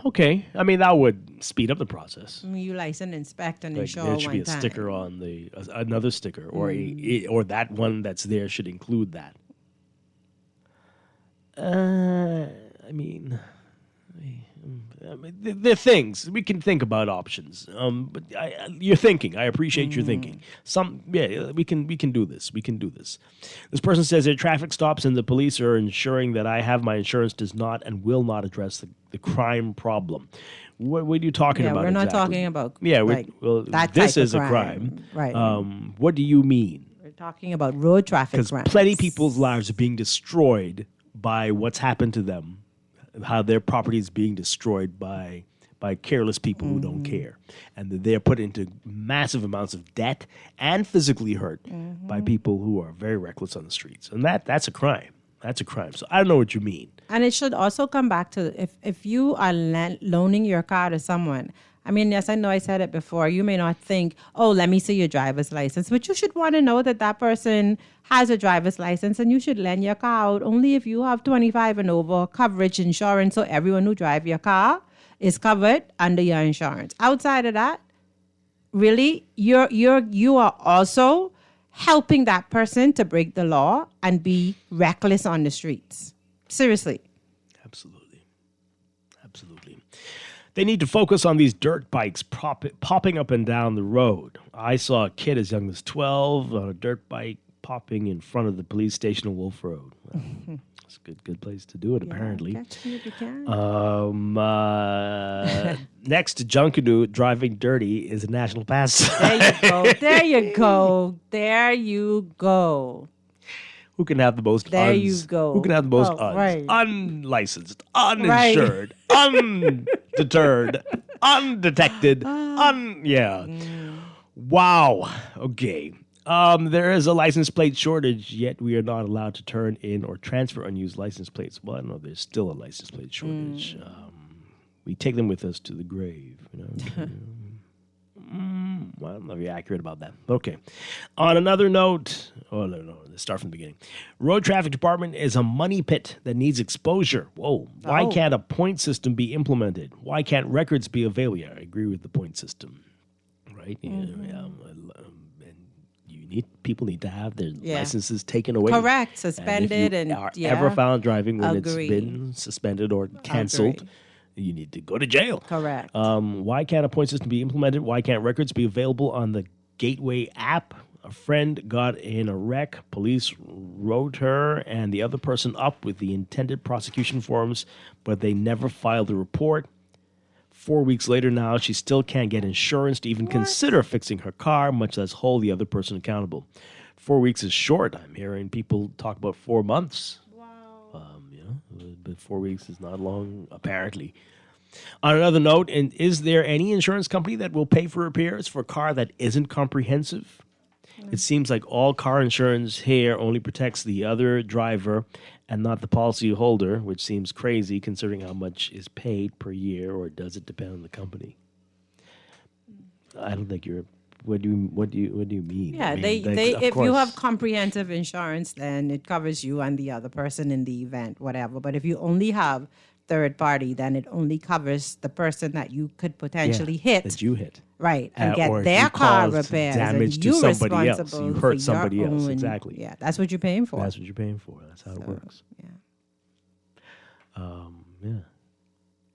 Okay. I mean, that would speed up the process. You license, inspect, and Like, insure there should one be a time. sticker on the another sticker, or or that one that's there should include that. I mean, they're things we can think about options. But you're thinking. I appreciate your thinking. We can do this. We can do this. This person says there are traffic stops and the police are ensuring that I have my insurance does not and will not address the crime problem. What are you talking about? We're not exactly? talking about that this type of is a crime. Right. What do you mean? We're talking about road traffic Because crimes. plenty of people's lives are being destroyed by what's happened to them, how their property is being destroyed by careless people who don't care. And that they're put into massive amounts of debt and physically hurt by people who are very reckless on the streets. And that's a crime. That's a crime. So I don't know what you mean. And it should also come back to if you are loaning your car to someone. I mean, yes, I know I said it before. You may not think, oh, let me see your driver's license. But you should want to know that person has a driver's license, and you should lend your car out only if you have 25 and over coverage insurance. So everyone who drives your car is covered under your insurance. Outside of that, really, you are also helping that person to break the law and be reckless on the streets. Seriously. Absolutely. They need to focus on these dirt bikes popping up and down the road. I saw a kid as young as 12 on a dirt bike popping in front of the police station on Wolf Road. Well, it's a good place to do it, apparently. Catch me if you can. Next to Junkanoo, driving dirty is a national pastime. There you go. Who can have the most There you go. Who can have the most right. unlicensed, uninsured, undeterred, undetected, Wow. Okay. There is a license plate shortage, yet we are not allowed to turn in or transfer unused license plates. Well, I don't know. There's still a license plate shortage. We take them with us to the grave. Well, I don't know if you're accurate about that. Okay. On another note, let's start from the beginning. Road traffic department is a money pit that needs exposure. Whoa. Why can't a point system be implemented? Why can't records be available? Yeah, I agree with the point system. Right? People need to have their licenses taken away. Correct. Suspended and if you are ever found driving when it's been suspended or canceled, you need to go to jail. Correct. Why can't a point system be implemented? Why can't records be available on the Gateway app? A friend got in a wreck. Police wrote her and the other person up with the intended prosecution forms, but they never filed a report. 4 weeks later now, she still can't get insurance to even consider fixing her car, much less hold the other person accountable. 4 weeks is short. I'm hearing people talk about 4 months. But 4 weeks is not long, apparently. On another note, is there any insurance company that will pay for repairs for a car that isn't comprehensive? It seems like all car insurance here only protects the other driver and not the policy holder, which seems crazy considering how much is paid per year, or does it depend on the company? I don't think you're what do you mean? Yeah, I mean, they of if you course. have comprehensive insurance, then it covers you and the other person in the event, whatever. But if you only have third party, then it only covers the person that you could potentially hit. that you hit. Right, and Or get if their you car caused repairs, damage and to you somebody else. responsible You for hurt your somebody else, own- exactly. Yeah, that's what you're paying for. That's what you're paying for. That's how it works. Yeah.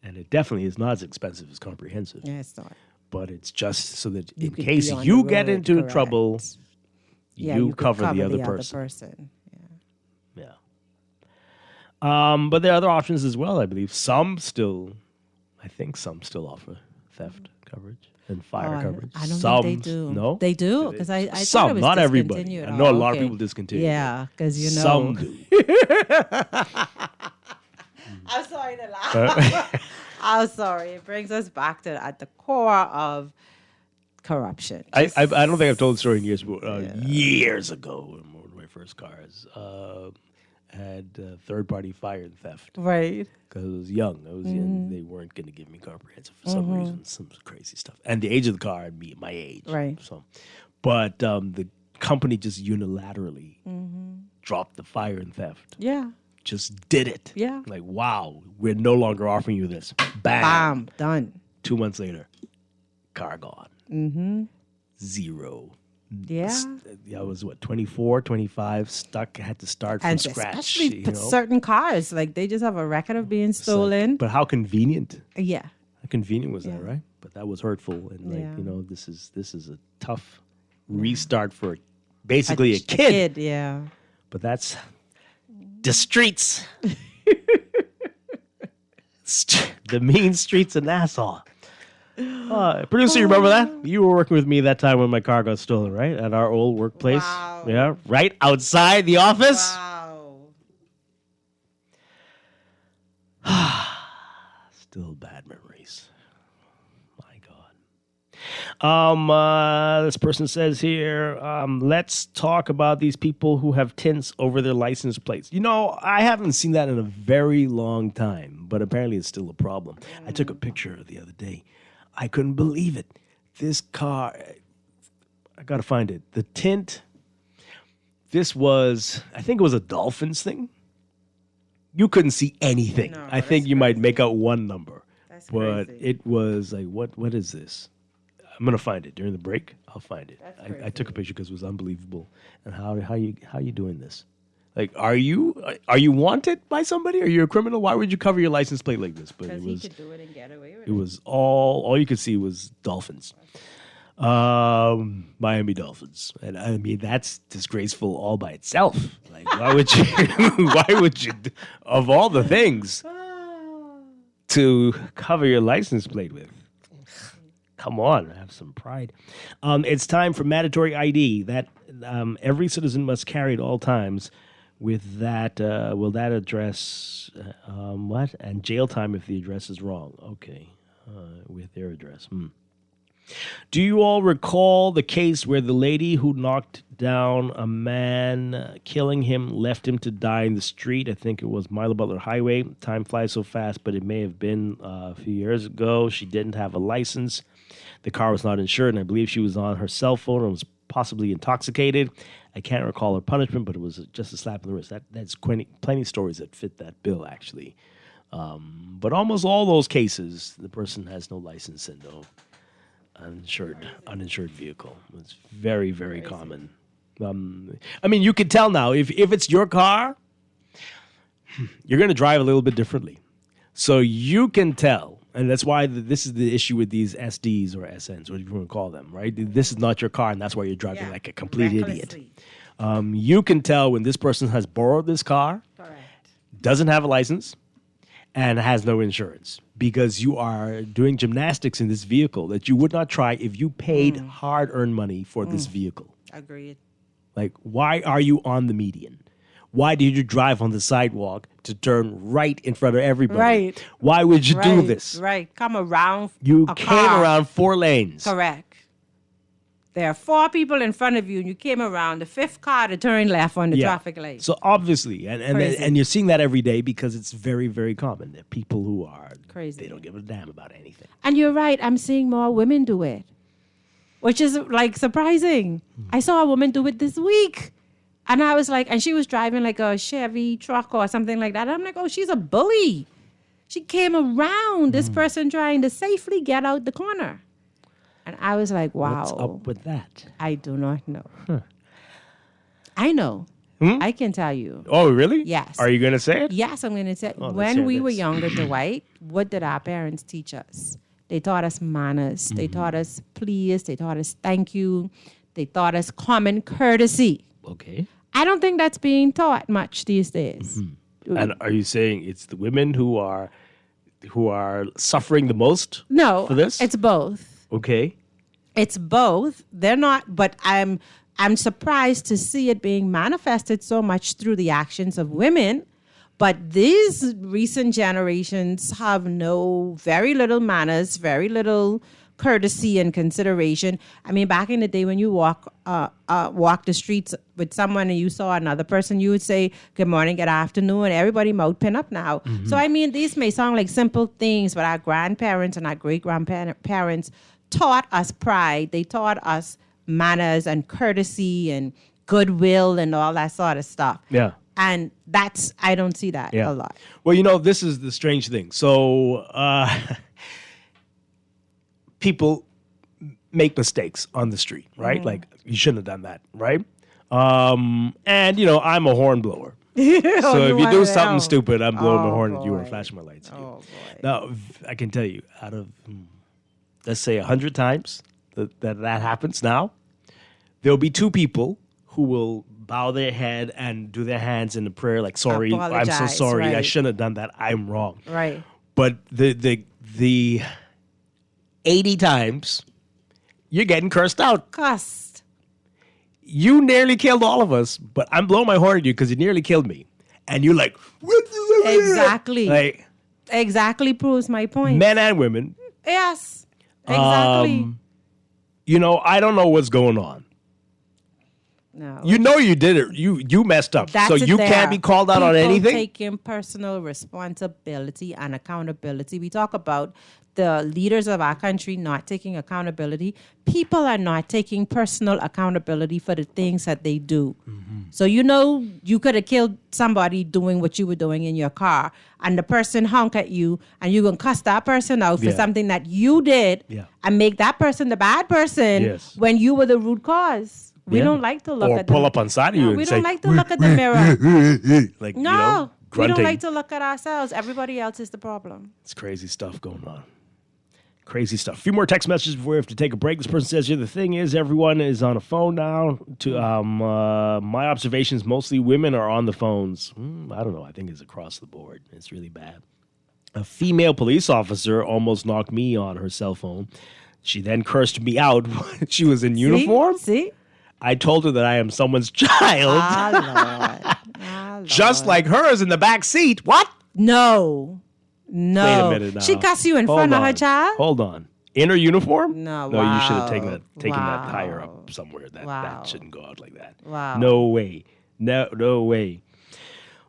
And it definitely is not as expensive as comprehensive. Yeah, it's not. But it's just so that You in could case be on you the get road, into correct. trouble, Yeah, you could cover the other person. Yeah. But there are other options as well, I believe. I think some still offer theft coverage and fire coverage. I don't some, think they do. No? They do, because I thought some, it was not everybody. discontinued. I know a lot of okay. people discontinue. Yeah, because you know. Some do. I'm sorry to laugh. I'm sorry. It brings us back to at the core of corruption. I don't think I've told the story in years, but years ago, one of my first cars had third-party fire and theft. Right. Because I was young. They weren't going to give me comprehensive for some reason, some crazy stuff. And the age of the car, I'd be my age. Right. So, but the company just unilaterally dropped the fire and theft. Yeah. Just did it. Yeah. Like, wow, we're no longer offering you this. Bam. Bam. Done. 2 months later, car gone. Mm-hmm. Zero. Yeah. I was 24, 25, stuck, had to start from And scratch. especially you know? certain cars, like they just have a record of being stolen. But how convenient. Yeah. How convenient was that, right? But that was hurtful. And this is a tough restart for basically a kid. Yeah. But that's the streets. The mean streets of Nassau. Producer, you remember that? You were working with me that time when my car got stolen, right? At our old workplace. Wow. Yeah, right outside the office. Wow. Still bad memories. My God. This person says here, let's talk about these people who have tints over their license plates. You know, I haven't seen that in a very long time, but apparently it's still a problem. I took a picture the other day. I couldn't believe it. This car, I got to find it. The tint, I think it was a Dolphins thing. You couldn't see anything. No, I think you might make out one number. That's but crazy. it was like, what is this? I'm going to find it. During the break, I'll find it. I took a picture because it was unbelievable. And how you doing this? Like, are you wanted by somebody? Are you a criminal? Why would you cover your license plate like this? But Because he could do it and get away with it. it was all you could see was Dolphins. Miami Dolphins. And I mean, that's disgraceful all by itself. Like, why would you, of all the things to cover your license plate with? Come on, have some pride. It's time for mandatory ID that every citizen must carry at all times. With that, will that address what? And jail time if the address is wrong. Okay, with their address. Do you all recall the case where the lady who knocked down a man, killing him, left him to die in the street? I think it was Milo Butler Highway. Time flies so fast, but it may have been a few years ago. She didn't have a license. The car was not insured, and I believe she was on her cell phone and was possibly intoxicated. I can't recall her punishment, but it was just a slap in the wrist. That's plenty of stories that fit that bill, actually. But almost all those cases, the person has no license and no uninsured vehicle. It's very, very common. I mean, you can tell now, if it's your car, you're going to drive a little bit differently. So you can tell, and that's why this is the issue with these SDs or SNs, whatever you want to call them, right? This is not your car, and that's why you're driving like a complete idiot. You can tell when this person has borrowed this car, doesn't have a license, and has no insurance, because you are doing gymnastics in this vehicle that you would not try if you paid hard-earned money for this vehicle. Agreed. Like, why are you on the median? Why did you drive on the sidewalk to turn right in front of everybody? Right. Why would you do this? Right. Come around. You a came car. around 4 lanes. Correct. There are 4 people in front of you, and you came around the 5th car to turn left on the traffic light. So obviously, and you're seeing that every day because it's very, very common. There are people who are crazy. They don't give a damn about anything. And you're right. I'm seeing more women do it. which is like surprising. I saw a woman do it this week. And I was like, and she was driving like a Chevy truck or something like that. And I'm like, oh, she's a bully. She came around this person trying to safely get out the corner. And I was like, wow. What's up with that? I do not know. I know. I can tell you. Oh, really? Yes. Are you going to say it? Yes, I'm going to say it. Oh, let's When hear we were this. younger, Dwight, what did our parents teach us? They taught us manners. They taught us please. They taught us thank you. They taught us common courtesy. Okay. I don't think that's being taught much these days. And are you saying it's the women who are suffering the most? No, for this? it's both. Okay. It's both. They're not, but I'm surprised to see it being manifested so much through the actions of women. But these recent generations have very little manners, very little courtesy and consideration. I mean, back in the day when you walk the streets with someone and you saw another person, you would say, good morning, good afternoon, and everybody mouth pin up now. So, I mean, these may sound like simple things, but our grandparents and our great-grandparents taught us pride. They taught us manners and courtesy and goodwill and all that sort of stuff. Yeah. And I don't see that a lot. Well, this is the strange thing. So people make mistakes on the street, right? Like, you shouldn't have done that, right? And, I'm a horn blower. So if you do something stupid, I'm blowing my horn at you or flashing my lights at you. Now, I can tell you, out of, let's say, 100 times that happens now, there'll be 2 people who will bow their head and do their hands in a prayer like, sorry, I'm so sorry. Right. I shouldn't have done that. I'm wrong. Right. But the 80 times, you're getting cursed out. Cussed. You nearly killed all of us, but I'm blowing my horn at you because you nearly killed me. And you're like, Exactly. Like, exactly proves my point. men and women. Yes. Exactly. I don't know what's going on. No. You did it. You messed up. That's so it you there. can't be called out on People anything? taking personal responsibility and accountability. We talk about the leaders of our country not taking accountability. People are not taking personal accountability for the things that they do. So you could have killed somebody doing what you were doing in your car, and the person honk at you, and you're going to cuss that person out for something that you did and make that person the bad person when you were the root cause. We don't like to look or at pull up on side of you and we say, don't like to look at the mirror. like, No, we grunting. don't like to look at ourselves. Everybody else is the problem. It's crazy stuff going on. Crazy stuff. A few more text messages before we have to take a break. This person says here, the thing is, everyone is on a phone now. My observations, mostly women are on the phones. I don't know. I think it's across the board. It's really bad. A female police officer almost knocked me on her cell phone. She then cursed me out when she was in uniform. See? I told her that I am someone's child. Just like hers in the back seat. What? No. Wait a minute now. She cussed you in front of her child? Hold on. In her uniform? No, No, you should have wow. taken that tire up somewhere. That shouldn't go out like that. Wow. No way. No way.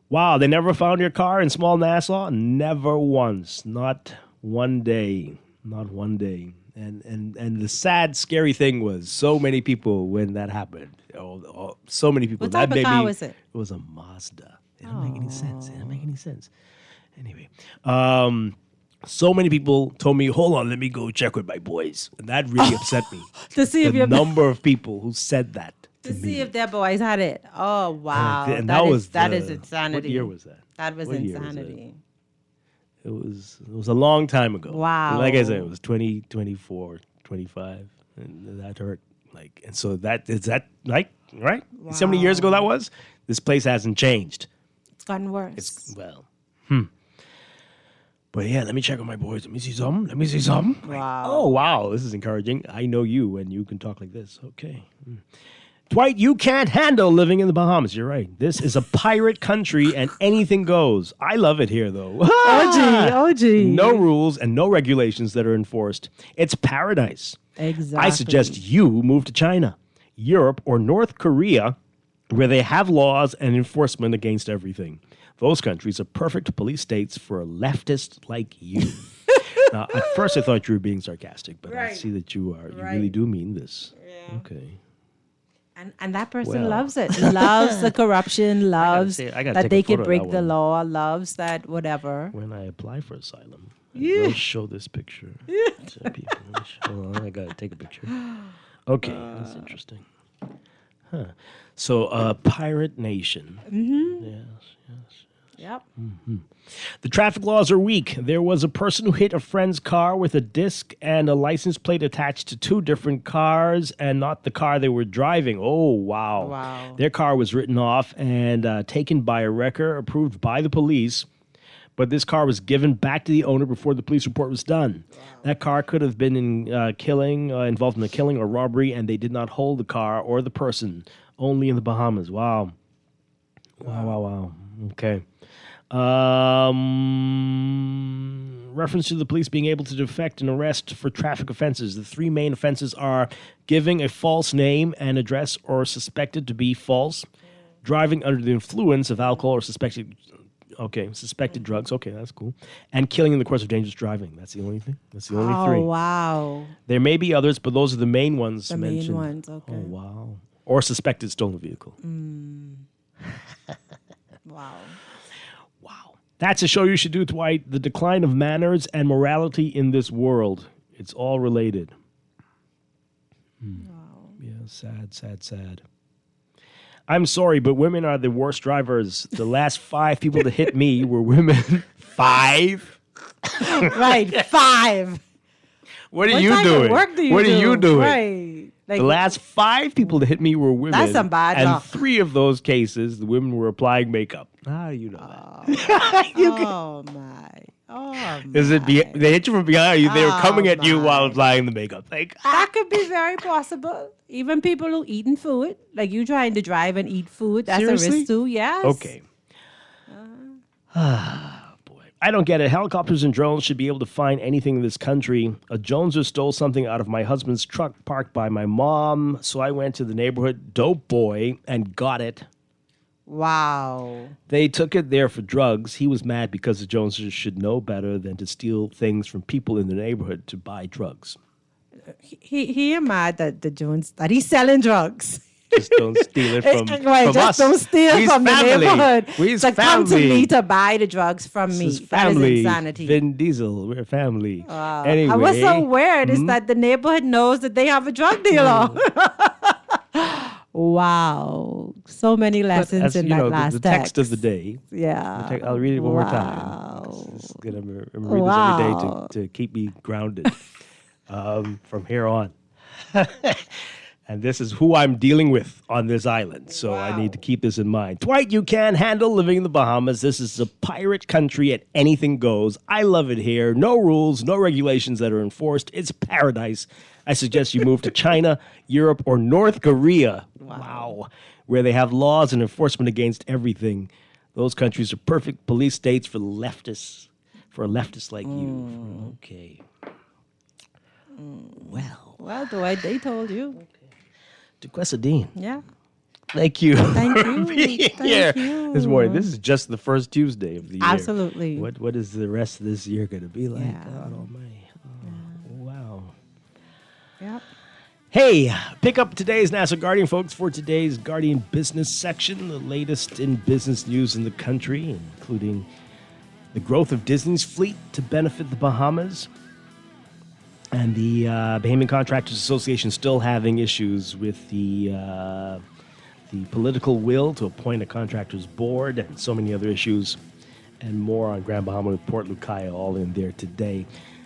Wow, they never found your car in small Nassau? Never once. Not one day. Not one day. And the sad, scary thing was so many people when that happened. So many people. What type of car was it? It was a Mazda. It didn't make any sense. It didn't make any sense. Anyway, so many people told me, hold on, let me go check with my boys. And that really upset me. To see if the your number of people who said that. To see if their boys had it. Oh, wow. And that was is insanity. What year was that? That was What year was insanity. It was a long time ago. Wow. Like I said, it was 20, 24, 25. And that hurt. And so right? Wow. So many years ago that was? This place hasn't changed. It's gotten worse. But yeah, let me check on my boys. Let me see something. Wow. Oh, wow. This is encouraging. I know you and you can talk like this. Okay. Dwight, you can't handle living in the Bahamas. You're right. This is a pirate country and anything goes. I love it here, though. OG. No rules and no regulations that are enforced. It's paradise. Exactly. I suggest you move to China, Europe, or North Korea, where they have laws and enforcement against everything. Those countries are perfect police states for a leftist like you. Now, at first I thought you were being sarcastic, but I Right. see that you are. You Right. really do mean this. Yeah. Okay. And that person Well. loves it. Loves the corruption, loves I gotta that take they a can photo of break that the one. law, loves that whatever. When I apply for asylum, I Yeah. will show this picture to people. Hold on, I gotta take a picture. Okay, that's interesting. Huh. So, Pirate Nation. Mm-hmm. Yes. Yep. Mm-hmm. The traffic laws are weak. There was a person who hit a friend's car with a disc and a license plate attached to two different cars and not the car they were driving. Oh, wow. Wow. Their car was written off and taken by a wrecker approved by the police, but this car was given back to the owner before the police report was done. Wow. That car could have been involved in a killing or robbery, and they did not hold the car or the person, only in the Bahamas. Wow. Wow. Okay. Reference to the police being able to defect an arrest for traffic offenses. The three main offenses are giving a false name and address or suspected to be false, driving under the influence of alcohol or suspected drugs. Okay, that's cool. And killing in the course of dangerous driving. That's the only thing. That's the only three. Oh, wow. There may be others, but those are the main ones The mentioned. main ones, okay. Oh, wow. Or suspected stolen vehicle. Wow. That's a show you should do, Dwight. The decline of manners and morality in this world. It's all related. Wow. Yeah, sad. I'm sorry, but women are the worst drivers. The last 5 people to hit me were women. 5? Right, 5. What are What you type of doing? work do you What are you do? doing? Right. Like, The last 5 people to hit me were women. That's some bad and luck. 3 of those cases, the women were applying makeup. How do you know that? oh my. Is it they hit you from behind? They were coming at you while applying the makeup. Like, that could be very possible. Even people who eating food, like you trying to drive and eat food, that's a Seriously? risk too. Yes. Okay. I don't get it. Helicopters and drones should be able to find anything in this country. A Joneser stole something out of my husband's truck parked by my mom, so I went to the neighborhood dope boy and got it. Wow. They took it there for drugs. He was mad because the Joneses should know better than to steal things from people in the neighborhood to buy drugs. He is mad that that he's selling drugs. Just don't steal it from, Right, from just us. don't steal We's from family. the neighborhood. We's to come to family. me to buy the drugs from me. This is That is family. insanity. Vin Diesel, we're family. Anyway, And what's so weird is that the neighborhood knows that they have a drug dealer. Wow. So many lessons in that last the text of the day. Yeah. I'll read it one more time. Just gonna read this every day to keep me grounded from here on. And this is who I'm dealing with on this island. So I need to keep this in mind. Dwight, you can handle living in the Bahamas. This is a pirate country and anything goes. I love it here. No rules, no regulations that are enforced. It's paradise. I suggest you move to China, Europe, or North Korea. Wow. Where they have laws and enforcement against everything. Those countries are perfect police states for leftists, for a leftist like you. Okay. Well, Dwight, they told you. Duquesa Dean. Yeah. Thank you. Thank for you. being Thank here you. this morning. This is just the first Tuesday of the year. Absolutely. What is the rest of this year going to be like? God almighty. Wow. Yep. Hey, pick up today's NASA Guardian, folks, for today's Guardian Business section. The latest in business news in the country, including the growth of Disney's fleet to benefit the Bahamas, and the Bahamian Contractors Association still having issues with the political will to appoint a contractors board, and so many other issues, and more on Grand Bahama with Port Lucaya, all in there today.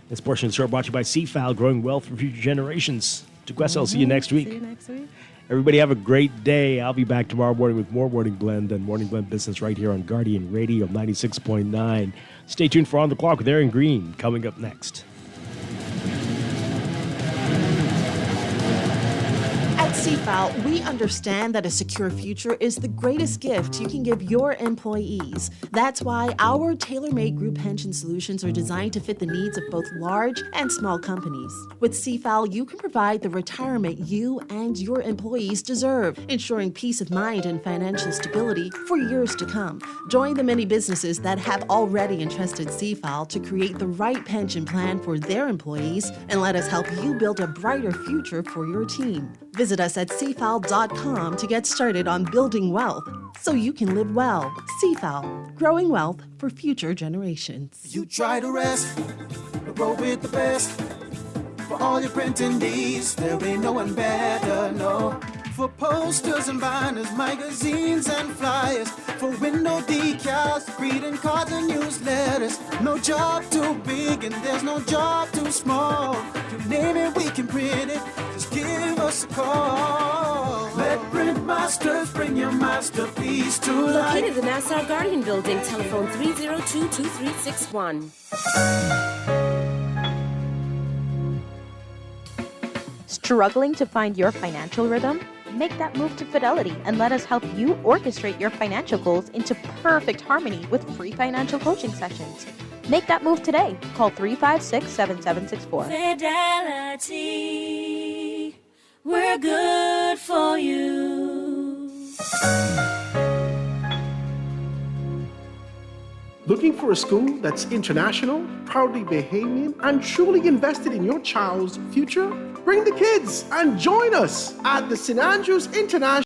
This portion of the show brought to you by CFAL, growing wealth for future generations. Duquesa, I'll see you next week. See you next week. Everybody have a great day. I'll be back tomorrow morning with more Morning Blend and Morning Blend Business right here on Guardian Radio 96.9. Stay tuned for On the Clock with Aaron Green coming up next. At CFAL, we understand that a secure future is the greatest gift you can give your employees. That's why our tailor-made group pension solutions are designed to fit the needs of both large and small companies. With CFAL, you can provide the retirement you and your employees deserve, ensuring peace of mind and financial stability for years to come. Join the many businesses that have already entrusted CFAL to create the right pension plan for their employees, and let us help you build a brighter future for your team. Visit us at cfal.com to get started on building wealth so you can live well. CFAL, growing wealth for future generations. You try to rest, roll with the best. For all your printing needs, there ain't no one better, no. For posters and banners, magazines and flyers. For window decals, greeting cards and newsletters. No job too big and there's no job too small. You name it, we can print it. Just give us a call. Let Print Masters bring your masterpiece to life. Located in the Nassau Guardian Building, telephone 302-2361. Struggling to find your financial rhythm? Make that move to Fidelity and let us help you orchestrate your financial goals into perfect harmony with free financial coaching sessions. Make that move today. Call 356-7764. Fidelity, we're good for you. Looking for a school that's international, proudly Bahamian, and truly invested in your child's future? Bring the kids and join us at the St. Andrews International